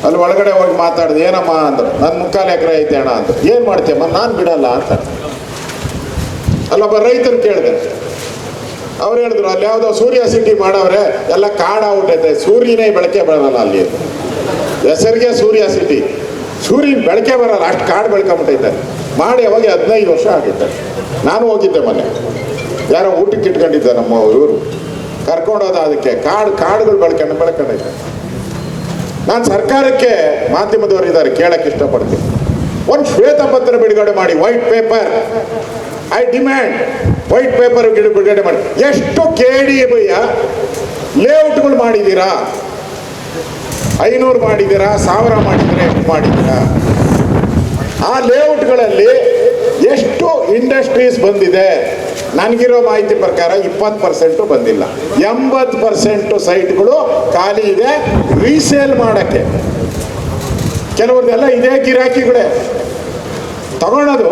ಅಲ್ಲಿ ಒಳಗಡೆ ಹೋಗಿ ಮಾತಾಡಿದೆ. ಏನಮ್ಮ ಅಂದರು. ನನ್ನ 3/4 ಎಕರೆ ಐತೆ ಅಣ್ಣ ಅಂತ. ಏನು ಮಾಡ್ತೀಯಮ್ಮ? ನಾನು ಬಿಡಲ್ಲ ಅಂತ. ಅಲ್ಲೊಬ್ಬ ರೈತರು ಕೇಳಿದೆ, ಅವ್ರು ಹೇಳಿದ್ರು, ಅಲ್ಲಿ ಯಾವುದೋ ಸೂರ್ಯ ಸಿಟಿ ಮಾಡವ್ರೆ, ಎಲ್ಲ ಕಾಡಾಗ್ಬಿಟ್ಟೈತೆ, ಸೂರ್ಯನೇ ಬೆಳಕೆ ಬರಲ್ಲ ಅಲ್ಲಿ. ಹೆಸರಿಗೆ ಸೂರ್ಯ ಸಿಟಿ, ಸೂರ್ಯನ ಬೆಳಕೆ ಬರಲ್ಲ, ಅಷ್ಟು ಕಾಡು ಬೆಳ್ಕೊಂಬಿಟ್ಟೈತೆ. ಮಾಡಿ ಅವಾಗ 15 ವರ್ಷ ಆಗಿದ್ದೆ. ನಾನು ಹೋಗಿದ್ದೆ ಮೊನ್ನೆ, ಯಾರೋ ಊಟಕ್ಕೆ ಇಟ್ಕೊಂಡಿದ್ದೆ ನಮ್ಮ ಇವರು, ಕರ್ಕೊಂಡೋದ. ಅದಕ್ಕೆ ಕಾಡುಗಳು ಬೆಳ್ಕೊಂಡೈತೆ. ನಾನು ಸರ್ಕಾರಕ್ಕೆ, ಮಾಧ್ಯಮದವರು ಇದ್ದಾರೆ, ಕೇಳಕ್ಕೆ ಇಷ್ಟಪಡ್ತೀನಿ, ಒಂದು ಶ್ವೇತಪತ್ರ ಬಿಡುಗಡೆ ಮಾಡಿ, white paper. I demand white paper ಬಿಡುಗಡೆ ಮಾಡಿ. ಎಷ್ಟು KDBಯ ಲೇಔಟ್ಗಳು ಮಾಡಿದ್ದೀರಾ? 500 ಮಾಡಿದ್ದೀರಾ? 1000 ಮಾಡಿದ್ದೀರಾ? ಎಷ್ಟು ಮಾಡಿದ್ದೀರಾ? ಆ ಲೇಔಟ್ಗಳಲ್ಲಿ ಎಷ್ಟು ಇಂಡಸ್ಟ್ರೀಸ್ ಬಂದಿದೆ? ನನಗಿರೋ ಮಾಹಿತಿ ಪ್ರಕಾರ 20% ಬಂದಿಲ್ಲ. 80% ಸೈಟ್ಗಳು ಖಾಲಿ ಇದೆ ರೀಸೇಲ್ ಮಾಡೋಕ್ಕೆ. ಕೆಲವ್ರದ್ದೆಲ್ಲ ಇದೇ ಗಿರಾಕಿಗಳೇ ತಗೊಳೋದು,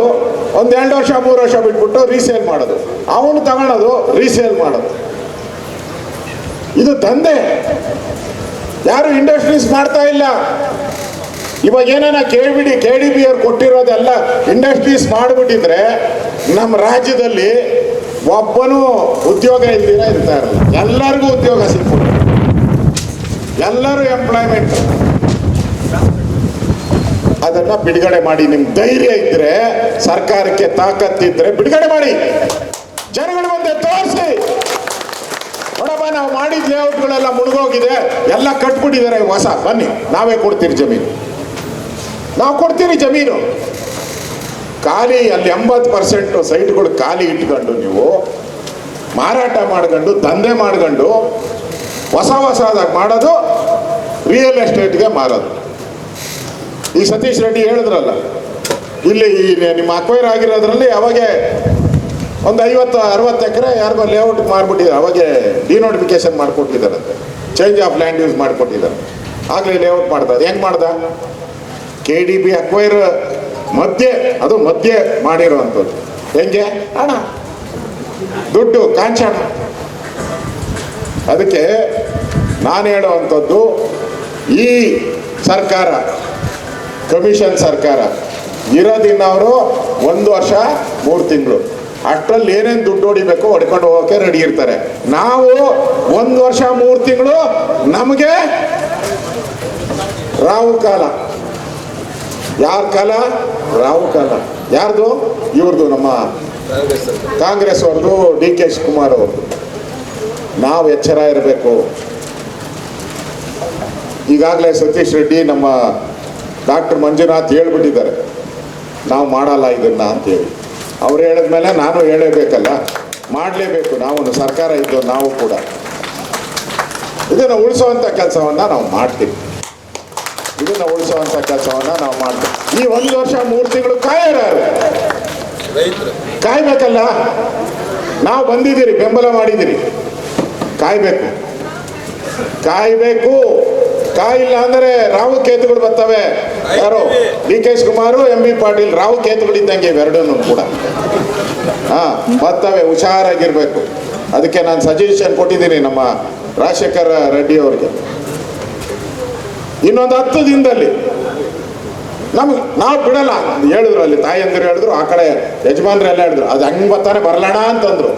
1-2 ವರ್ಷ 3 ವರ್ಷ ಬಿಟ್ಬಿಟ್ಟು ರೀಸೇಲ್ ಮಾಡೋದು, ಅವನು ತಗೊಳೋದು, ರೀಸೇಲ್ ಮಾಡೋದು. ಇದು ದಂಧೆ. ಯಾರು ಇಂಡಸ್ಟ್ರೀಸ್ ಮಾಡ್ತಾ ಇಲ್ಲ. ಇವಾಗ ಏನಾನ KDB ಅವ್ರು ಕೊಟ್ಟಿರೋದೆಲ್ಲ ಇಂಡಸ್ಟ್ರೀಸ್ ಮಾಡಿಬಿಟ್ಟಿದ್ರೆ ನಮ್ಮ ರಾಜ್ಯದಲ್ಲಿ ಒಬ್ಬನೂ ಉದ್ಯೋಗ ಇಲ್ದಿರ ಇರ್ತಾ ಇರಲ್ಲ. ಎಲ್ಲರಿಗೂ ಉದ್ಯೋಗ ಸಿಗ್ಬಿಟ್ಟು, ಎಲ್ಲರೂ ಎಂಪ್ಲಾಯ್ಮೆಂಟ್. ಅದನ್ನ ಬಿಡುಗಡೆ ಮಾಡಿ. ನಿಮ್ ಧೈರ್ಯ ಇದ್ರೆ, ಸರ್ಕಾರಕ್ಕೆ ತಾಕತ್ತಿದ್ರೆ ಬಿಡುಗಡೆ ಮಾಡಿ, ಜನಗಳ ಮುಂದೆ ತೋರಿಸಿ. ನೋಡಪ್ಪ, ನಾವು ಮಾಡಿದ ಲೇಔಟ್ಗಳೆಲ್ಲ ಮುಳುಗೋಗಿದೆ, ಎಲ್ಲ ಕಟ್ಬಿಟ್ಟಿದ್ದಾರೆ ಹೊಸ, ಬನ್ನಿ ನಾವೇ ಕೊಡ್ತೀರಿ ಜಮೀನು, ನಾವು ಕೊಡ್ತೀರಿ ಜಮೀನು. ಖಾಲಿ ಅಲ್ಲಿ 80% ಸೈಟ್ಗಳು ಖಾಲಿ ಇಟ್ಕೊಂಡು ನೀವು ಮಾರಾಟ ಮಾಡ್ಕೊಂಡು ದಂಧೆ ಮಾಡ್ಕೊಂಡು ಹೊಸದಾಗಿ ಮಾಡೋದು, ರಿಯಲ್ ಎಸ್ಟೇಟ್ಗೆ ಮಾರೋದು. ಈ ಸತೀಶ್ ರೆಡ್ಡಿ ಹೇಳಿದ್ರಲ್ಲ, ಇಲ್ಲಿ ನಿಮ್ಮ ಅಕ್ವೈರ್ ಆಗಿರೋದ್ರಲ್ಲಿ ಅವಾಗೆ ಒಂದು 50-60 ಎಕರೆ ಯಾರಿಗೋ ಲೇಔಟ್ ಮಾರ್ಬಿಟ್ಟಿದ್ದಾರೆ, ಅವಾಗೆ ಡಿನೋಟಿಫಿಕೇಶನ್ ಮಾಡಿಕೊಟ್ಟಿದ್ದಾರಂತೆ, ಚೇಂಜ್ ಆಫ್ ಲ್ಯಾಂಡ್ ಯೂಸ್ ಮಾಡಿಕೊಟ್ಟಿದ್ದಾರೆ. ಆಗಲೇ ಲೇಔಟ್ ಮಾಡ್ದ. ಹೆಂಗೆ ಮಾಡ್ದ? KDB ಅಕ್ವೈರ್ ಮಧ್ಯೆ ಮಾಡಿರುವಂಥದ್ದು. ಹೆಂಗೆ? ಹಣ, ದುಡ್ಡು, ಕಾಂಚಾಣ. ಅದಕ್ಕೆ ನಾನು ಹೇಳುವಂಥದ್ದು, ಈ ಸರ್ಕಾರ, ಕಮಿಷನ್ ಸರ್ಕಾರ ಇರೋದಿನ್ನ ಅವರು 1 ವರ್ಷ 3 ತಿಂಗಳು, ಅಷ್ಟರಲ್ಲಿ ಏನೇನು ದುಡ್ಡು ಹೊಡಿಬೇಕು ಹೊಡ್ಕೊಂಡು ಹೋಗೋಕೆ ರೆಡಿ ಇರ್ತಾರೆ. ನಾವು 1 ವರ್ಷ 3 ತಿಂಗಳು ನಮಗೆ ರಾವು ಕಾಲ. ಯಾರ ಕಾಲ? ರಾವು ಕಾಲ. ಯಾರ್ದು? ಇವ್ರದ್ದು, ನಮ್ಮ ಕಾಂಗ್ರೆಸ್ ಅವ್ರದ್ದು, DK ಶಿವಕುಮಾರ್ ಅವ್ರದ್ದು. ನಾವು ಎಚ್ಚರ ಇರಬೇಕು. ಈಗಾಗಲೇ ಸತೀಶ್ ರೆಡ್ಡಿ, ನಮ್ಮ ಡಾಕ್ಟರ್ ಮಂಜುನಾಥ್ ಹೇಳ್ಬಿಟ್ಟಿದ್ದಾರೆ, ನಾವು ಮಾಡಲ್ಲ ಇದನ್ನ ಅಂತೇಳಿ. ಅವ್ರು ಹೇಳಿದ್ಮೇಲೆ ನಾನು ಹೇಳಬೇಕಲ್ಲ, ಮಾಡಲೇಬೇಕು. ನಾವು ಸರ್ಕಾರ ಇದ್ದು ನಾವು ಕೂಡ ಇದನ್ನು ಉಳಿಸುವಂಥ ಕೆಲಸವನ್ನು ನಾವು ಮಾಡ್ತೀವಿ. ಇದನ್ನು ಉಳಿಸುವಂಥ ಕೆಲಸವನ್ನು ನಾವು ಮಾಡ್ತೀವಿ. ಈ 1 ವರ್ಷ 3 ತಿಂಗಳು ಕಾಯ್ಬೇಕಲ್ಲ. ನಾವು ಬಂದಿದ್ದೀರಿ, ಬೆಂಬಲ ಮಾಡಿದ್ದೀರಿ, ಕಾಯ್ಬೇಕು. ಕಾಯಿಲ್ಲ ಅಂದರೆ ರಾವು ಕೇತುಗಳು ಬರ್ತವೆ. ಯಾರು? DK ಶಿವಕುಮಾರ್, MB ಪಾಟೀಲ್, ರಾವು ಕೇತುಗಳಿದ್ದಂಗೆ ಇವೆರಡೂ ಕೂಡ ಬರ್ತವೆ. ಹುಷಾರಾಗಿರ್ಬೇಕು. ಅದಕ್ಕೆ ನಾನು ಸಜೆಷನ್ ಕೊಟ್ಟಿದ್ದೀನಿ ನಮ್ಮ ರಾಜಶೇಖರ ರೆಡ್ಡಿ ಅವರಿಗೆ. ಇನ್ನೊಂದು 10 ದಿನದಲ್ಲಿ ನಾವು ಬಿಡಲ್ಲ ಹೇಳಿದ್ರು. ಅಲ್ಲಿ ತಾಯಂದಿರು ಹೇಳಿದ್ರು, ಆ ಕಡೆ ಯಜಮಾನ್ರೆಲ್ಲ ಹೇಳಿದ್ರು, ಅದು ಹಂಗೆ ಬರ್ತಾನೆ ಬರಲಣ್ಣ ಅಂತಂದ್ರು.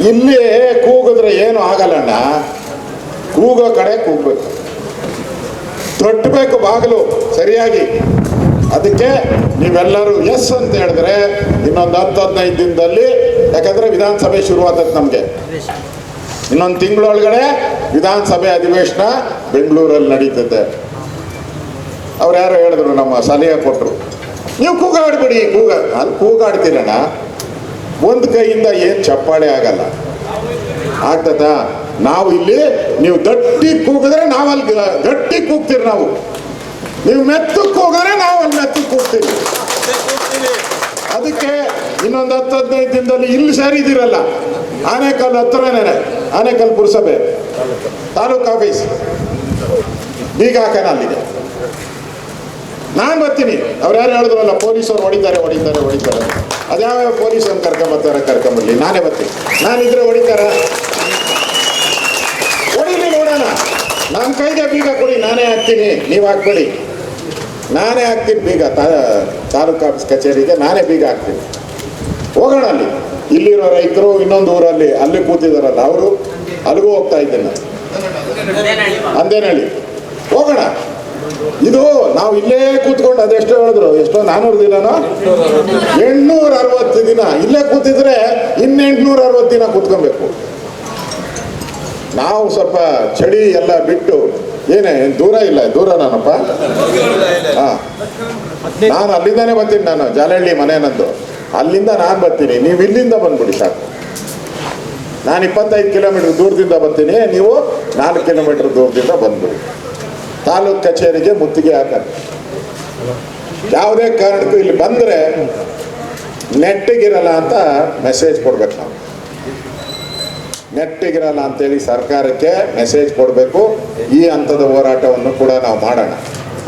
ಇಲ್ಲಿ ಕೂಗಿದ್ರೆ ಏನು ಆಗಲ್ಲಣ್ಣ, ಕೂಗೋ ಕಡೆ ಕೂಗ್ಬೇಕು, ತೊಟ್ಟಬೇಕು ಬಾಗಿಲು ಸರಿಯಾಗಿ. ಅದಕ್ಕೆ ನೀವೆಲ್ಲರೂ ಎಸ್ ಅಂತ ಹೇಳಿದ್ರೆ ಇನ್ನೊಂದು 10-15 ದಿನದಲ್ಲಿ, ಯಾಕಂದ್ರೆ ವಿಧಾನಸಭೆ ಶುರುವಾದದ್ದು ನಮಗೆ. ಇನ್ನೊಂದು ತಿಂಗಳೊಳಗಡೆ ವಿಧಾನಸಭೆ ಅಧಿವೇಶನ ಬೆಂಗಳೂರಲ್ಲಿ ನಡೀತದೆ. ಅವ್ರು ಯಾರೋ ಹೇಳಿದ್ರು, ನಮ್ಮ ಸಲಹೆ ಕೊಟ್ಟರು, ನೀವು ಕೂಗಾಡ್ಬಿಡಿ. ಅಲ್ಲಿ ಕೂಗಾಡ್ತೀರಣ್ಣ, ಒಂದು ಕೈಯಿಂದ ಏನು ಚಪ್ಪಾಳೆ ಆಗಲ್ಲ, ಆಗ್ತದ? ನಾವು ಇಲ್ಲಿ ನೀವು ಗಟ್ಟಿ ಕೂಗಿದ್ರೆ ನಾವಲ್ಲಿ ಗಟ್ಟಿ ಕೂಗ್ತೀರಿ, ನೀವು ಮೆತ್ತಕ್ಕೆ ಕೂಗಿದ್ರೆ ನಾವು ಅಲ್ಲಿ ಮೆತ್ತಕ್ಕೆ ಕೂಗ್ತೀವಿ. ಅದಕ್ಕೆ ಇನ್ನೊಂದು 10-15 ದಿನದಲ್ಲಿ ಇಲ್ಲಿ ಸೇರಿದಿರಲ್ಲ, ಆನೇಕಲ್ ಹತ್ರನೇ, ಆನೇಕಲ್ ಪುರಸಭೆ ತಾಲೂಕು ಆಫೀಸ್ ಬೀಗ ಹಾಕೋಣ, ಅಲ್ಲಿಗೆ ನಾನು ಬರ್ತೀನಿ. ಅವ್ರು ಯಾರು ಹೇಳಿದ್ರಲ್ಲ, ಪೊಲೀಸರು ಹೊಡಿತಾರೆ. ಅದ್ಯಾವ ಪೊಲೀಸನ್ನು ಕರ್ಕೊಂಬರ್ಲಿ, ನಾನೇ ಬರ್ತೀನಿ. ನಾನಿದ್ರೆ ಹೊಡಿತಾರ? ಹೊಡಿಲಿ, ನೋಡೋಣ. ನನ್ನ ಕೈಗೆ ಬೀಗ ಕೊಡಿ, ನಾನೇ ಹಾಕ್ತೀನಿ, ನೀವು ಹಾಕ್ಬೇಡಿ. ನಾನೇ ಹಾಕ್ತೀನಿ ಬೀಗ, ತಾಲೂಕು ಆಫೀಸ್ ಕಚೇರಿಗೆ ನಾನೇ ಬೀಗ ಹಾಕ್ತೀನಿ. ಹೋಗೋಣ ಅಲ್ಲಿ. ಇಲ್ಲಿರೋ ರೈತರು ಇನ್ನೊಂದು ಊರಲ್ಲಿ ಅಲ್ಲಿ ಕೂತಿದಾರಲ್ಲ, ಅವರು ಅಲ್ಲಿಗೂ ಹೋಗ್ತಾ ಇದ್ದೇನೆ ನಾನು. ಅಂದೇನಹಳ್ಳಿ ಹೋಗೋಣ. ಇದು ನಾವು ಇಲ್ಲೇ ಕೂತ್ಕೊಂಡು, ಅದೆಷ್ಟೋ ಹೇಳಿದ್ರು, ಎಷ್ಟೋ 400 ದಿನನೋ 860 ದಿನ ಇಲ್ಲೇ ಕೂತಿದ್ರೆ ಇನ್ನು 860 ದಿನ ಕೂತ್ಕೊಬೇಕು. ನಾವು ಸ್ವಲ್ಪ ಚಳಿ ಎಲ್ಲ ಬಿಟ್ಟು, ಏನೇ ದೂರ ಇಲ್ಲ, ದೂರ ನಾನಪ್ಪ. ನಾನು ಅಲ್ಲಿಂದಾನೇ ಬರ್ತೀನಿ. ನಾನು ಜಾಲಹಳ್ಳಿ ಮನೆ ನಂದು, ಅಲ್ಲಿಂದ ನಾನು ಬರ್ತೀನಿ, ನೀವು ಇಲ್ಲಿಂದ ಬಂದ್ಬಿಡಿ ಸಾಕು. ನಾನು 25 ಕಿಲೋಮೀಟರ್ ದೂರದಿಂದ ಬರ್ತೀನಿ, ನೀವು 4 ಕಿಲೋಮೀಟರ್ ದೂರದಿಂದ ಬಂದ್ಬಿಡಿ. ತಾಲೂಕು ಕಚೇರಿಗೆ ಮುತ್ತಿಗೆ ಹಾಕಿ. ಯಾವುದೇ ಕಾರಣಕ್ಕೂ ಇಲ್ಲಿ ಬಂದರೆ ನೆಟ್ಟಿಗಿರಲ್ಲ ಅಂತ ಮೆಸೇಜ್ ಕೊಡ್ಬೇಕು. ನಾವು ನೆಟ್ಟಿಗಿರಲ್ಲ ಅಂತೇಳಿ ಸರ್ಕಾರಕ್ಕೆ ಮೆಸೇಜ್ ಕೊಡಬೇಕು. ಈ ಹಂತದ ಹೋರಾಟವನ್ನು ಕೂಡ ನಾವು ಮಾಡೋಣ.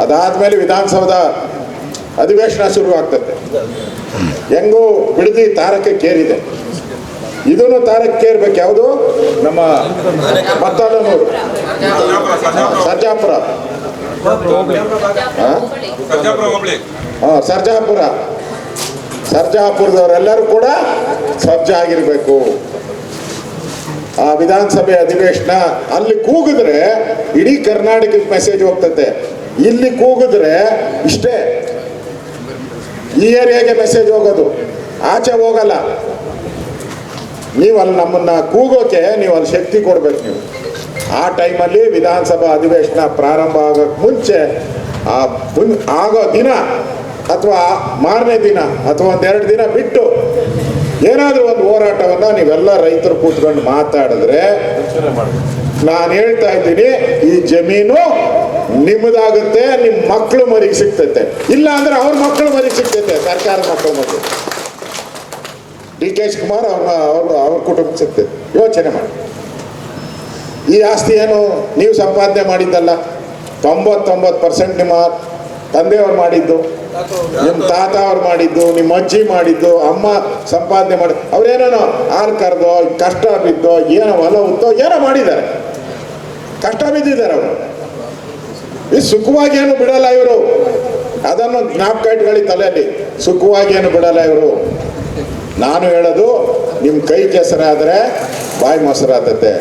ಅದಾದಮೇಲೆ ವಿಧಾನಸೌಧ ಅಧಿವೇಶನ ಶುರುವಾಗ್ತದೆ. ಹೆಂಗೂ ಬಿಡದಿ ತಾರಕಕ್ಕೇರಿದೆ, ಇದನ್ನು ತಾರಕಕ್ಕೇರ್ಬೇಕು. ಯಾವುದು? ನಮ್ಮ ಮತ್ತಾಲೂರು, ಸರ್ಜಾಪುರ, ಸರ್ಜಾಪುರದವರೆಲ್ಲರೂ ಕೂಡ ಸಜ್ಜಾಗಿರ್ಬೇಕು. ಆ ವಿಧಾನಸಭೆ ಅಧಿವೇಶನ ಅಲ್ಲಿ ಕೂಗಿದ್ರೆ ಇಡೀ ಕರ್ನಾಟಕಕ್ಕೆ ಮೆಸೇಜ್ ಹೋಗ್ತದೆ. ಇಲ್ಲಿ ಕೂಗಿದ್ರೆ ಇಷ್ಟೇ, ಈ ಏರಿಯಾಗೆ ಮೆಸೇಜ್ ಹೋಗೋದು, ಆಚೆ ಹೋಗಲ್ಲ. ನೀವು ಅಲ್ಲಿ ನಮ್ಮನ್ನ ಕೂಗೋಕೆ ನೀವು ಅಲ್ಲಿ ಶಕ್ತಿ ಕೊಡ್ಬೇಕು. ನೀವು ಆ ಟೈಮಲ್ಲಿ ವಿಧಾನಸಭಾ ಅಧಿವೇಶನ ಪ್ರಾರಂಭ ಆಗೋಕ್ಕೆ ಮುಂಚೆ ಆಗೋ ದಿನ ಅಥವಾ ಮಾರನೇ ದಿನ ಅಥವಾ ಒಂದೆರಡು ದಿನ ಬಿಟ್ಟು ಏನಾದರೂ ಒಂದು ಹೋರಾಟವನ್ನು ನೀವೆಲ್ಲ ರೈತರು ಕೂತ್ಕೊಂಡು ಮಾತಾಡಿದ್ರೆ, ನಾನು ಹೇಳ್ತಾ ಇದ್ದೀನಿ, ಈ ಜಮೀನು ನಿಮ್ಮದಾಗುತ್ತೆ, ನಿಮ್ಮ ಮಕ್ಕಳು ಮರಿಗೆ ಸಿಗ್ತೈತೆ. ಇಲ್ಲ ಅಂದ್ರೆ ಅವ್ರ ಮಕ್ಕಳು ಮರಿಗೆ ಸಿಗ್ತೈತೆ, ಸರ್ಕಾರದ ಮಕ್ಕಳು ಮರಿಗೆ. DK ಶಿವಕುಮಾರ್ ಅವ್ರ ಕುಟುಂಬಕ್ಕೆ ಸಿಗ್ತೈತೆ. ಯೋಚನೆ ಮಾಡಿ. ಈ ಆಸ್ತಿ ಏನು ನೀವು ಸಂಪಾದನೆ ಮಾಡಿದ್ದಲ್ಲ, 99% ನಿಮ್ಮ ತಂದೆಯವ್ರು ಮಾಡಿದ್ದು, ನಿಮ್ಮ ತಾತ ಅವ್ರು ಮಾಡಿದ್ದು, ನಿಮ್ಮ ಅಜ್ಜಿ ಮಾಡಿದ್ದು, ಅಮ್ಮ ಸಂಪಾದನೆ ಮಾಡಿ, ಅವ್ರೇನೋ ಹಾಲು ಕರೆದೋ ಕಷ್ಟ ಬಿದ್ದೋ ಏನೋ ಹೊಲ ಉತ್ತೋ ಏನೋ ಮಾಡಿದ್ದಾರೆ, ಕಷ್ಟ ಬಿದ್ದಿದ್ದಾರೆ ಅವರು. ಈ ಸುಖವಾಗಿ ಏನು ಬಿಡಲ್ಲ ಇವರು. ಅದನ್ನು ಜ್ಞಾಪಕ ಇಟ್ಕೊಳ್ಳಿ ತಲೆಯಲ್ಲಿ. ಸುಖವಾಗಿ ಏನು ಬಿಡಲ್ಲ ಇವರು. ನಾನು ಹೇಳೋದು, ನಿಮ್ಮ ಕೈ ಕೆಸರಾದರೆ ಬಾಯಿ ಮೊಸರಾತತೆ.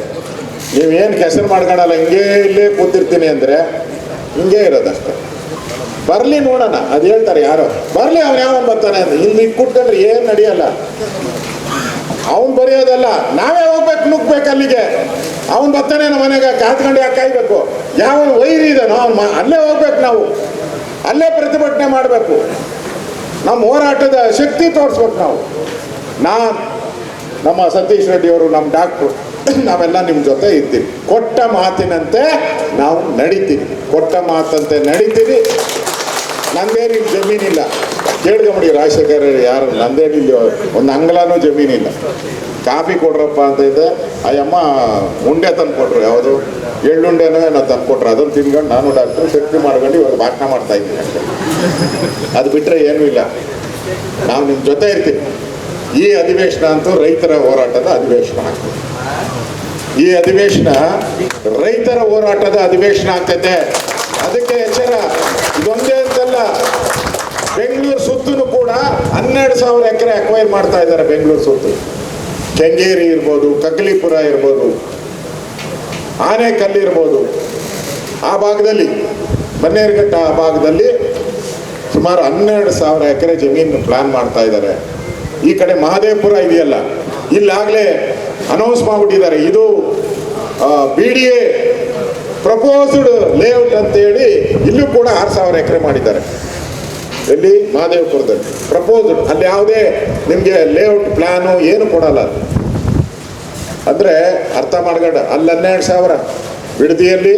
ನೀವೇನು ಕೆಸರು ಮಾಡ್ಕೊಳಲ್ಲ, ಹಿಂಗೇ ಇಲ್ಲೇ ಕೂತಿರ್ತೀನಿ ಅಂದರೆ ಹಿಂಗೇ ಇರೋದಷ್ಟೆ. ಬರಲಿ ನೋಡೋಣ, ಅದು ಹೇಳ್ತಾರೆ ಯಾರೋ, ಬರಲಿ ಅವ್ನು ಯಾವನ್ ಬರ್ತಾನೆ ಅಂತ. ಇಲ್ಲಿ ಕೂತ್ಕೊಂಡ್ರೆ ಏನು ನಡೆಯಲ್ಲ. ಅವನು ಬರೆಯೋದಲ್ಲ, ನಾವೇ ಹೋಗ್ಬೇಕು, ನುಗ್ಬೇಕು ಅಲ್ಲಿಗೆ. ಅವನು ಬರ್ತಾನೆ ನಮ್ಮ ಮನೆಗೆ, ಕಾತ್ಕೊಂಡು ಯಾಕೆ ಕಾಯ್ಬೇಕು? ಯಾವ ವೈರಿ ಇದನೋ ಅವ್ನು ಅಲ್ಲೇ ಹೋಗ್ಬೇಕು. ನಾವು ಅಲ್ಲೇ ಪ್ರತಿಭಟನೆ ಮಾಡಬೇಕು. ನಮ್ಮ ಹೋರಾಟದ ಶಕ್ತಿ ತೋರಿಸ್ಬೇಕು ನಾವು. ನಮ್ಮ ಸತೀಶ್ ರೆಡ್ಡಿ ಅವರು, ನಮ್ಮ ಡಾಕ್ಟ್ರು, ನಾವೆಲ್ಲ ನಿಮ್ಮ ಜೊತೆ ಇರ್ತೀವಿ. ಕೊಟ್ಟ ಮಾತಿನಂತೆ ನಾವು ನಡೀತೀವಿ. ಕೊಟ್ಟ ಮಾತಂತೆ ನಡೀತೀವಿ. ನಂದೇನಿಲ್ಲ ಜಮೀನಿಲ್ಲ. ಕೇಳ್ಕೊಂಬಿಡಿ ರಾಜಶೇಖರ್ ಯಾರು, ನಂದೇನಿಲ್ಲ ಒಂದು ಅಂಗಲನೂ ಜಮೀನಿಲ್ಲ. ಕಾಫಿ ಕೊಡ್ರಪ್ಪ ಅಂತ ಇದೆ, ಅಯ್ಯಮ್ಮ ಉಂಡೆ ತಂದು ಕೊಟ್ರು, ಯಾವುದು ಎಳ್ಳುಂಡೆನೋ ಏನೋ ತಂದು ಕೊಟ್ರು. ಅದನ್ನು ತಿನ್ಕೊಂಡು ನಾನು ಡಾಕ್ಟ್ರು ಶಕ್ತಿ ಮಾಡ್ಕೊಂಡು ಇವಾಗ ಭಾಷಣ ಮಾಡ್ತಾ ಇದ್ದೀನಿ ಅಷ್ಟೇ. ಅದು ಬಿಟ್ಟರೆ ಏನೂ ಇಲ್ಲ. ನಾವು ನಿಮ್ಮ ಜೊತೆ ಇರ್ತೀವಿ. ಈ ಅಧಿವೇಶನ ಅಂತೂ ರೈತರ ಹೋರಾಟದ ಅಧಿವೇಶನ ಆಗ್ತದೆ. ಈ ಅಧಿವೇಶನ ರೈತರ ಹೋರಾಟದ ಅಧಿವೇಶನ ಆಗ್ತೈತೆ. ಅದಕ್ಕೆ ಎಚ್ಚರ. ಇದೊಂದೇ ಅಂತಲ್ಲ, ಬೆಂಗಳೂರು ಸುತ್ತಲೂ ಕೂಡ 12,000 ಎಕರೆ ಅಕ್ವೈರ್ ಮಾಡ್ತಾ ಇದ್ದಾರೆ. ಬೆಂಗಳೂರು ಸುತ್ತು ಕೆಂಗೇರಿ ಇರ್ಬೋದು, ಕಗ್ಲಿಪುರ ಇರ್ಬೋದು, ಆನೇಕಲ್ ಇರ್ಬೋದು, ಆ ಭಾಗದಲ್ಲಿ ಬನ್ನೇರುಘಟ್ಟ ಆ ಭಾಗದಲ್ಲಿ ಸುಮಾರು 12,000 ಎಕರೆ ಜಮೀನು ಪ್ಲಾನ್ ಮಾಡ್ತಾ ಇದ್ದಾರೆ. ಈ ಕಡೆ ಮಹದೇವಪುರ ಇದೆಯಲ್ಲ, ಇಲ್ಲಾಗಲೇ ಅನೌನ್ಸ್ ಮಾಡಿಬಿಟ್ಟಿದ್ದಾರೆ, ಇದು BDA ಪ್ರಪೋಸ್ಡ್ ಲೇಔಟ್ ಅಂತೇಳಿ ಇಲ್ಲೂ ಕೂಡ 6,000 ಎಕರೆ ಮಾಡಿದ್ದಾರೆ. ಎಲ್ಲಿ? ಮಹದೇವಪುರದಲ್ಲಿ ಪ್ರಪೋಸ್ಡ್. ಅಲ್ಲಿ ಯಾವುದೇ ನಿಮಗೆ ಲೇಔಟ್ ಪ್ಲಾನು ಏನು ಕೊಡಲ್ಲ. ಅಂದರೆ ಅರ್ಥ ಮಾಡ್ಕೊಂಡ, ಅಲ್ಲಿ 12,000, ಬಿಡದಿಯಲ್ಲಿ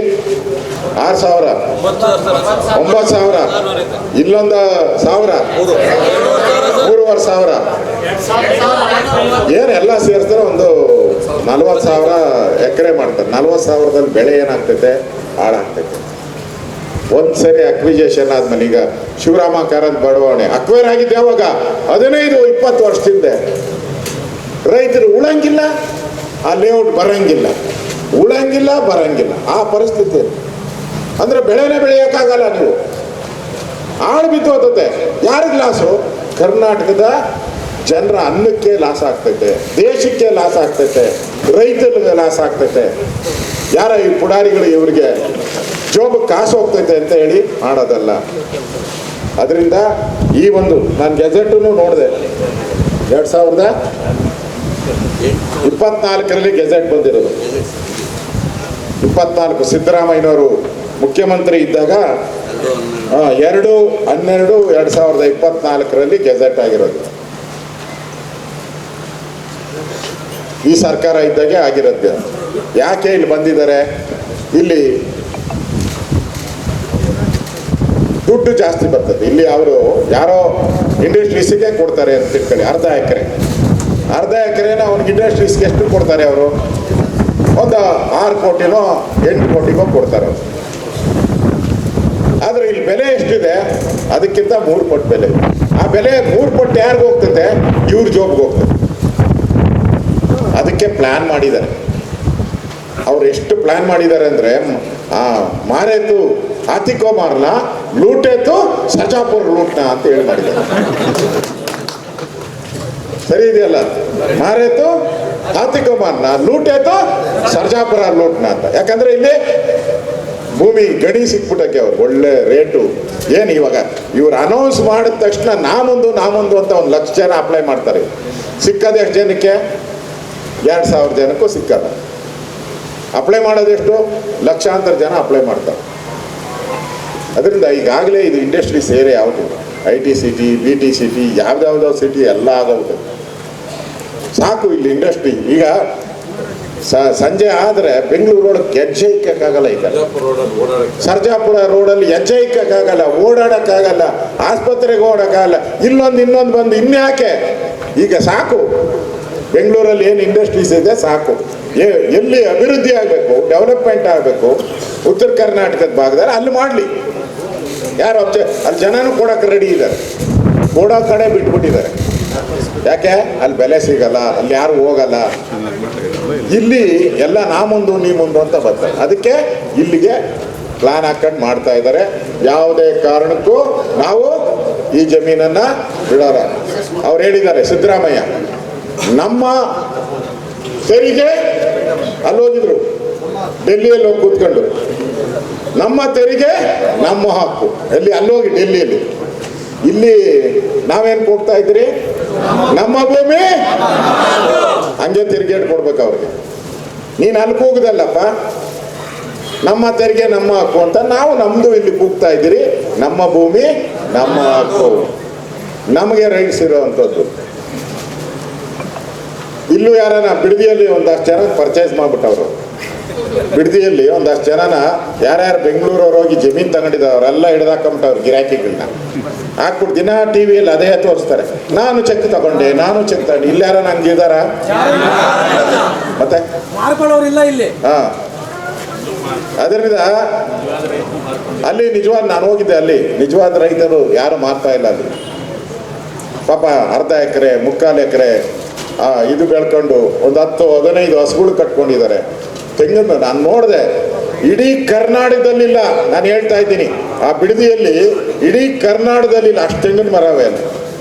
6,000, 9,000, ಇಲ್ಲೊಂದು 1,000, 3,500. ಏನೆಲ್ಲ ಸೇರಿಸಿದ್ರೆ ಒಂದು 40,000 ಎಕರೆ ಮಾಡ್ತಾರೆ. 40,000ದಲ್ಲಿ ಬೆಳೆ ಏನಾಗ್ತೈತೆ? ಹಾಳಾಗ್ತೈತೆ. ಒಂದು ಸರಿ ಅಕ್ವಿಜೇಷನ್ ಆದ್ಮೇಲೆ, ಈಗ ಶಿವರಾಮ ಕಾರಂತ ಬಡಾವಣೆ ಅಕ್ವೈರ್ ಆಗಿದ್ದೆ ಯಾವಾಗ? 15-20 ವರ್ಷದಿಂದ. ರೈತರು ಉಳಂಗಿಲ್ಲ, ಆ ಲೇಔಟ್ ಬರಂಗಿಲ್ಲ, ಉಳಂಗಿಲ್ಲ, ಬರಂಗಿಲ್ಲ. ಆ ಪರಿಸ್ಥಿತಿ ಅಂದರೆ ಬೆಳೆನೇ ಬೆಳೆಯೋಕ್ಕಾಗಲ್ಲ. ನೀವು ಆಳು ಬಿದ್ದು ಹೋಗ್ತದೆ. ಯಾರಿಗೆ ಲಾಸು? ಕರ್ನಾಟಕದ ಜನರ ಅನ್ನಕ್ಕೆ ಲಾಸ್ ಆಗ್ತೈತೆ, ದೇಶಕ್ಕೆ ಲಾಸ್ ಆಗ್ತೈತೆ, ರೈತರಿಗೆ ಲಾಸ್ ಆಗ್ತೈತೆ. ಯಾರ ಈ ಪುಡಾರಿಗಳು ಇವರಿಗೆ ಜೋಬಕ್ಕೆ ಕಾಸು ಹೋಗ್ತೈತೆ ಅಂತ ಹೇಳಿ ಮಾಡೋದಲ್ಲ. ಅದರಿಂದ ಈ ಒಂದು ನಾನು ಗೆಜೆಟನ್ನು ನೋಡಿದೆ, 2024ರಲ್ಲಿ ಗೆಜೆಟ್ ಬಂದಿರೋದು. 24 ಸಿದ್ದರಾಮಯ್ಯನವರು ಮುಖ್ಯಮಂತ್ರಿ ಇದ್ದಾಗ 2/12/2024ರಲ್ಲಿ ಗೆಜೆಟ್ ಆಗಿರೋದು. ಈ ಸರ್ಕಾರ ಇದ್ದಾಗೆ ಆಗಿರೋದು. ಯಾಕೆ ಇಲ್ಲಿ ಬಂದಿದ್ದಾರೆ? ಇಲ್ಲಿ ದುಡ್ಡು ಜಾಸ್ತಿ ಬರ್ತದೆ. ಇಲ್ಲಿ ಅವರು ಯಾರೋ ಇಂಡಸ್ಟ್ರೀಸಿಗೆ ಕೊಡ್ತಾರೆ ಅಂತ ತಿಳ್ಕೊಳ್ಳಿ, ಅರ್ಧ ಎಕರೆನ ಅವ್ನಿಗೆ ಇಂಡಸ್ಟ್ರೀಸ್ಗೆ ಎಷ್ಟು ಕೊಡ್ತಾರೆ ಅವರು? ಒಂದು 6 ಕೋಟಿನೋ 8 ಕೋಟಿಗೋ ಕೊಡ್ತಾರೆ ಅವರು. ಆದರೆ ಇಲ್ಲಿ ಬೆಲೆ ಎಷ್ಟಿದೆ? ಅದಕ್ಕಿಂತ 3 ಪಟ್ಟು ಬೆಲೆ. ಆ ಬೆಲೆ 3 ಪಟ್ಟು ಯಾರಿಗೂ ಹೋಗ್ತದೆ? ಇವ್ರ ಜೋಬ್ಗೆ ಹೋಗ್ತದೆ. ಅದಕ್ಕೆ ಪ್ಲ್ಯಾನ್ ಮಾಡಿದ್ದಾರೆ. ಅವ್ರು ಎಷ್ಟು ಪ್ಲ್ಯಾನ್ ಮಾಡಿದ್ದಾರೆ ಅಂದರೆ, ಮಾರೇತು ಹಾತಿಕೋ ಮಾರ್ನ, ಲೂಟೇತು ಸರ್ಜಾಪುರ್ ಲೂಟ್ನ ಅಂತ ಹೇಳಿ ಮಾಡಿದ್ದಾರೆ. ಸರಿ ಇದೆಯಲ್ಲ? ಮಾರೇತು ಹಾತಿಕೋ ಮಾರ್ನ, ಲೂಟೇತು ಸರ್ಜಾಪುರ ಲೂಟ್ನ ಅಂತ. ಯಾಕಂದ್ರೆ ಇಲ್ಲಿ ಭೂಮಿ ಗಡಿ ಸಿಕ್ಬಿಟ್ಟಕ್ಕೆ ಅವ್ರು ಒಳ್ಳೆ ರೇಟು ಏನು ಇವಾಗ ಇವ್ರು ಅನೌನ್ಸ್ ಮಾಡಿದ ತಕ್ಷಣ ನಾಮೊಂದು ಅಂತ 1,00,000 ಜನ ಅಪ್ಲೈ ಮಾಡ್ತಾರೆ. ಸಿಕ್ಕದ ಎಷ್ಟು ಜನಕ್ಕೆ? 2,000 ಜನಕ್ಕೂ ಸಿಕ್ಕಲ್ಲ. ಅಪ್ಲೈ ಮಾಡೋದೆಷ್ಟು? ಲಕ್ಷಾಂತರ ಜನ ಅಪ್ಲೈ ಮಾಡ್ತಾರೆ. ಅದರಿಂದ ಈಗಾಗಲೇ ಇದು ಇಂಡಸ್ಟ್ರಿ ಸೇರೆ ಯಾವುದು IT ಸಿಟಿ, BT ಸಿಟಿ, ಯಾವ್ದಾವ್ದೋ ಸಿಟಿ ಎಲ್ಲ ಆಗೋಗ್ತದೆ. ಸಾಕು ಇಲ್ಲಿ ಇಂಡಸ್ಟ್ರಿ. ಈಗ ಸಂಜೆ ಆದರೆ ಬೆಂಗಳೂರು ರೋಡ್ ಹೆಜ್ಜೆ ಇಕ್ಕಾಗಲ್ಲ. ಈಗ ಸರ್ಜಾಪುರ ರೋಡಲ್ಲಿ ಹೆಜ್ಜೆ ಇಕ್ಕಾಗಲ್ಲ, ಓಡಾಡೋಕ್ಕಾಗಲ್ಲ, ಆಸ್ಪತ್ರೆಗೆ ಓಡೋಕ್ಕಾಗಲ್ಲ. ಇನ್ನೊಂದು ಬಂದು ಇನ್ಯಾಕೆ? ಈಗ ಸಾಕು. ಬೆಂಗಳೂರಲ್ಲಿ ಏನು ಇಂಡಸ್ಟ್ರೀಸ್ ಇದೆ ಸಾಕು. ಎಲ್ಲಿ ಅಭಿವೃದ್ಧಿ ಆಗಬೇಕು, ಡೆವಲಪ್ಮೆಂಟ್ ಆಗಬೇಕು, ಉತ್ತರ ಕರ್ನಾಟಕದ ಭಾಗದಲ್ಲಿ ಅಲ್ಲಿ ಮಾಡಲಿ. ಯಾರು ಅಲ್ಲಿ ಜನನೂ ಕೊಡೋಕೆ ರೆಡಿ ಇದ್ದಾರೆ, ಕೊಡೋ ಕಡೆ ಬಿಟ್ಬಿಟ್ಟಿದ್ದಾರೆ. ಯಾಕೆ? ಅಲ್ಲಿ ಬೆಲೆ ಸಿಗಲ್ಲ, ಅಲ್ಲಿ ಯಾರು ಹೋಗಲ್ಲ. ಇಲ್ಲಿ ಎಲ್ಲ ನಾ ಮುಂದು ನೀ ಮುಂದು ಅಂತ ಬರ್ತಾರೆ. ಅದಕ್ಕೆ ಇಲ್ಲಿಗೆ ಪ್ಲಾನ್ ಹಾಕೊಂಡು ಮಾಡ್ತಾ ಇದ್ದಾರೆ. ಯಾವುದೇ ಕಾರಣಕ್ಕೂ ನಾವು ಈ ಜಮೀನನ್ನು ಬಿಡೋಲ್ಲ. ಅವ್ರು ಹೇಳಿದ್ದಾರೆ ಸಿದ್ದರಾಮಯ್ಯ, ನಮ್ಮ ತೆರಿಗೆ ಅಲ್ಲೋಗಿದ್ರು, ಡೆಲ್ಲಿಯಲ್ಲಿ ಹೋಗಿ ಕೂತ್ಕೊಂಡು, ನಮ್ಮ ತೆರಿಗೆ ನಮ್ಮ ಹಕ್ಕು. ಅಲ್ಲೋಗಿ ಡೆಲ್ಲಿಯಲ್ಲಿ. ಇಲ್ಲಿ ನಾವೇನು ಹೋಗ್ತಾ ಇದ್ರಿ? ನಮ್ಮ ಭೂಮಿ ಹಂಗೆ ತಿರುಗೇಟ್ ಕೊಡ್ಬೇಕು ಅವ್ರಿಗೆ. ನೀನು ಅಲ್ಲಿ ಕೂಗುದಲ್ಲಪ್ಪ, ನಮ್ಮ ತೆರಿಗೆ ನಮ್ಮ ಹಕ್ಕು ಅಂತ ನಾವು ನಮ್ಮದು ಇಲ್ಲಿ ಕೂಗ್ತಾ ಇದ್ದೀರಿ. ನಮ್ಮ ಭೂಮಿ ನಮ್ಮ ಹಕ್ಕು, ನಮಗೆ ರೈಟ್ಸ್ ಇರೋವಂಥದ್ದು. ಇಲ್ಲೂ ಯಾರನ್ನ ಬಿಡದಿಯಲ್ಲಿ ಒಂದಷ್ಟು ಜನ ಪರ್ಚೇಸ್ ಮಾಡಿಬಿಟ್ಟವರು. ಬಿಡದಿಯಲ್ಲಿ ಒಂದಷ್ಟು ಜನನ ಯಾರ್ಯಾರು ಬೆಂಗಳೂರವ್ರು ಹೋಗಿ ಜಮೀನು ತಗೊಂಡಿದ್ದವರೆಲ್ಲ ಹಿಡ್ದಾಕೊಂಬಿಟ್ಟವ್ರು ಗಿರಾಕಿಗಳನ್ನ ಹಾಕ್ಬಿಟ್ಟು ದಿನ TV ಯಲ್ಲಿ ಅದೇ ತೋರಿಸ್ತಾರೆ. ನಾನು ಚೆಕ್ ತಗೊಂಡೆ, ನಾನು ಚೆಕ್ ತಗೊಂಡೆ. ಇಲ್ಲಿ ಯಾರ ಹಂಗಿದಾರ? ಮತ್ತೆ ಮಾಡ್ಕೊಳ್ಳೋರಿಲ್ಲ ಇಲ್ಲಿ. ಹಾಂ, ಅದರಿಂದ ಅಲ್ಲಿ ನಿಜವಾದ ನಾನು ಹೋಗಿದ್ದೆ, ಅಲ್ಲಿ ನಿಜವಾದ ರೈತರು ಯಾರು ಮಾರ್ತಾ ಇಲ್ಲ. ಅಲ್ಲಿ ಪಾಪ ಅರ್ಧ ಎಕರೆ, ಮುಕ್ಕಾಲು ಎಕರೆ ಇದು ಬೆಳ್ಕೊಂಡು ಒಂದು 10-15 ಹಸುಗಳು ಕಟ್ಕೊಂಡಿದ್ದಾರೆ. ತೆಂಗನ್ನು ನಾನು ನೋಡಿದೆ. ಇಡೀ ಕರ್ನಾಟಕದಲ್ಲಿಲ್ಲ, ನಾನು ಹೇಳ್ತಾ ಇದ್ದೀನಿ, ಆ ಬಿಡದಿಯಲ್ಲಿ ಇಡೀ ಕರ್ನಾಟಕದಲ್ಲಿಲ್ಲ ಅಷ್ಟು ತೆಂಗಿನ ಮರವೇ ಅಲ್ಲ.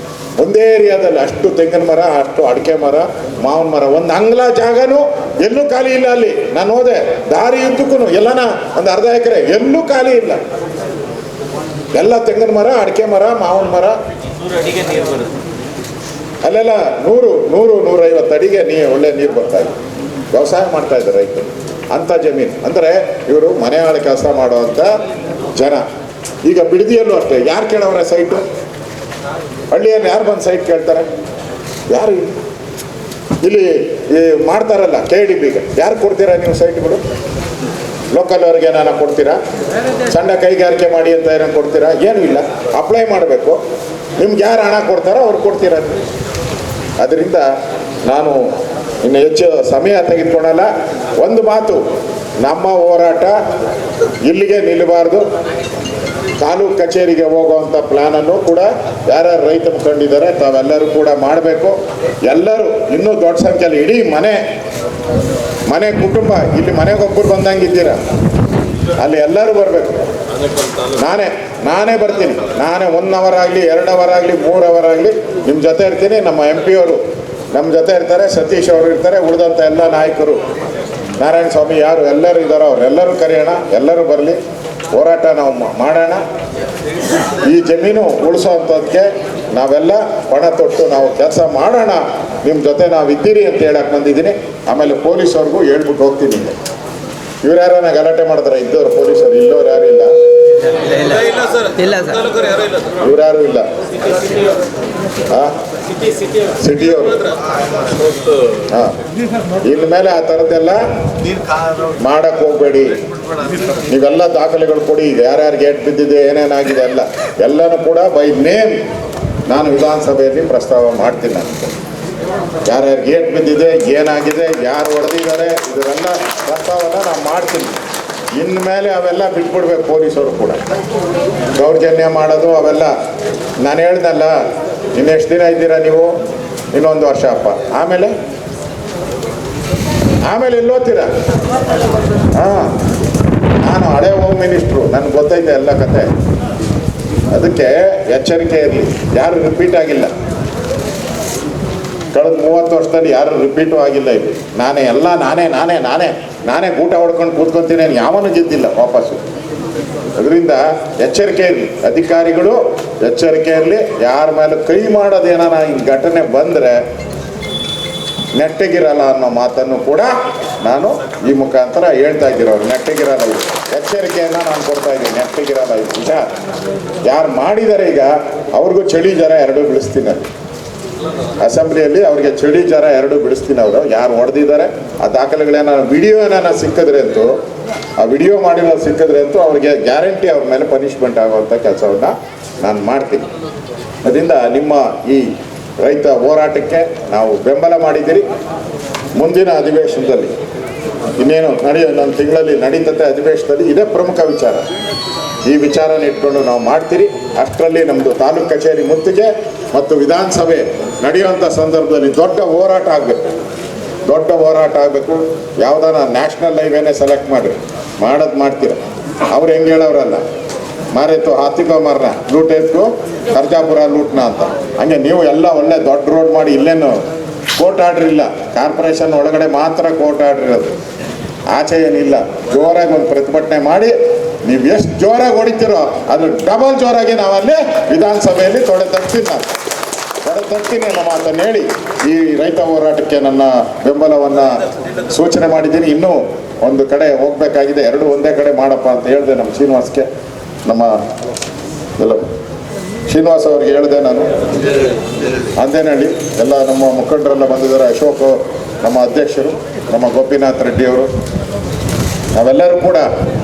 ಒಂದೇ ಏರಿಯಾದಲ್ಲಿ ಅಷ್ಟು ತೆಂಗಿನ ಮರ, ಅಷ್ಟು ಅಡಿಕೆ ಮರ, ಮಾವಿನ ಮರ, ಒಂದು ಅಂಗ್ಲ ಜಾಗನೂ ಎಲ್ಲೂ ಖಾಲಿ ಇಲ್ಲ. ಅಲ್ಲಿ ನಾನು ಹೋದೆ, ದಾರಿ ಉದ್ದಕ್ಕೂ ಎಲ್ಲನ ಒಂದು ಅರ್ಧ ಎಕರೆ ಎಲ್ಲೂ ಖಾಲಿ ಇಲ್ಲ. ಎಲ್ಲ ತೆಂಗಿನ ಮರ, ಅಡಿಕೆ ಮರ, ಮಾವಿನ ಮರ. ಅಲ್ಲೆಲ್ಲ 100-150 ಅಡಿಗೆ ಒಳ್ಳೆ ನೀರು ಬರ್ತಾ ಇದೆ. ವ್ಯವಸಾಯ ಮಾಡ್ತಾ ಇದ್ದಾರೆ ರೈತರು. ಅಂಥ ಜಮೀನು ಅಂದರೆ ಇವರು ಮನೆ ಆಳ ಕೆಲಸ ಮಾಡುವಂಥ ಜನ. ಈಗ ಬಿಡದಿಯಲ್ಲೂ ಅಷ್ಟೇ, ಯಾರು ಕೇಳವ್ರೆ ಸೈಟು? ಹಳ್ಳಿಯಲ್ಲಿ ಯಾರು ಬಂದು ಸೈಟ್ ಕೇಳ್ತಾರೆ? ಯಾರು ಇಲ್ಲಿ ಮಾಡ್ತಾರಲ್ಲ KDBಗೆ ಯಾರು ಕೊಡ್ತೀರಾ ನೀವು ಸೈಟ್ಗಳು? ಲೋಕಲ್ ಅವ್ರಿಗೆ ಏನಾನ ಕೊಡ್ತೀರಾ? ಸಣ್ಣ ಕೈಗಾರಿಕೆ ಮಾಡಿ ಅಂತ ಏನೋ ಕೊಡ್ತೀರಾ? ಏನೂ ಇಲ್ಲ. ಅಪ್ಲೈ ಮಾಡಬೇಕು. ನಿಮ್ಗೆ ಯಾರು ಹಣ ಕೊಡ್ತಾರೋ ಅವ್ರು ಕೊಡ್ತೀರ. ಅದರಿಂದ ನಾನು ಇನ್ನು ಹೆಚ್ಚು ಸಮಯ ತೆಗೆದುಕೊಳ್ಳಲ್ಲ. ಒಂದು ಮಾತು, ನಮ್ಮ ಹೋರಾಟ ಇಲ್ಲಿಗೆ ನಿಲ್ಲಬಾರ್ದು. ತಾಲೂಕು ಕಚೇರಿಗೆ ಹೋಗುವಂಥ ಪ್ಲಾನನ್ನು ಕೂಡ ಯಾರ್ಯಾರು ರೈತ ಮುಖಂಡಿದ್ದಾರೆ ತಾವೆಲ್ಲರೂ ಕೂಡ ಮಾಡಬೇಕು. ಎಲ್ಲರೂ ಇನ್ನೂ ದೊಡ್ಡ ಸಂಖ್ಯೆಯಲ್ಲಿ ಇಡೀ ಮನೆ ಕುಟುಂಬ ಇಲ್ಲಿ ಮನೆಗೊಬ್ಬರು ಬಂದಂಗಿದ್ದೀರ, ಅಲ್ಲಿ ಎಲ್ಲರೂ ಬರಬೇಕು. ನಾನೇ ಬರ್ತೀನಿ. ನಾನೇ 1 ಅವರ್ ಆಗಲಿ, 2 ಅವರ್ ಆಗಲಿ, 3 ಅವರ್ ಆಗಲಿ ನಿಮ್ಮ ಜೊತೆ ಇರ್ತೀನಿ. ನಮ್ಮ MP ಅವರು ನಮ್ಮ ಜೊತೆ ಇರ್ತಾರೆ, ಸತೀಶ್ ಅವರು ಇರ್ತಾರೆ, ಉಳಿದಂಥ ಎಲ್ಲ ನಾಯಕರು, ನಾರಾಯಣ ಸ್ವಾಮಿ ಯಾರು ಎಲ್ಲರೂ ಇದ್ದಾರೋ ಅವರೆಲ್ಲರೂ ಕರೆಯೋಣ. ಎಲ್ಲರೂ ಬರಲಿ, ಹೋರಾಟ ನಾವು ಮಾಡೋಣ. ಈ ಜಮೀನು ಉಳಿಸೋವಂಥದ್ದಕ್ಕೆ ನಾವೆಲ್ಲ ಪಣ ತೊಟ್ಟು ನಾವು ಕೆಲಸ ಮಾಡೋಣ. ನಿಮ್ಮ ಜೊತೆ ನಾವು ಇದ್ದೀರಿ ಅಂತ ಹೇಳಕ್ಕೆ ಬಂದಿದ್ದೀನಿ. ಆಮೇಲೆ ಪೊಲೀಸವ್ರಿಗೂ ಹೇಳ್ಬಿಟ್ಟು ಹೋಗ್ತೀನಿ. ಇವ್ರು ಯಾರನ್ನ ಗಲಾಟೆ ಮಾಡಿದ್ರೆ ಇದ್ದವ್ರು ಪೊಲೀಸರು? ಇಲ್ಲವ್ರು ಯಾರು ಇಲ್ಲ, ಇವ್ರು ಯಾರು ಇಲ್ಲ. ಸಿಟಿಯವರು. ಹಾಂ, ಇನ್ಮೇಲೆ ಆ ಥರದ್ದೆಲ್ಲ ಮಾಡಕ್ಕೆ ಹೋಗ್ಬೇಡಿ. ನೀವೆಲ್ಲ ದಾಖಲೆಗಳು ಕೊಡಿ. ಈಗ ಯಾರ್ಯಾರು ಗೇಟ್ ಬಿದ್ದಿದೆ, ಏನೇನಾಗಿದೆ ಎಲ್ಲನೂ ಕೂಡ ಬೈ ನೇಮ್ ನಾನು ವಿಧಾನಸಭೆಯಲ್ಲಿ ಪ್ರಸ್ತಾವ ಮಾಡ್ತೀನಿ. ನಾನು ಯಾರ್ಯಾರು ಗೇಟ್ ಬಿದ್ದಿದೆ, ಏನಾಗಿದೆ, ಯಾರು ಹೊಡೆದಿದ್ದಾರೆ, ಇದೆಲ್ಲ ಪ್ರಸ್ತಾವನ ನಾನು ಮಾಡ್ತೀನಿ. ಇನ್ಮೇಲೆ ಅವೆಲ್ಲ ಬಿಟ್ಬಿಡ್ಬೇಕು. ಪೊಲೀಸರು ಕೂಡ ದೌರ್ಜನ್ಯ ಮಾಡೋದು ಅವೆಲ್ಲ ನಾನು ಹೇಳ್ದಲ್ಲ. ಇನ್ನೆಷ್ಟು ದಿನ ಇದ್ದೀರಾ ನೀವು? ಇನ್ನೊಂದು ವರ್ಷ ಅಪ್ಪ. ಆಮೇಲೆ ಎಲ್ಲೋತೀರಾ? ಹಾಂ, ನಾನು ಹಳೆ ಹೋಮ್ ಮಿನಿಸ್ಟ್ರು, ನನಗೆ ಗೊತ್ತೈತೆ ಎಲ್ಲ ಕತೆ. ಅದಕ್ಕೆ ಎಚ್ಚರಿಕೆ ಇರಲಿ. ಯಾರು ರಿಪೀಟ್ ಆಗಿಲ್ಲ. ಕಳೆದ 30 ವರ್ಷದಲ್ಲಿ ಯಾರು ರಿಪೀಟು ಆಗಿಲ್ಲ ಇಲ್ಲಿ. ನಾನೇ ಗೂಟ ಹೊಡ್ಕೊಂಡು ಕೂತ್ಕೊತೀನಿ. ಯಾವನು ಗೆದ್ದಿಲ್ಲ ವಾಪಸ್ಸು. ಅದರಿಂದ ಎಚ್ಚರಿಕೆ ಇರಲಿ, ಅಧಿಕಾರಿಗಳು ಎಚ್ಚರಿಕೆ ಇರಲಿ. ಯಾರ ಮೇಲೆ ಕೈ ಮಾಡೋದೇನಾರ ಹಿಂಗೆ ಘಟನೆ ಬಂದರೆ ನೆಟ್ಟಗಿರಲ್ಲ ಅನ್ನೋ ಮಾತನ್ನು ಕೂಡ ನಾನು ಈ ಮುಖಾಂತರ ಹೇಳ್ತಾ ಇದ್ದೀರವ್ರು. ನೆಟ್ಟಗಿರಲ್ಲ, ಇದು ಎಚ್ಚರಿಕೆಯನ್ನು ನಾನು ಕೊಡ್ತಾ ಇದ್ದೀನಿ. ನೆಟ್ಟಗಿರಲ್ಲ ಇದು ನಿಜ. ಯಾರು ಮಾಡಿದ್ದಾರೆ ಈಗ ಅವ್ರಿಗೂ ಚಳಿ ಜ್ವರ 2 ಬಿಡಿಸ್ತೀನಿ ಅಲ್ಲಿ ಅಸೆಂಬ್ಲಿಯಲ್ಲಿ. ಅವ್ರಿಗೆ ಚಳಿ ಜ್ವರ 2 ಬಿಡಿಸ್ತೀನಿ. ಅವರು ಯಾರು ಹೊಡೆದಿದ್ದಾರೆ ಆ ದಾಖಲೆಗಳೇನ ವಿಡಿಯೋ ಏನಾರ ಸಿಕ್ಕಿದ್ರೆ ಅಂತೂ, ಆ ವಿಡಿಯೋ ಮಾಡಿರೋ ಸಿಕ್ಕಿದ್ರೆ ಅಂತೂ ಅವ್ರಿಗೆ ಗ್ಯಾರಂಟಿ ಅವ್ರ ಮೇಲೆ ಪನಿಷ್ಮೆಂಟ್ ಆಗುವಂಥ ಕೆಲಸವನ್ನು ನಾನು ಮಾಡ್ತೀನಿ. ಅದರಿಂದ ನಿಮ್ಮ ಈ ರೈತ ಹೋರಾಟಕ್ಕೆ ನಾವು ಬೆಂಬಲ ಮಾಡಿದ್ದೀರಿ. ಮುಂದಿನ ಅಧಿವೇಶನದಲ್ಲಿ ಇನ್ನೇನು ನನ್ನ ತಿಂಗಳಲ್ಲಿ ನಡೀತದೆ ಅಧಿವೇಶನದಲ್ಲಿ ಇದೇ ಪ್ರಮುಖ ವಿಚಾರ. ಈ ವಿಚಾರನ ಇಟ್ಕೊಂಡು ನಾವು ಮಾಡ್ತೀರಿ. ಅಷ್ಟರಲ್ಲಿ ನಮ್ಮದು ತಾಲೂಕು ಕಚೇರಿ ಮುತ್ತಿಗೆ ಮತ್ತು ವಿಧಾನಸಭೆ ನಡೆಯುವಂಥ ಸಂದರ್ಭದಲ್ಲಿ ದೊಡ್ಡ ಹೋರಾಟ ಆಗಬೇಕು. ದೊಡ್ಡ ಹೋರಾಟ ಆಗಬೇಕು. ಯಾವುದಾರ ನ್ಯಾಷನಲ್ ಹೈವೇನೇ ಸೆಲೆಕ್ಟ್ ಮಾಡಿರಿ, ಮಾಡೋದು ಮಾಡ್ತೀರ. ಅವ್ರು ಹೆಂಗೆ ಹೇಳೋರಲ್ಲ, ಮಾರೇತು ಹಾತಿಗೋ ಮಾರನ ಲೂಟ್ ಎತ್ಕೋ ಸರ್ಜಾಪುರ ಲೂಟ್ನ ಅಂತ. ಹಂಗೆ ನೀವು ಎಲ್ಲ ಒಳ್ಳೆ ದೊಡ್ಡ ರೋಡ್ ಮಾಡಿ, ಇಲ್ಲೇನು ಕೋರ್ಟ್ ಆರ್ಡ್ರ್ ಇಲ್ಲ, ಕಾರ್ಪೊರೇಷನ್ ಒಳಗಡೆ ಮಾತ್ರ ಕೋರ್ಟ್ ಆರ್ಡ್ರ್ ಇರೋದು, ಆಚೆ ಏನಿಲ್ಲ. ಜೋರಾಗಿ ಒಂದು ಪ್ರತಿಭಟನೆ ಮಾಡಿ, ನೀವು ಎಷ್ಟು ಜೋರಾಗಿ ಹೊಡಿತೀರೋ ಅದು ಡಬಲ್ ಜೋರಾಗಿ ನಾವಲ್ಲಿ ವಿಧಾನಸಭೆಯಲ್ಲಿ ತೊಡೆತಡ್ತೀನಿ ಅನ್ನೋ ಮಾತನ್ನು ಹೇಳಿ ಈ ರೈತ ಹೋರಾಟಕ್ಕೆ ನನ್ನ ಬೆಂಬಲವನ್ನು ಸೂಚನೆ ಮಾಡಿದ್ದೀನಿ. ಇನ್ನೂ ಒಂದು ಕಡೆ ಹೋಗಬೇಕಾಗಿದೆ, 2 ಒಂದೇ ಕಡೆ ಮಾಡಪ್ಪ ಅಂತ ಹೇಳಿದೆ ನಮ್ಮ ಶ್ರೀನಿವಾಸ್ಗೆ, ನಮ್ಮ ಎಲ್ಲ ಶ್ರೀನಿವಾಸ್ ಅವ್ರಿಗೆ ಹೇಳಿದೆ ನಾನು. ಅಂದೇನಹಳ್ಳಿ ಎಲ್ಲ ನಮ್ಮ ಮುಖಂಡರೆಲ್ಲ ಬಂದಿದ್ದಾರೆ. ಅಶೋಕ್ ನಮ್ಮ ಅಧ್ಯಕ್ಷರು, ನಮ್ಮ ಗೋಪಿನಾಥ್ ರೆಡ್ಡಿ ಅವರು, ನಾವೆಲ್ಲರೂ ಕೂಡ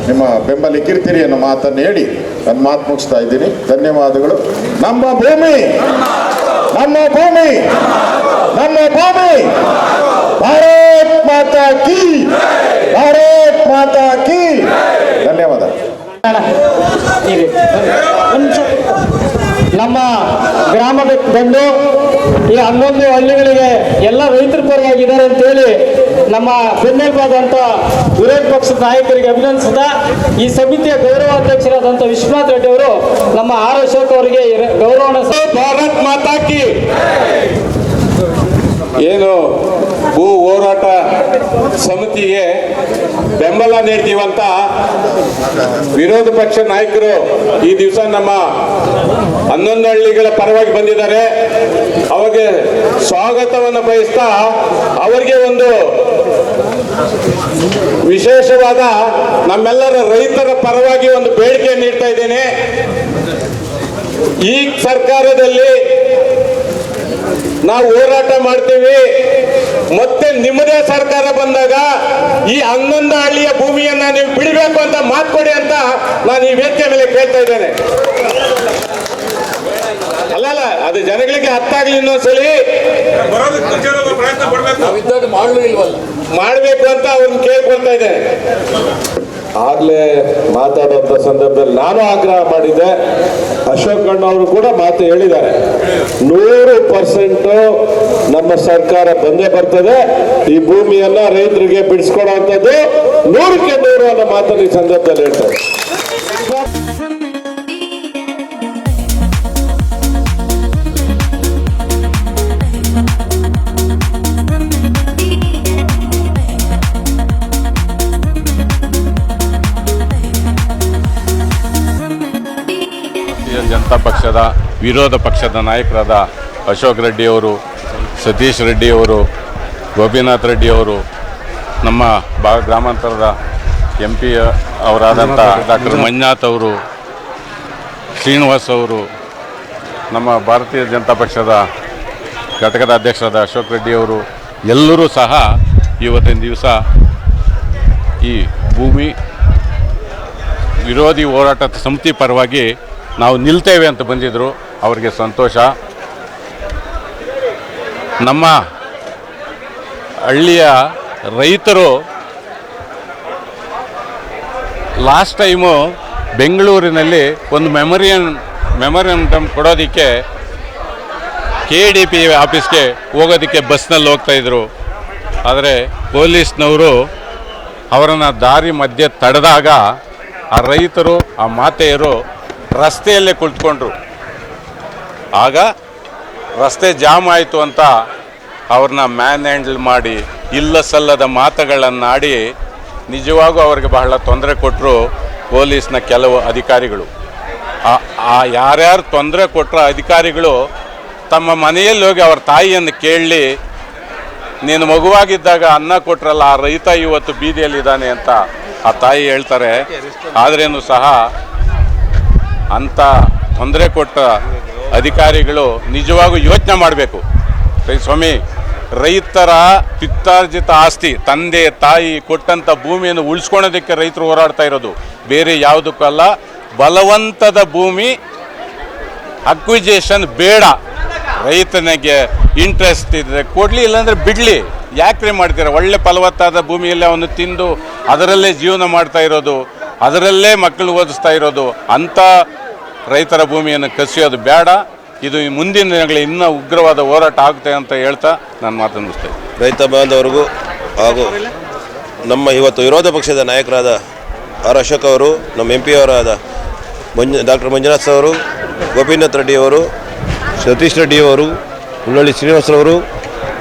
ನಿಮ್ಮ ಬೆಂಬಲಿಕ್ಕಿರ್ತೀರಿ ಅನ್ನೋ ಮಾತನ್ನು ಹೇಳಿ ನನ್ನ ಮಾತು ಮುಗಿಸ್ತಾ ಇದ್ದೀನಿ. ಧನ್ಯವಾದಗಳು. ನಮ್ಮ ಭೂಮಿ, ನಮ್ಮ ಭೂಮಿ, ನಮ್ಮ ಭೂಮಿ. ಭಾರತ್ ಮಾತಾ ಕೀ, ಭಾರತ್ ಮಾತಾ ಕೀ. ಧನ್ಯವಾದ. ನಮ್ಮ ಗ್ರಾಮದ ಬಂದು ಈ 11 ಹಳ್ಳಿಗಳಿಗೆ ಎಲ್ಲ ರೈತರ ಪರವಾಗಿದ್ದಾರೆ ಅಂತೇಳಿ ನಮ್ಮ ಬೆನ್ನೆಲುಬಾದಂಥ ವಿರೋಧ ಪಕ್ಷದ ನಾಯಕರಿಗೆ ಅಭಿನಂದಿಸಿದ ಈ ಸಮಿತಿಯ ಗೌರವಾಧ್ಯಕ್ಷರಾದಂಥ ವಿಶ್ವನಾಥ್ ರೆಡ್ಡಿ ಅವರು ನಮ್ಮ ಆರ್ ಅಶೋಕ್ ಅವರಿಗೆ ಗೌರವ. ಭಾರತ್ ಮಾತಾ ಕಿ. ಏನು ಭೂ ಹೋರಾಟ ಸಮಿತಿಗೆ ಬೆಂಬಲ ನೀಡ್ತೀವಂತ ವಿರೋಧ ಪಕ್ಷ ನಾಯಕರು ಈ ದಿವಸ ನಮ್ಮ 11 ಹಳ್ಳಿಗಳ ಪರವಾಗಿ ಬಂದಿದ್ದಾರೆ. ಅವರಿಗೆ ಸ್ವಾಗತವನ್ನು ಬಯಸ್ತಾ ಅವರಿಗೆ ಒಂದು ವಿಶೇಷವಾದ ನಮ್ಮೆಲ್ಲರ ರೈತರ ಪರವಾಗಿ ಒಂದು ಬೇಡಿಕೆ ನೀಡ್ತಾ ಇದ್ದೇನೆ. ಈ ಸರ್ಕಾರದಲ್ಲಿ ನಾವು ಹೋರಾಟ ಮಾಡ್ತೀವಿ, ಮತ್ತೆ ನಿಮ್ಮದೇ ಸರ್ಕಾರ ಬಂದಾಗ ಈ 11 ಹಳ್ಳಿಯ ಭೂಮಿಯನ್ನ ನೀವು ಬಿಡಬೇಕು ಅಂತ ಮಾತು ಕೊಡಿ ಅಂತ ನಾನು ಈ ವೇದಿಕೆ ಮೇಲೆ ಕೇಳ್ತಾ ಇದ್ದೇನೆ. ಅಲ್ಲಲ್ಲ, ಅದು ಜನಗಳಿಗೆ ಅರ್ಥ ಆಗ್ಲಿ. ಇನ್ನೊಂದ್ಸಲಿ ಮಾಡಬೇಕು ಅಂತ ಅವ್ರನ್ನ ಕೇಳ್ಕೊಳ್ತಾ ಇದ್ದೇನೆ. ಆಗ್ಲೇ ಮಾತಾಡುವಂತ ಸಂದರ್ಭದಲ್ಲಿ ನಾನು ಆಗ್ರಹ ಮಾಡಿದ್ದೆ, ಅಶೋಕ್ ಅಣ್ಣ ಅವರು ಕೂಡ ಮಾತು ಹೇಳಿದ್ದಾರೆ. 100% ನಮ್ಮ ಸರ್ಕಾರ ಬಂದೇ ಬರ್ತದೆ. ಈ ಭೂಮಿಯನ್ನ ರೈತರಿಗೆ ಬಿಡಿಸ್ಕೊಡುವಂಥದ್ದು 100ಕ್ಕೆ 100 ಅನ್ನೋ ಮಾತನ್ನು ಈ ಸಂದರ್ಭದಲ್ಲಿ ಹೇಳ್ತಾರೆ. ಜನತಾ ಪಕ್ಷದ ವಿರೋಧ ಪಕ್ಷದ ನಾಯಕರಾದ ಅಶೋಕ್ ರೆಡ್ಡಿಯವರು, ಸತೀಶ್ ರೆಡ್ಡಿಯವರು, ಗೋಪಿನಾಥ್ ರೆಡ್ಡಿಯವರು, ನಮ್ಮ ಗ್ರಾಮಾಂತರದ MP ಅವರಾದಂಥ ಡಾಕ್ಟರ್ ಮಂಜುನಾಥ್ ಅವರು, ಶ್ರೀನಿವಾಸ್ ಅವರು, ನಮ್ಮ ಭಾರತೀಯ ಜನತಾ ಪಕ್ಷದ ಘಟಕದ ಅಧ್ಯಕ್ಷರಾದ ಅಶೋಕ್ ರೆಡ್ಡಿಯವರು ಎಲ್ಲರೂ ಸಹ ಇವತ್ತಿನ ದಿವಸ ಈ ಭೂಮಿ ವಿರೋಧಿ ಹೋರಾಟದ ಸಮಿತಿ ಪರವಾಗಿ ನಾವು ನಿಲ್ತೇವೆ ಅಂತ ಬಂದಿದ್ದರು. ಅವರಿಗೆ ಸಂತೋಷ. ನಮ್ಮ ಹಳ್ಳಿಯ ರೈತರು ಲಾಸ್ಟ್ ಟೈಮು ಬೆಂಗಳೂರಿನಲ್ಲಿ ಒಂದು ಮೆಮೊರಿಯಂಡಮ್ ಕೊಡೋದಕ್ಕೆ KDP ಆಫೀಸ್ಗೆ ಹೋಗೋದಕ್ಕೆ ಬಸ್ನಲ್ಲಿ ಹೋಗ್ತಾಯಿದ್ರು. ಆದರೆ ಪೊಲೀಸ್ನವರು ಅವರನ್ನು ದಾರಿ ಮಧ್ಯೆ ತಡೆದಾಗ ಆ ರೈತರು, ಆ ಮಾತೆಯರು ರಸ್ತೆಯಲ್ಲೇ ಕುಳಿತುಕೊಂಡ್ರು. ಆಗ ರಸ್ತೆ ಜಾಮ್ ಆಯಿತು ಅಂತ ಅವ್ರನ್ನ ಮ್ಯಾನ್ ಹ್ಯಾಂಡಲ್ ಮಾಡಿ ಇಲ್ಲ ಸಲ್ಲದ ಮಾತುಗಳನ್ನಾಡಿ ನಿಜವಾಗೂ ಅವ್ರಿಗೆ ಬಹಳ ತೊಂದರೆ ಕೊಟ್ಟರು. ಪೊಲೀಸ್ನ ಕೆಲವು ಅಧಿಕಾರಿಗಳು ಯಾರ್ಯಾರು ತೊಂದರೆ ಕೊಟ್ಟರ ಅಧಿಕಾರಿಗಳು ತಮ್ಮ ಮನೆಯಲ್ಲಿ ಹೋಗಿ ಅವ್ರ ತಾಯಿಯನ್ನು ಕೇಳಲಿ, ನೀನು ಮಗುವಾಗಿದ್ದಾಗ ಅನ್ನ ಕೊಟ್ರಲ್ಲ ಆ ರೈತ ಇವತ್ತು ಬೀದಿಯಲ್ಲಿದ್ದಾನೆ ಅಂತ ಆ ತಾಯಿ ಹೇಳ್ತಾರೆ. ಆದ್ರೇನು ಸಹ ಅಂಥ ತೊಂದರೆ ಕೊಟ್ಟ ಅಧಿಕಾರಿಗಳು ನಿಜವಾಗೂ ಯೋಚನೆ ಮಾಡಬೇಕು. ಸ್ವಾಮಿ, ರೈತರ ಪಿತ್ತಾರ್ಜಿತ ಆಸ್ತಿ, ತಂದೆ ತಾಯಿ ಕೊಟ್ಟಂಥ ಭೂಮಿಯನ್ನು ಉಳಿಸ್ಕೊಳೋದಕ್ಕೆ ರೈತರು ಹೋರಾಡ್ತಾ ಇರೋದು, ಬೇರೆ ಯಾವುದಕ್ಕಲ್ಲ. ಬಲವಂತದ ಭೂಮಿ ಅಕ್ವಿಜೇಷನ್ ಬೇಡ. ರೈತನಿಗೆ ಇಂಟ್ರೆಸ್ಟ್ ಇದ್ದರೆ ಕೊಡಲಿ, ಇಲ್ಲಾಂದರೆ ಬಿಡಲಿ. ಯಾಕ್ರೆ ಮಾಡ್ತೀರಾ? ಒಳ್ಳೆ ಫಲವತ್ತಾದ ಭೂಮಿಯಲ್ಲಿ ಅವನು ತಿಂದು ಅದರಲ್ಲೇ ಜೀವನ ಮಾಡ್ತಾ ಇರೋದು, ಅದರಲ್ಲೇ ಮಕ್ಕಳು ಓದಿಸ್ತಾ ಇರೋದು. ಅಂಥ ರೈತರ ಭೂಮಿಯನ್ನು ಕಸಿಯೋದು ಬೇಡ. ಇದು ಮುಂದಿನ ದಿನಗಳಲ್ಲಿ ಇನ್ನೂ ಉಗ್ರವಾದ ಹೋರಾಟ ಆಗುತ್ತೆ ಅಂತ ಹೇಳ್ತಾ ನಾನು ಮಾತನ್ನು ಮುಗಿಸ್ತೇನೆ. ರೈತ ಬಾಂಧವರಿಗೂ ಹಾಗೂ ನಮ್ಮ ಇವತ್ತು ವಿರೋಧ ಪಕ್ಷದ ನಾಯಕರಾದ ಆರ್ ಅಶೋಕ್ ಅವರು, ನಮ್ಮ MP ಅವರಾದ ಡಾಕ್ಟರ್ ಮಂಜುನಾಥ್ ಅವರು, ಗೋಪಿನಾಥ್ ರೆಡ್ಡಿ ಅವರು, ಸತೀಶ್ ರೆಡ್ಡಿ ಅವರು, ಹುಲ್ಲಳ್ಳಿ ಶ್ರೀನಿವಾಸರವರು,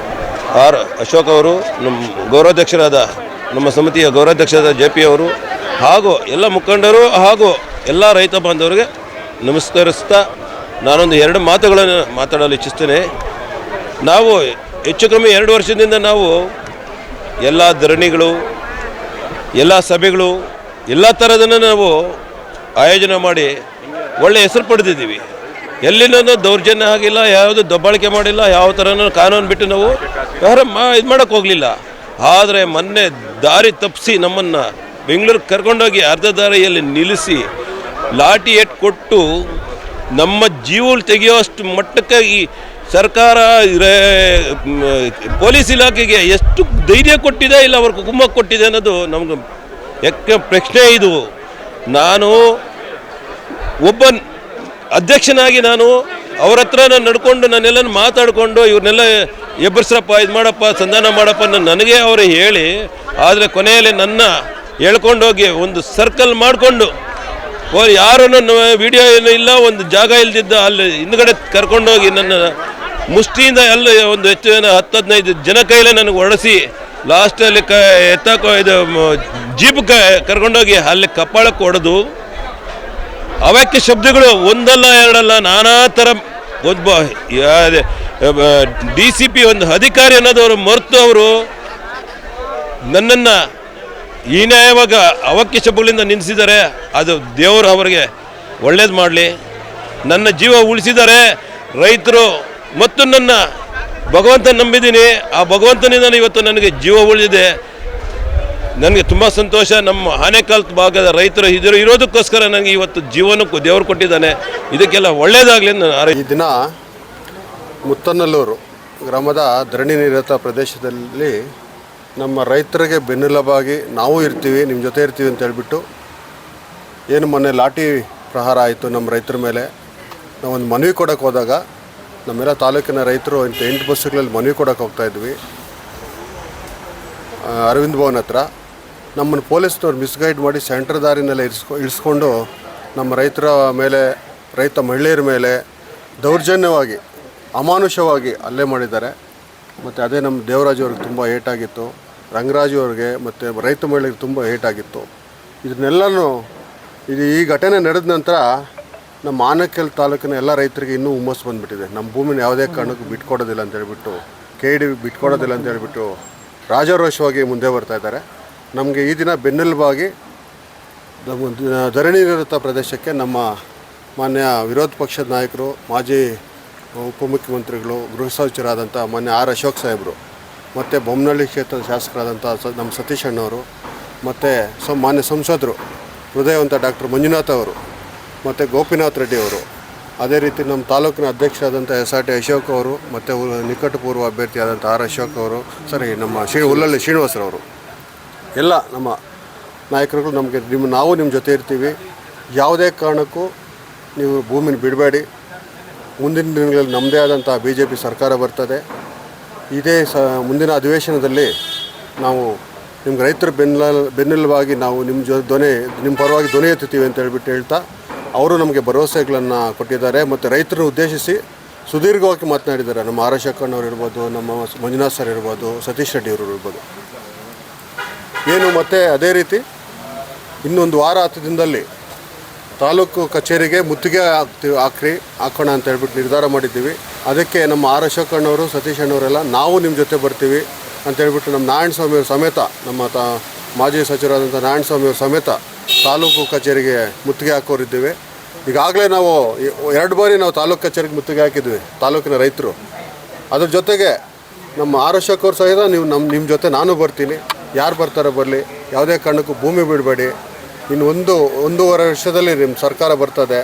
ಆರ್ ಅಶೋಕ್ ಅವರು, ನಮ್ಮ ಗೌರವಾಧ್ಯಕ್ಷರಾದ ನಮ್ಮ ಸಮಿತಿಯ ಗೌರವಾಧ್ಯಕ್ಷರಾದ JP ಅವರು ಹಾಗೂ ಎಲ್ಲ ಮುಖಂಡರು ಹಾಗೂ ಎಲ್ಲ ರೈತ ಬಾಂಧವರಿಗೆ ನಮಸ್ಕರಿಸ್ತಾ ನಾನೊಂದು 2 ಮಾತುಗಳನ್ನು ಮಾತಾಡಲು ಇಚ್ಛಿಸ್ತೇನೆ. ನಾವು ಹೆಚ್ಚು ಕಮ್ಮಿ 2 ವರ್ಷದಿಂದ ನಾವು ಎಲ್ಲ ಧರಣಿಗಳು, ಎಲ್ಲ ಸಭೆಗಳು, ಎಲ್ಲ ಥರದನ್ನು ನಾವು ಆಯೋಜನೆ ಮಾಡಿ ಒಳ್ಳೆ ಹೆಸರು ಪಡೆದಿದ್ದೀವಿ. ಎಲ್ಲಿನೂ ದೌರ್ಜನ್ಯ ಆಗಿಲ್ಲ, ಯಾವುದು ದಬ್ಬಾಳಿಕೆ ಮಾಡಿಲ್ಲ, ಯಾವ ಥರನೂ ಕಾನೂನು ಬಿಟ್ಟು ನಾವು ಯಾರು ಇದು ಮಾಡೋಕ್ಕೆ ಹೋಗಲಿಲ್ಲ. ಆದರೆ ಮೊನ್ನೆ ದಾರಿ ತಪ್ಪಿಸಿ ನಮ್ಮನ್ನು ಬೆಂಗಳೂರಿಗೆ ಕರ್ಕೊಂಡೋಗಿ ಅರ್ಧ ದಾರಿಯಲ್ಲಿ ನಿಲ್ಲಿಸಿ ಲಾಠಿ ಏಟ್ ಕೊಟ್ಟು ನಮ್ಮ ಜೀವ ತೆಗೆಯೋಷ್ಟು ಮಟ್ಟಕ್ಕೆ ಈ ಸರ್ಕಾರ ಪೊಲೀಸ್ ಇಲಾಖೆಗೆ ಎಷ್ಟು ಧೈರ್ಯ ಕೊಟ್ಟಿದೆ, ಇಲ್ಲ ಅವ್ರ ಕುಮ್ಮಕ್ಕು ಕೊಟ್ಟಿದೆ ಅನ್ನೋದು ನಮ್ಗೆ ಯಾಕೆ ಪ್ರಶ್ನೆ. ಇದು ನಾನು ಒಬ್ಬ ಅಧ್ಯಕ್ಷನಾಗಿ ನಾನು ಅವ್ರ ಹತ್ರ ನಡ್ಕೊಂಡು ನಾನೆಲ್ಲ ಮಾತಾಡಿಕೊಂಡು ಇವ್ರನ್ನೆಲ್ಲ ಎಬ್ಬರಿಸ್ರಪ್ಪ, ಇದು ಮಾಡಪ್ಪ, ಸಂಧಾನ ಮಾಡಪ್ಪ ನನಗೆ ಅವರು ಹೇಳಿ, ಆದರೆ ಕೊನೆಯಲ್ಲಿ ನನ್ನ ಹೇಳ್ಕೊಂಡೋಗಿ ಒಂದು ಸರ್ಕಲ್ ಮಾಡಿಕೊಂಡು ಯಾರೂ ನನ್ನ ವಿಡಿಯೋ ಏನೂ ಇಲ್ಲ, ಒಂದು ಜಾಗ ಇಲ್ದಿದ್ದ ಅಲ್ಲಿ ಹಿಂದ್ಗಡೆ ಕರ್ಕೊಂಡೋಗಿ ನನ್ನ ಮುಷ್ಟಿಯಿಂದ ಎಲ್ಲ ಒಂದು ಹೆಚ್ಚು 10-15 ಜನ ಕೈಲೇ ನನಗೆ ಹೊಡೆಸಿ ಲಾಸ್ಟಲ್ಲಿ ಇದು ಜೀಪ್ ಕರ್ಕೊಂಡೋಗಿ ಅಲ್ಲಿ ಕಪ್ಪಾಳಕ್ಕೆ ಹೊಡೆದು ಅವಕ್ಕೆ ಶಬ್ದಗಳು ಒಂದಲ್ಲ ಎರಡಲ್ಲ ನಾನಾ ಥರ ಒಬ್ಬ DCP ಒಂದು ಅಧಿಕಾರಿ ಅನ್ನೋದವರು ಮರೆತು ಅವರು ನನ್ನನ್ನು ಈ ನ್ಯಾಯವಾಗ ಅವಕ್ಕೆ ಶಬ್ದಗಳಿಂದ ನಿಲ್ಲಿಸಿದ್ದಾರೆ. ಅದು ದೇವರು ಅವರಿಗೆ ಒಳ್ಳೇದು ಮಾಡಲಿ. ನನ್ನ ಜೀವ ಉಳಿಸಿದ್ದಾರೆ ರೈತರು ಮತ್ತು ನನ್ನ ಭಗವಂತ ನಂಬಿದ್ದೀನಿ. ಆ ಭಗವಂತನಿಂದ ಇವತ್ತು ನನಗೆ ಜೀವ ಉಳಿದಿದೆ. ನನಗೆ ತುಂಬ ಸಂತೋಷ. ನಮ್ಮ ಆನೇಕಲ್ ಭಾಗದ ರೈತರು ಇರೋದಕ್ಕೋಸ್ಕರ ನನಗೆ ಇವತ್ತು ಜೀವನಕ್ಕೂ ದೇವರು ಕೊಟ್ಟಿದ್ದಾನೆ. ಇದಕ್ಕೆಲ್ಲ ಒಳ್ಳೆಯದಾಗಲಿ. ಈ ದಿನ ಮುತ್ತನಲ್ಲೂರು ಗ್ರಾಮದ ಧರಣಿ ನಿರತ ಪ್ರದೇಶದಲ್ಲಿ ನಮ್ಮ ರೈತರಿಗೆ ಬೆನ್ನೆಲುಬಾಗಿ ನಾವು ಇರ್ತೀವಿ, ನಿಮ್ಮ ಜೊತೆ ಇರ್ತೀವಿ ಅಂತ ಹೇಳ್ಬಿಟ್ಟು ಏನು ಮೊನ್ನೆ ಲಾಠಿ ಪ್ರಹಾರ ಆಯಿತು ನಮ್ಮ ರೈತರ ಮೇಲೆ. ನಾವೊಂದು ಮನವಿ ಕೊಡೋಕ್ಕೆ ಹೋದಾಗ ನಮ್ಮೆಲ್ಲ ತಾಲೂಕಿನ ರೈತರು 8 ಬಸ್ಸುಗಳಲ್ಲಿ ಮನವಿ ಕೊಡೋಕ್ಕೆ ಹೋಗ್ತಾಯಿದ್ವಿ ಅರವಿಂದ್ ಭವನ್ ಹತ್ರ. ನಮ್ಮನ್ನು ಪೊಲೀಸ್ನವ್ರು ಮಿಸ್ಗೈಡ್ ಮಾಡಿ ಸೆಂಟ್ರ್ ದಾರಿನೆಲ್ಲ ಇಳಿಸ್ಕೊಂಡು ನಮ್ಮ ರೈತರ ಮೇಲೆ, ರೈತ ಮಹಿಳೆಯರ ಮೇಲೆ ದೌರ್ಜನ್ಯವಾಗಿ ಅಮಾನುಷವಾಗಿ ಹಲ್ಲೆ ಮಾಡಿದ್ದಾರೆ. ಮತ್ತು ಅದೇ ನಮ್ಮ ದೇವರಾಜು ಅವ್ರಿಗೆ ತುಂಬ ಏಟಾಗಿತ್ತು, ರಂಗರಾಜು ಅವ್ರಿಗೆ ಮತ್ತು ರೈತ ಮಹಿಳೆಗೆ ತುಂಬ ಏಟಾಗಿತ್ತು. ಇದನ್ನೆಲ್ಲನೂ ಈ ಘಟನೆ ನಡೆದ ನಂತರ ನಮ್ಮ ಆನೇಕಲ್ ತಾಲೂಕಿನ ಎಲ್ಲ ರೈತರಿಗೆ ಇನ್ನೂ ಹುಮ್ಮಸ್ಸು ಬಂದುಬಿಟ್ಟಿದೆ. ನಮ್ಮ ಭೂಮಿನ ಯಾವುದೇ ಕಾರಣಕ್ಕೂ ಬಿಟ್ಕೊಡೋದಿಲ್ಲ ಅಂತ ಹೇಳ್ಬಿಟ್ಟು, KDB ಬಿಟ್ಕೊಡೋದಿಲ್ಲ ಅಂತ ಹೇಳ್ಬಿಟ್ಟು ರಾಜಾರೋಷವಾಗಿ ಮುಂದೆ ಬರ್ತಾ ಇದ್ದಾರೆ. ನಮಗೆ ಈ ದಿನ ಬೆನ್ನೆಲುಬಾಗಿ ಧರಣಿ ನಿರತ ಪ್ರದೇಶಕ್ಕೆ ನಮ್ಮ ಮಾನ್ಯ ವಿರೋಧ ಪಕ್ಷದ ನಾಯಕರು, ಮಾಜಿ ಉಪಮುಖ್ಯಮಂತ್ರಿಗಳು, ಗೃಹ ಸಚಿವರಾದಂಥ ಮಾನ್ಯ ಆರ್ ಅಶೋಕ್ ಸಾಹೇಬರು, ಮತ್ತು ಬೊಮ್ಮನಹಳ್ಳಿ ಕ್ಷೇತ್ರದ ಶಾಸಕರಾದಂಥ ನಮ್ಮ ಸತೀಶ್ ಅಣ್ಣವರು, ಮತ್ತು ಮಾನ್ಯ ಸಂಸದರು ಹೃದಯವಂತ ಡಾಕ್ಟರ್ ಮಂಜುನಾಥ್ ಅವರು, ಮತ್ತು ಗೋಪಿನಾಥ್ ರೆಡ್ಡಿ ಅವರು, ಅದೇ ರೀತಿ ನಮ್ಮ ತಾಲೂಕಿನ ಅಧ್ಯಕ್ಷರಾದಂಥ SRT ಅಶೋಕ್ ಅವರು, ಮತ್ತು ನಿಕಟಪೂರ್ವ ಅಭ್ಯರ್ಥಿಯಾದಂಥ ಆರ್ ಅಶೋಕ್ ಅವರು, ನಮ್ಮ ಹುಲ್ಲಳ್ಳಿ ಶ್ರೀನಿವಾಸರವರು, ಎಲ್ಲ ನಮ್ಮ ನಾಯಕರುಗಳು ನಮಗೆ ನಾವು ನಿಮ್ಮ ಜೊತೆ ಇರ್ತೀವಿ. ಯಾವುದೇ ಕಾರಣಕ್ಕೂ ನೀವು ಭೂಮಿನ ಬಿಡಬೇಡಿ. ಮುಂದಿನ ದಿನಗಳಲ್ಲಿ ನಮ್ಮದೇ ಆದಂಥ BJP ಸರ್ಕಾರ ಬರ್ತದೆ. ಇದೇ ಮುಂದಿನ ಅಧಿವೇಶನದಲ್ಲಿ ನಾವು ನಿಮ್ಗೆ ರೈತರ ಬೆನ್ನೆಲುಬಾಗಿ ನಾವು ನಿಮ್ಮ ಪರವಾಗಿ ಧ್ವನಿ ಎತ್ತುತ್ತೀವಿ ಅಂತ ಹೇಳ್ತಾ ಅವರು ನಮಗೆ ಭರವಸೆಗಳನ್ನು ಕೊಟ್ಟಿದ್ದಾರೆ. ಮತ್ತು ರೈತರನ್ನು ಉದ್ದೇಶಿಸಿ ಸುದೀರ್ಘವಾಗಿ ಮಾತನಾಡಿದ್ದಾರೆ. ನಮ್ಮ ಆರ್ ಅಶೋಕ್ ಅಣ್ಣವ್ರು ಇರ್ಬೋದು, ನಮ್ಮ ಮಂಜುನಾಥ್ ಸರ್ ಇರ್ಬೋದು, ಸತೀಶ್ ರೆಡ್ಡಿ ಅವರು ಇರ್ಬೋದು. ಮತ್ತು ಅದೇ ರೀತಿ ಇನ್ನೊಂದು ವಾರ 10 ದಿನದಲ್ಲಿ ತಾಲೂಕು ಕಚೇರಿಗೆ ಮುತ್ತಿಗೆ ಹಾಕೋಣ ಅಂತ ಹೇಳ್ಬಿಟ್ಟು ನಿರ್ಧಾರ ಮಾಡಿದ್ದೀವಿ. ಅದಕ್ಕೆ ನಮ್ಮ ಆರ್ ಅಶೋಕ್ ಅಣ್ಣವರು, ಸತೀಶ್ ಅಣ್ಣವರೆಲ್ಲ ನಾವು ನಿಮ್ಮ ಜೊತೆ ಬರ್ತೀವಿ ಅಂತ ಹೇಳ್ಬಿಟ್ಟು ನಮ್ಮ ನಾರಾಯಣ ಸ್ವಾಮಿಯವ್ರ ಸಮೇತ, ನಮ್ಮ ಮಾಜಿ ಸಚಿವರಾದಂಥ ನಾರಾಯಣ ಸ್ವಾಮಿಯವ್ರ ಸಮೇತ ತಾಲೂಕು ಕಚೇರಿಗೆ ಮುತ್ತಿಗೆ ಹಾಕೋರಿದ್ದೀವಿ. ಈಗಾಗಲೇ ನಾವು 2 ಬಾರಿ ನಾವು ತಾಲೂಕು ಕಚೇರಿಗೆ ಮುತ್ತಿಗೆ ಹಾಕಿದ್ವಿ, ತಾಲೂಕಿನ ರೈತರು. ಅದ್ರ ಜೊತೆಗೆ ನಮ್ಮ ಆರ್ ಅಶೋಕ್ ಅವ್ರ ಸಹಿತ ನೀವು ನಿಮ್ಮ ಜೊತೆ ನಾನು ಬರ್ತೀನಿ, ಯಾರು ಬರ್ತಾರೋ ಬರಲಿ, ಯಾವುದೇ ಕಾರಣಕ್ಕೂ ಭೂಮಿ ಬಿಡಬೇಡಿ. ಇನ್ನು 1.5 ವರ್ಷದಲ್ಲಿ ನಿಮ್ಮ ಸರ್ಕಾರ ಬರ್ತದೆ.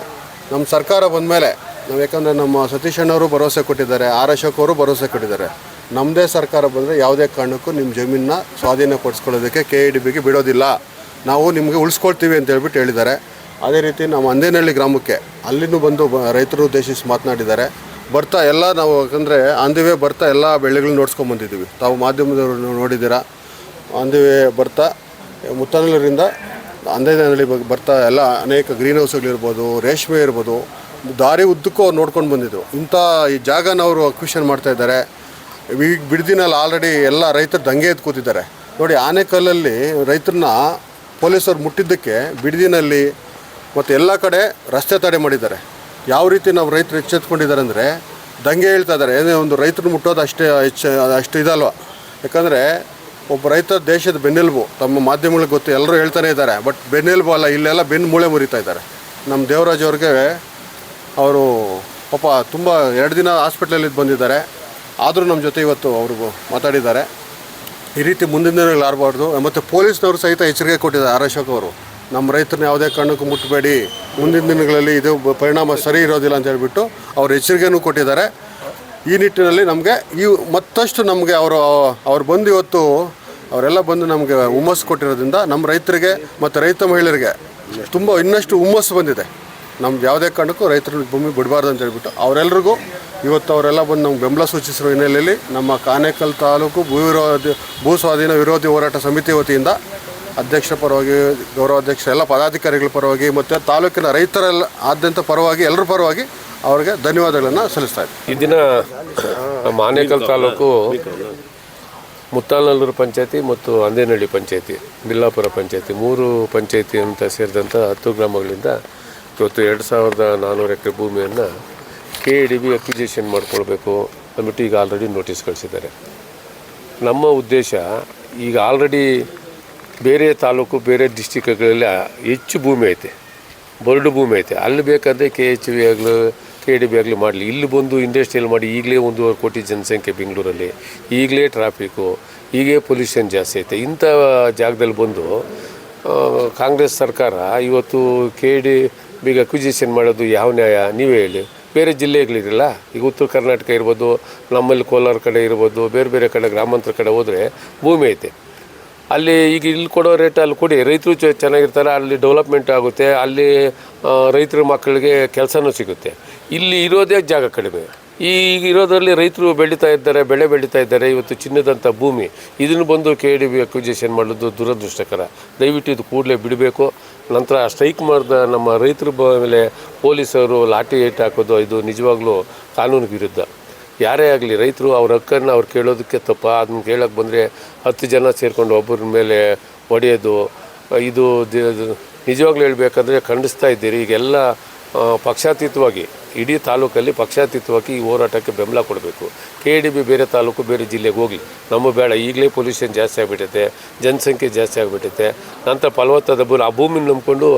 ನಮ್ಮ ಸರ್ಕಾರ ಬಂದಮೇಲೆ ನಾವು, ಯಾಕಂದರೆ ನಮ್ಮ ಸತೀಶ್ ಅಣ್ಣವರು ಭರವಸೆ ಕೊಟ್ಟಿದ್ದಾರೆ, ಆರ್ ಅಶೋಕ್ ಅವರು ಭರವಸೆ ಕೊಟ್ಟಿದ್ದಾರೆ, ನಮ್ಮದೇ ಸರ್ಕಾರ ಬಂದರೆ ಯಾವುದೇ ಕಾರಣಕ್ಕೂ ನಿಮ್ಮ ಜಮೀನನ್ನ ಸ್ವಾಧೀನಪಡಿಸ್ಕೊಳ್ಳೋದಕ್ಕೆ KEDBಗೆ ಬಿಡೋದಿಲ್ಲ, ನಾವು ನಿಮಗೆ ಉಳಿಸ್ಕೊಳ್ತೀವಿ ಅಂತ ಹೇಳ್ಬಿಟ್ಟು ಹೇಳಿದ್ದಾರೆ. ಅದೇ ರೀತಿ ನಮ್ಮ ಅಂದೇನಹಳ್ಳಿ ಗ್ರಾಮಕ್ಕೆ ಅಲ್ಲಿನೂ ಬಂದು ರೈತರು ಉದ್ದೇಶಿಸಿ ಮಾತನಾಡಿದ್ದಾರೆ. ಬರ್ತಾ ಎಲ್ಲ ನಾವು, ಯಾಕಂದರೆ ಆಂದಿವೇ ಬರ್ತಾ ಎಲ್ಲ ಬೆಳೆಗಳನ್ನ ನೋಡ್ಸ್ಕೊಂಬಂದಿದ್ದೀವಿ. ತಾವು ಮಾಧ್ಯಮದವರು ನೋಡಿದ್ದೀರಾ. ಆಂದಿವೇ ಬರ್ತಾ ಮುತ್ತನೂರಿಂದ ಅಂದೇನಹಳ್ಳಿ ಬರ್ತಾ ಎಲ್ಲ ಅನೇಕ ಗ್ರೀನ್ ಹೌಸ್ಗಳಿರ್ಬೋದು, ರೇಷ್ಮೆ ಇರ್ಬೋದು, ದಾರಿ ಉದ್ದಕ್ಕೂ ಅವ್ರು ನೋಡ್ಕೊಂಡು ಬಂದಿದ್ದು. ಇಂಥ ಈ ಜಾಗನ ಅವರು ಅಕ್ವಿಷನ್ ಮಾಡ್ತಾಯಿದ್ದಾರೆ. ಈಗ ಬಿಡ್ದಿನಲ್ಲಿ ಆಲ್ರೆಡಿ ಎಲ್ಲ ರೈತರು ದಂಗೆ ಎದ್ದು ಕೂತಿದ್ದಾರೆ ನೋಡಿ. ಆನೆಕಲ್ಲಲ್ಲಿ ರೈತರನ್ನ ಪೊಲೀಸರು ಮುಟ್ಟಿದ್ದಕ್ಕೆ ಬಿಡ್ದಿನಲ್ಲಿ ಮತ್ತು ಎಲ್ಲ ಕಡೆ ರಸ್ತೆ ತಡೆ ಮಾಡಿದ್ದಾರೆ. ಯಾವ ರೀತಿ ನಾವು ರೈತರು ಎಚ್ಚೆತ್ಕೊಂಡಿದ್ದಾರೆ ಅಂದರೆ ದಂಗೆ ಹೇಳ್ತಾ ಇದ್ದಾರೆ. ಏನೇ ಒಂದು ರೈತರು ಮುಟ್ಟೋದು ಅಷ್ಟು ಇದಲ್ವ. ಯಾಕಂದರೆ ಒಬ್ಬ ರೈತ ದೇಶದ ಬೆನ್ನೆಲುಬು, ತಮ್ಮ ಮಾಧ್ಯಮಗಳಿಗೆ ಗೊತ್ತು, ಎಲ್ಲರೂ ಹೇಳ್ತಾನೆ ಇದ್ದಾರೆ. ಬಟ್ ಬೆನ್ನೆಲುಬು ಅಲ್ಲ, ಇಲ್ಲೆಲ್ಲ ಬೆನ್ನು ಮೂಳೆ ಮುರಿತಾ ಇದ್ದಾರೆ. ನಮ್ಮ ದೇವರಾಜ್ ಅವ್ರಿಗೆ ಅವರು ಪಾಪ ತುಂಬ 2 ದಿನ ಹಾಸ್ಪಿಟ್ಲಲ್ಲಿ ಬಂದಿದ್ದಾರೆ. ಆದರೂ ನಮ್ಮ ಜೊತೆ ಇವತ್ತು ಅವರು ಮಾತಾಡಿದ್ದಾರೆ. ಈ ರೀತಿ ಮುಂದಿನ ದಿನಗಳಲ್ಲಿ ಆಗಬಾರ್ದು. ಮತ್ತು ಪೊಲೀಸ್ನವರು ಸಹಿತ ಎಚ್ಚರಿಕೆ ಕೊಟ್ಟಿದ್ದಾರೆ ಆರ್ ಅಶೋಕ್ ಅವರು, ನಮ್ಮ ರೈತರನ್ನ ಯಾವುದೇ ಕಾರಣಕ್ಕೂ ಮುಟ್ಟಬೇಡಿ, ಮುಂದಿನ ದಿನಗಳಲ್ಲಿ ಇದು ಪರಿಣಾಮ ಸರಿ ಇರೋದಿಲ್ಲ ಅಂತ ಹೇಳ್ಬಿಟ್ಟು ಅವರು ಎಚ್ಚರಿಕೆಯೂ ಕೊಟ್ಟಿದ್ದಾರೆ. ಈ ನಿಟ್ಟಿನಲ್ಲಿ ನಮಗೆ ಮತ್ತಷ್ಟು ನಮಗೆ ಅವ್ರು ಬಂದು ಇವತ್ತು ಅವರೆಲ್ಲ ಬಂದು ನಮಗೆ ಹುಮ್ಮಸ್ಸು ಕೊಟ್ಟಿರೋದ್ರಿಂದ ನಮ್ಮ ರೈತರಿಗೆ ಮತ್ತು ರೈತ ಮಹಿಳೆಯರಿಗೆ ತುಂಬ ಇನ್ನಷ್ಟು ಹುಮ್ಮಸ್ಸು ಬಂದಿದೆ. ನಮ್ಗೆ ಯಾವುದೇ ಕಾರಣಕ್ಕೂ ರೈತರ ಭೂಮಿ ಬಿಡಬಾರ್ದು ಅಂತ ಹೇಳ್ಬಿಟ್ಟು ಅವರೆಲ್ಲರಿಗೂ ಇವತ್ತು ಅವರೆಲ್ಲ ಬಂದು ನಮ್ಗೆ ಬೆಂಬಲ ಸೂಚಿಸಿರೋ ಹಿನ್ನೆಲೆಯಲ್ಲಿ ನಮ್ಮ ಆನೇಕಲ್ ತಾಲೂಕು ಭೂ ಸ್ವಾಧೀನ ವಿರೋಧಿ ಹೋರಾಟ ಸಮಿತಿ ವತಿಯಿಂದ ಅಧ್ಯಕ್ಷರ ಪರವಾಗಿ, ಗೌರವಾಧ್ಯಕ್ಷ ಎಲ್ಲ ಪದಾಧಿಕಾರಿಗಳ ಪರವಾಗಿ ಮತ್ತು ತಾಲೂಕಿನ ರೈತರೆಲ್ಲ ಆದ್ಯಂತ ಪರವಾಗಿ, ಎಲ್ಲರ ಪರವಾಗಿ ಅವರಿಗೆ ಧನ್ಯವಾದಗಳನ್ನು ಸಲ್ಲಿಸ್ತಾ ಇದ್ದೀನಿ. ಈ ದಿನ ನಮ್ಮ ಆನೇಕಲ್ ತಾಲೂಕು ಮುತ್ತಾಲ್ನಲ್ಲೂರು ಪಂಚಾಯತಿ ಮತ್ತು ಅಂದೇನಹಳ್ಳಿ ಪಂಚಾಯತಿ, ಬಿಲ್ಲಾಪುರ ಪಂಚಾಯತಿ 3 ಪಂಚಾಯತಿ ಅಂತ ಸೇರಿದಂಥ 10 ಗ್ರಾಮಗಳಿಂದ ಇವತ್ತು 2400 ಎಕರೆ ಭೂಮಿಯನ್ನು KEDB ಅಕ್ವಿಜೇಷನ್ ಮಾಡ್ಕೊಳ್ಬೇಕು ಅಂದ್ಬಿಟ್ಟು ಈಗ ಆಲ್ರೆಡಿ ನೋಟಿಸ್ ಕಳಿಸಿದ್ದಾರೆ. ನಮ್ಮ ಉದ್ದೇಶ ಈಗ ಆಲ್ರೆಡಿ ಬೇರೆ ತಾಲೂಕು, ಬೇರೆ ಡಿಸ್ಟಿಕ್ಗಳಲ್ಲಿ ಹೆಚ್ಚು ಭೂಮಿ ಐತೆ, ಬರಡು ಭೂಮಿ ಐತೆ. ಅಲ್ಲಿ ಬೇಕಾದರೆ KHB ಆಗಲಿ KEDB ಆಗಲಿ ಮಾಡಲಿ. ಇಲ್ಲಿ ಬಂದು ಇಂಡಸ್ಟ್ರಿಯಲ್ ಮಾಡಿ ಈಗಲೇ 1.5 ಕೋಟಿ ಜನಸಂಖ್ಯೆ ಬೆಂಗಳೂರಲ್ಲಿ, ಈಗಲೇ ಟ್ರಾಫಿಕ್ಕು, ಹೀಗೆ ಪೊಲ್ಯೂಷನ್ ಜಾಸ್ತಿ ಐತೆ. ಇಂಥ ಜಾಗದಲ್ಲಿ ಬಂದು ಕಾಂಗ್ರೆಸ್ ಸರ್ಕಾರ ಇವತ್ತು KEDBಗೆ ಅಕ್ವಿಜೇಷನ್ ಮಾಡೋದು ಯಾವ ನ್ಯಾಯ ನೀವೇ ಹೇಳಿ. ಬೇರೆ ಜಿಲ್ಲೆಗಳಿರಲ್ಲ, ಈಗ ಉತ್ತರ ಕರ್ನಾಟಕ ಇರ್ಬೋದು, ನಮ್ಮಲ್ಲಿ ಕೋಲಾರ ಕಡೆ ಇರ್ಬೋದು, ಬೇರೆ ಬೇರೆ ಕಡೆ ಗ್ರಾಮಾಂತರ ಕಡೆ ಹೋದರೆ ಭೂಮಿ ಐತೆ. ಅಲ್ಲಿ ಈಗ ಇಲ್ಲಿ ಕೊಡೋ ರೇಟ್ ಅಲ್ಲಿ ಕೊಡಿ, ರೈತರು ಚೆನ್ನಾಗಿರ್ತಾರೆ, ಅಲ್ಲಿ ಡೆವಲಪ್ಮೆಂಟ್ ಆಗುತ್ತೆ, ಅಲ್ಲಿ ರೈತರ ಮಕ್ಕಳಿಗೆ ಕೆಲಸನೂ ಸಿಗುತ್ತೆ. ಇಲ್ಲಿ ಇರೋದೇ ಜಾಗ ಕಡಿಮೆ. ಈಗ ಇರೋದರಲ್ಲಿ ರೈತರು ಬೆಳೀತಾ ಇದ್ದಾರೆ, ಬೆಳೆ ಬೆಳೀತಾ ಇದ್ದಾರೆ. ಇವತ್ತು ಚಿನ್ನದಂಥ ಭೂಮಿ ಇದನ್ನು ಬಂದು KEDB ಅಕ್ವಿಜೇಷನ್ ಮಾಡೋದು ದುರದೃಷ್ಟಕರ. ದಯವಿಟ್ಟು ಇದು ಕೂಡಲೇ ಬಿಡಬೇಕು. ನಂತರ ಸ್ಟ್ರೈಕ್ ಮಾಡಿದ ನಮ್ಮ ರೈತರ ಮೇಲೆ ಪೊಲೀಸರು ಲಾಠಿ ಏಟು ಹಾಕೋದು ಇದು ನಿಜವಾಗ್ಲೂ ಕಾನೂನು ವಿರುದ್ಧ. ಯಾರೇ ಆಗಲಿ ರೈತರು ಅವ್ರ ಹಕ್ಕನ್ನು ಅವ್ರು ಕೇಳೋದಕ್ಕೆ ತಪ್ಪ. ಅದನ್ನ ಕೇಳೋಕ್ಕೆ ಬಂದರೆ 10 ಜನ ಸೇರಿಕೊಂಡು ಒಬ್ಬರ ಮೇಲೆ ಹೊಡೆಯೋದು, ಇದು ನಿಜವಾಗ್ಲೂ ಹೇಳಬೇಕಂದ್ರೆ ಖಂಡಿಸ್ತಾ ಇದ್ದೀರಿ. ಈಗೆಲ್ಲ ಪಕ್ಷಾತೀತವಾಗಿ ಇಡೀ ತಾಲೂಕಲ್ಲಿ ಪಕ್ಷಾತೀತವಾಗಿ ಈ ಹೋರಾಟಕ್ಕೆ ಬೆಂಬಲ ಕೊಡಬೇಕು. KEDB ಬೇರೆ ತಾಲೂಕು, ಬೇರೆ ಜಿಲ್ಲೆಗೆ ಹೋಗಲಿ, ನಮ್ಮ ಬೇಡ. ಈಗಲೇ ಪೊಲ್ಯೂಷನ್ ಜಾಸ್ತಿ ಆಗಿಬಿಟ್ಟೈತೆ, ಜನಸಂಖ್ಯೆ ಜಾಸ್ತಿ ಆಗಿಬಿಟ್ಟೈತೆ. ನಂತರ ಫಲವತ್ತಾದ ಆ ಭೂಮಿನ ನಂಬ್ಕೊಂಡು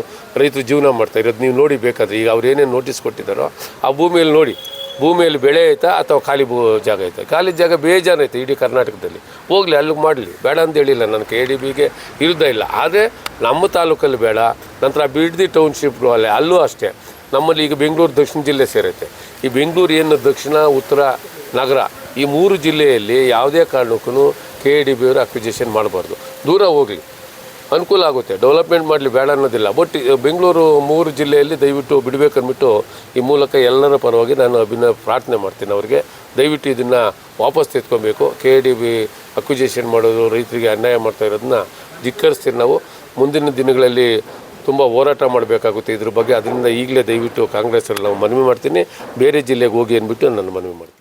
ರೈತರು ಜೀವನ ಮಾಡ್ತಾಯಿರೋದು ನೀವು ನೋಡಿ. ಬೇಕಾದರೆ ಈಗ ಅವ್ರು ಏನೇನು ನೋಟಿಸ್ ಕೊಟ್ಟಿದ್ದಾರೋ ಆ ಭೂಮಿಯಲ್ಲಿ ನೋಡಿ, ಭೂಮಿಯಲ್ಲಿ ಬೆಳೆ ಐತಾ ಅಥವಾ ಖಾಲಿ ಜಾಗ ಐತೆ? ಖಾಲಿ ಜಾಗ ಬೇಜಾನು ಐತೆ ಇಡೀ ಕರ್ನಾಟಕದಲ್ಲಿ. ಹೋಗಲಿ, ಅಲ್ಲಿಗೆ ಮಾಡಲಿ, ಬೇಡ ಅಂತ ಹೇಳಿಲ್ಲ ನಾನು, KEDBಗೆ ವಿರುದ್ಧ ಇಲ್ಲ. ಆದರೆ ನಮ್ಮ ತಾಲೂಕಲ್ಲಿ ಬೇಡ. ನಂತರ ಬಿಡ್ದಿ ಟೌನ್ಶಿಪ್ಗಳು ಅಲ್ಲೂ ಅಷ್ಟೇ. ನಮ್ಮಲ್ಲಿ ಈಗ ಬೆಂಗಳೂರು ದಕ್ಷಿಣ ಜಿಲ್ಲೆ ಸೇರುತ್ತೆ. ಈ ಬೆಂಗಳೂರು ಏನು ದಕ್ಷಿಣ, ಉತ್ತರ, ನಗರ ಈ 3 ಜಿಲ್ಲೆಯಲ್ಲಿ ಯಾವುದೇ ಕಾರಣಕ್ಕೂ KEDB ಅವರು ಅಕ್ವಿಜೇಷನ್ ಮಾಡಬಾರ್ದು. ದೂರ ಹೋಗಲಿ, ಅನುಕೂಲ ಆಗುತ್ತೆ, ಡೆವಲಪ್ಮೆಂಟ್ ಮಾಡಲಿ, ಬೇಡ ಅನ್ನೋದಿಲ್ಲ. ಬಟ್ ಬೆಂಗಳೂರು 3 ಜಿಲ್ಲೆಯಲ್ಲಿ ದಯವಿಟ್ಟು ಬಿಡಬೇಕಂದ್ಬಿಟ್ಟು ಈ ಮೂಲಕ ಎಲ್ಲರ ಪರವಾಗಿ ನಾನು ಪ್ರಾರ್ಥನೆ ಮಾಡ್ತೀನಿ ಅವರಿಗೆ. ದಯವಿಟ್ಟು ಇದನ್ನು ವಾಪಸ್ ತೆಗೆದುಕೊಬೇಕು. KEDB ಅಕ್ವಿಜೇಷನ್ ಮಾಡೋದು ರೈತರಿಗೆ ಅನ್ಯಾಯ ಮಾಡ್ತಾ ಇರೋದನ್ನ ಧಿಕ್ಕರಿಸ್ತೀವಿ ನಾವು. ಮುಂದಿನ ದಿನಗಳಲ್ಲಿ ತುಂಬ ಹೋರಾಟ ಮಾಡಬೇಕಾಗುತ್ತೆ ಇದ್ರ ಬಗ್ಗೆ. ಅದರಿಂದ ಈಗಲೇ ದಯವಿಟ್ಟು ಕಾಂಗ್ರೆಸ್ ನಾವು ಮನವಿ ಮಾಡ್ತೀನಿ, ಬೇರೆ ಜಿಲ್ಲೆಗೆ ಹೋಗಿ ಅಂದ್ಬಿಟ್ಟು ನಾನು ಮನವಿ ಮಾಡ್ತೀನಿ.